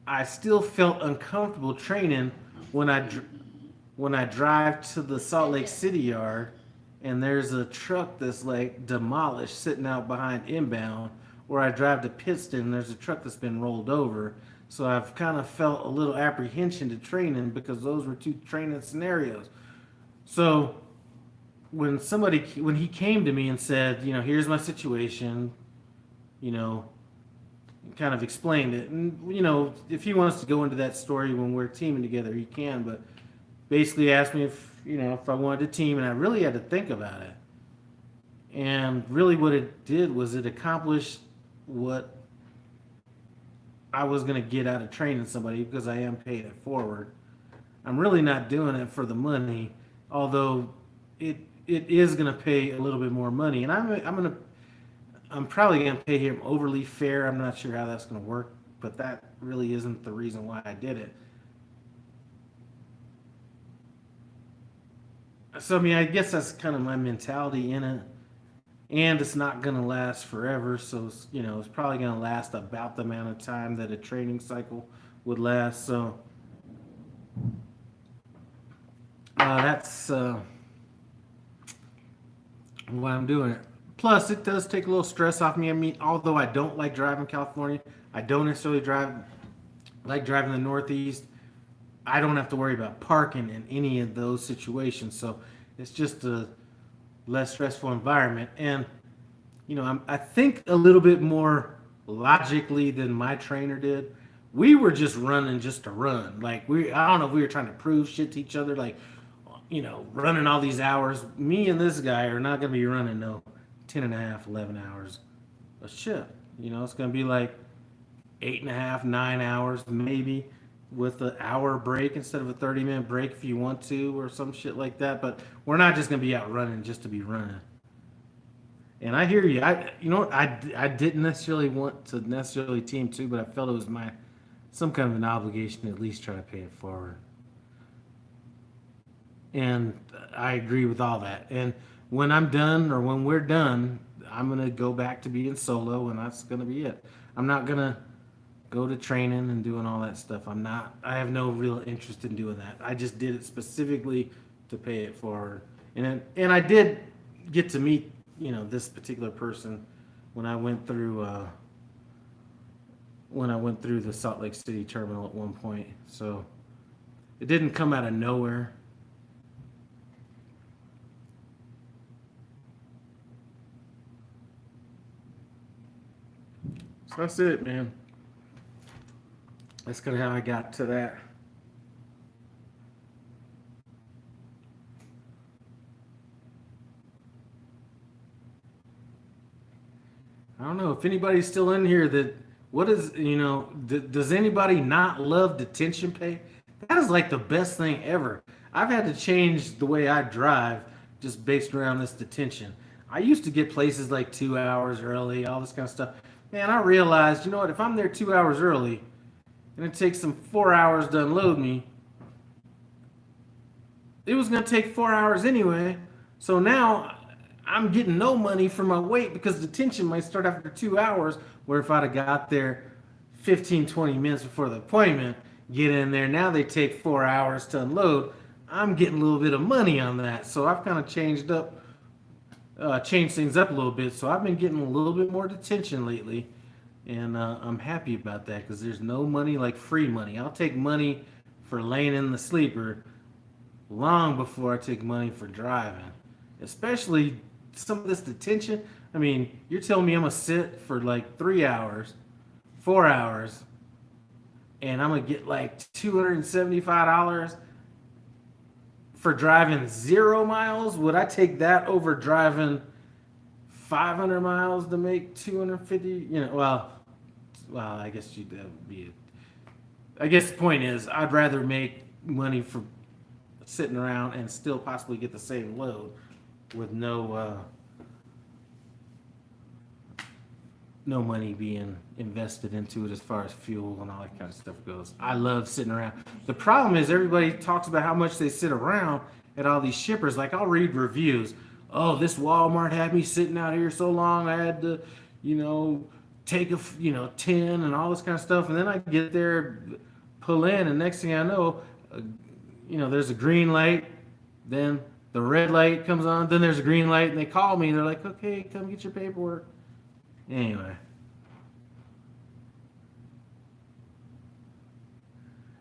I still felt uncomfortable training when when I drive to the Salt Lake City yard and there's a truck that's like demolished sitting out behind inbound, or I drive to Pittston and there's a truck that's been rolled over. So I've kind of felt a little apprehension to training because those were two training scenarios. So when he came to me and said, you know, here's my situation, you know, kind of explained it. And, you know, if he wants to go into that story when we're teaming together, he can, but basically asked me if, you know, if I wanted to team, and I really had to think about it. And really what it did was it accomplished what I was going to get out of training somebody, because I am paying it forward. I'm really not doing it for the money, although it is going to pay a little bit more money, and I'm probably going to pay him overly fair. I'm not sure how that's going to work, but that really isn't the reason why I did it. So, I mean, I guess that's kind of my mentality in it. And it's not going to last forever. So, you know, it's probably going to last about the amount of time that a training cycle would last. So, that's why I'm doing it. Plus, it does take a little stress off me. I mean, although I don't like driving California, I don't necessarily like driving the Northeast. I don't have to worry about parking in any of those situations. So it's just a less stressful environment. And, you know, I think a little bit more logically than my trainer did. We were just running just to run. Like, I don't know if we were trying to prove shit to each other, like, you know, running all these hours. Me and this guy are not going to be running no 10 and a half, 11 hours of shit. You know, it's going to be like 8.5, 9 hours maybe, with an hour break instead of a 30-minute break if you want to, or some shit like that. But we're not just going to be out running just to be running. And I hear you. You know what? I didn't necessarily want to necessarily team too, but I felt it was some kind of an obligation to at least try to pay it forward. And I agree with all that. And when I'm done, or when we're done, I'm going to go back to being solo, and that's going to be it. I'm not going to go to training and doing all that stuff. I have no real interest in doing that. I just did it specifically to pay it forward. And I did get to meet, you know, this particular person when I went through the Salt Lake City terminal at one point. So it didn't come out of nowhere. So that's it, man. That's kind of how I got to that. I don't know if anybody's still in here does anybody not love detention pay? That is like the best thing ever. I've had to change the way I drive just based around this detention. I used to get places like 2 hours early, all this kind of stuff. Man, I realized, you know what, if I'm there 2 hours early and it takes them 4 hours to unload me, it was going to take 4 hours anyway. So now I'm getting no money for my wait, because detention might start after 2 hours, where if I'd have got there 15, 20 minutes before the appointment, get in there, now they take 4 hours to unload, I'm getting a little bit of money on that. So I've kind of changed things up a little bit. So I've been getting a little bit more detention lately, and I'm happy about that, because there's no money like free money. I'll take money for laying in the sleeper long before I take money for driving, especially some of this detention. I mean, you're telling me I'm gonna sit for like 3 hours, 4 hours, and I'm gonna get like $275 for driving 0 miles? Would I take that over driving 500 miles to make 250? You know, well, I guess that would be. I guess the point is, I'd rather make money for sitting around and still possibly get the same load with no money being invested into it as far as fuel and all that kind of stuff goes. I love sitting around. The problem is everybody talks about how much they sit around at all these shippers. Like, I'll read reviews. Oh, this Walmart had me sitting out here so long, I had to, take 10 and all this kind of stuff. And then I get there, pull in, and next thing I know, there's a green light, then the red light comes on, then there's a green light, and they call me, and they're like, okay, come get your paperwork. Anyway.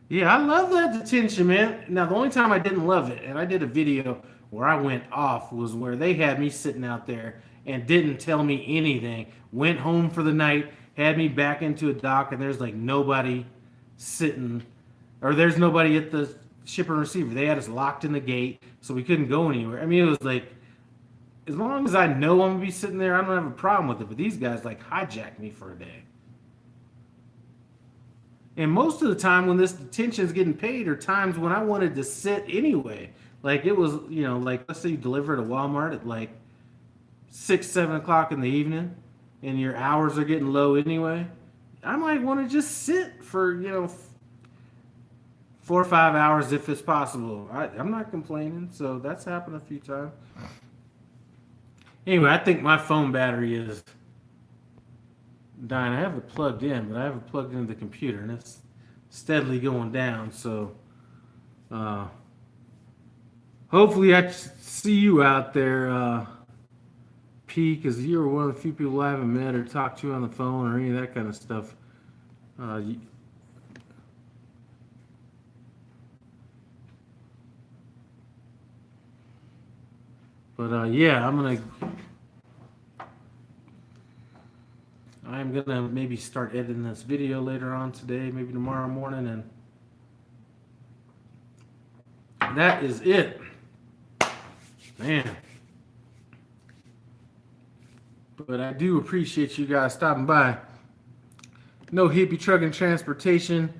Yeah, I love that detention, man. Now, the only time I didn't love it, and I did a video where I went off, was where they had me sitting out there and didn't tell me anything. Went home for the night, had me back into a dock, and there's like nobody sitting, or there's nobody at the shipper and receiver. They had us locked in the gate, so we couldn't go anywhere. I mean, it was like, as long as I know I'm gonna be sitting there, I don't have a problem with it. But these guys like hijacked me for a day. And most of the time when this detention is getting paid are times when I wanted to sit anyway. Like it was, like let's say you deliver at a Walmart at like 6, 7 o'clock in the evening and your hours are getting low anyway. I might want to just sit for, 4 or 5 hours if it's possible. I'm not complaining. So that's happened a few times. Anyway, I think my phone battery is dying. I have it plugged in, but I have it plugged into the computer, and it's steadily going down. So, hopefully, I see you out there, P, because you were one of the few people I haven't met or talked to on the phone or any of that kind of stuff. Yeah, I'm gonna maybe start editing this video later on today, maybe tomorrow morning, and that is it, man. But I do appreciate you guys stopping by. No Hippie Truck and Transportation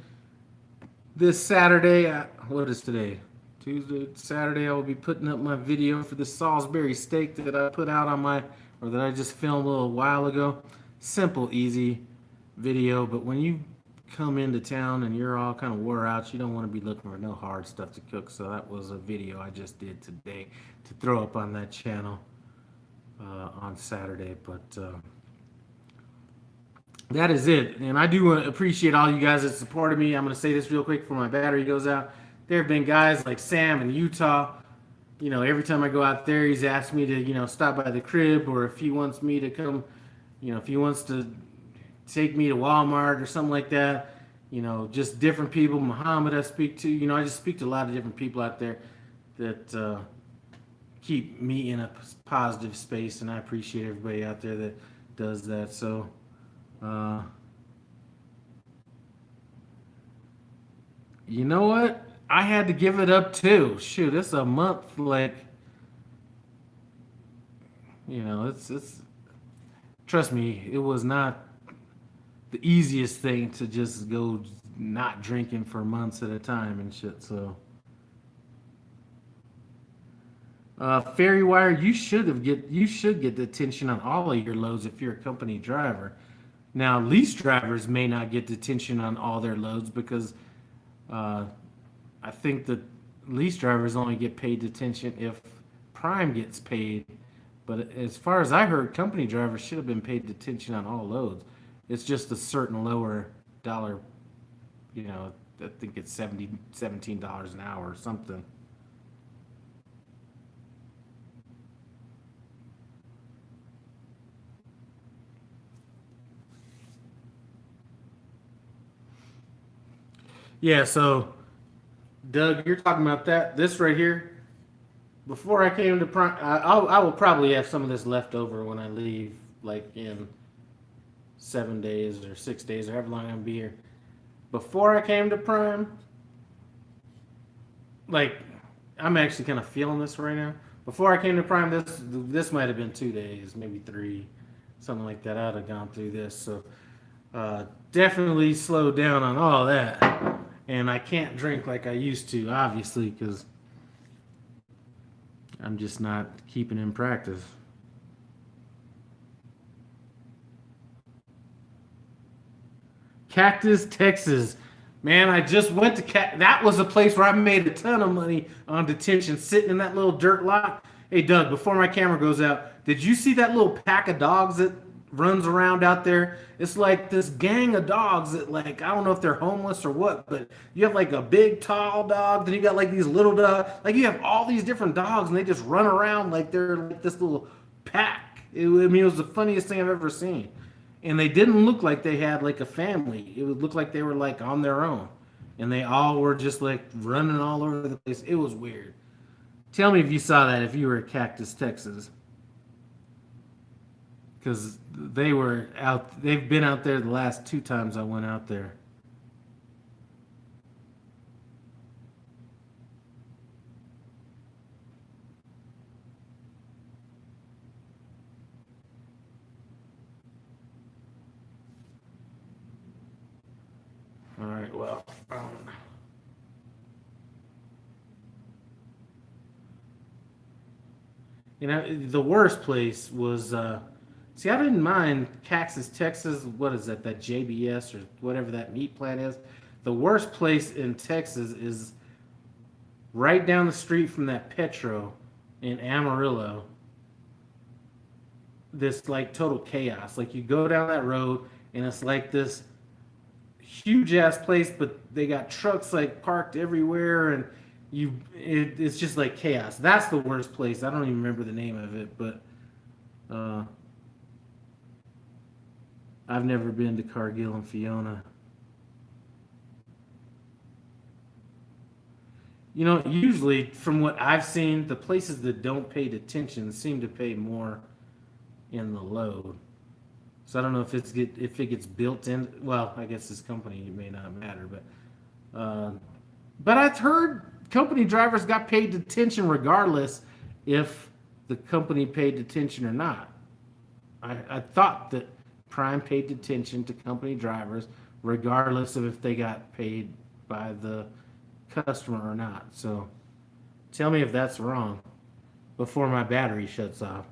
this Saturday. What is today? Tuesday, Saturday. I will be putting up my video for the Salisbury steak that I put out on that I just filmed a little while ago. Simple, easy video, but when you come into town and you're all kind of wore out, you don't want to be looking for no hard stuff to cook. So that was a video I just did today to throw up on that channel on Saturday. But that is it. And I do want to appreciate all you guys that supported me. I'm going to say this real quick before my battery goes out. There have been guys like Sam in Utah. Every time I go out there, he's asked me to, stop by the crib, or if he wants me to come, if he wants to take me to Walmart or something like that, just different people. Muhammad I speak to, I just speak to a lot of different people out there that keep me in a positive space, and I appreciate everybody out there that does that. So, you know what? I had to give it up too. Shoot, it's a month, like, it's trust me, it was not the easiest thing to just go not drinking for months at a time and shit. So, Ferry Wire, you should get detention on all of your loads if you're a company driver. Now, lease drivers may not get detention on all their loads because I think that lease drivers only get paid detention if Prime gets paid. But as far as I heard, company drivers should have been paid detention on all loads. It's just a certain lower dollar, I think it's $17 an hour or something. Yeah, so Doug, you're talking about that. This right here, before I came to Prime, I will probably have some of this left over when I leave, like in 7 days or 6 days or however long I'm gonna be here. Before I came to Prime, like, I'm actually kind of feeling this right now. Before I came to Prime, this might have been 2 days, maybe 3, something like that. I'd have gone through this. So definitely slowed down on all that. And I can't drink like I used to, obviously, because I'm just not keeping in practice. Cactus, Texas. Man, I just went to that was a place where I made a ton of money on detention, sitting in that little dirt lot. Hey, Doug, before my camera goes out, did you see that little pack of dogs that runs around out there. It's like this gang of dogs that, like, I don't know if they're homeless or what, but you have like a big tall dog, then you got like these little dogs, like you have all these different dogs and they just run around like they're like this little pack. I mean, it was the funniest thing I've ever seen. And they didn't look like they had like a family. It would look like they were like on their own. And they all were just like running all over the place. It was weird. Tell me if you saw that if you were at Cactus, Texas. Because they were out, they've been out there the last 2 times I went out there. All right, well, you know, the worst place was, see, I didn't mind Cactus, Texas. What is that? That JBS or whatever that meat plant is. The worst place in Texas is right down the street from that Petro in Amarillo. This like total chaos. Like you go down that road and it's like this huge ass place, but they got trucks like parked everywhere, and it's just like chaos. That's the worst place. I don't even remember the name of it, but uh, I've never been to Cargill and Fiona. You know, usually from what I've seen, the places that don't pay detention seem to pay more in the load. So I don't know if if it gets built in. Well, I guess this company it may not matter, but I've heard company drivers got paid detention regardless if the company paid detention or not. I thought that Prime paid detention to company drivers regardless of if they got paid by the customer or not. So tell me if that's wrong before my battery shuts off.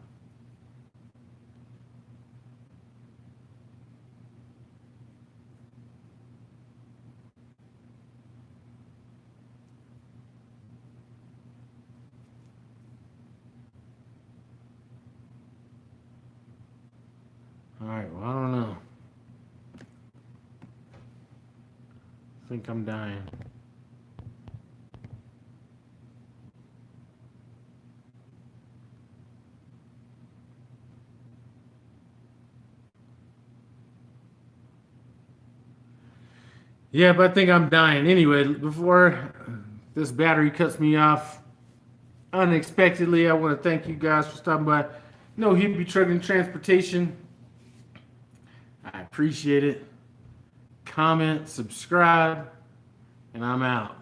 All right, well, I don't know. I think I'm dying. Yeah, but I think I'm dying. Anyway, before this battery cuts me off unexpectedly, I want to thank you guys for stopping by. No Hippie Truck and Transportation. I appreciate it. Comment, subscribe, and I'm out.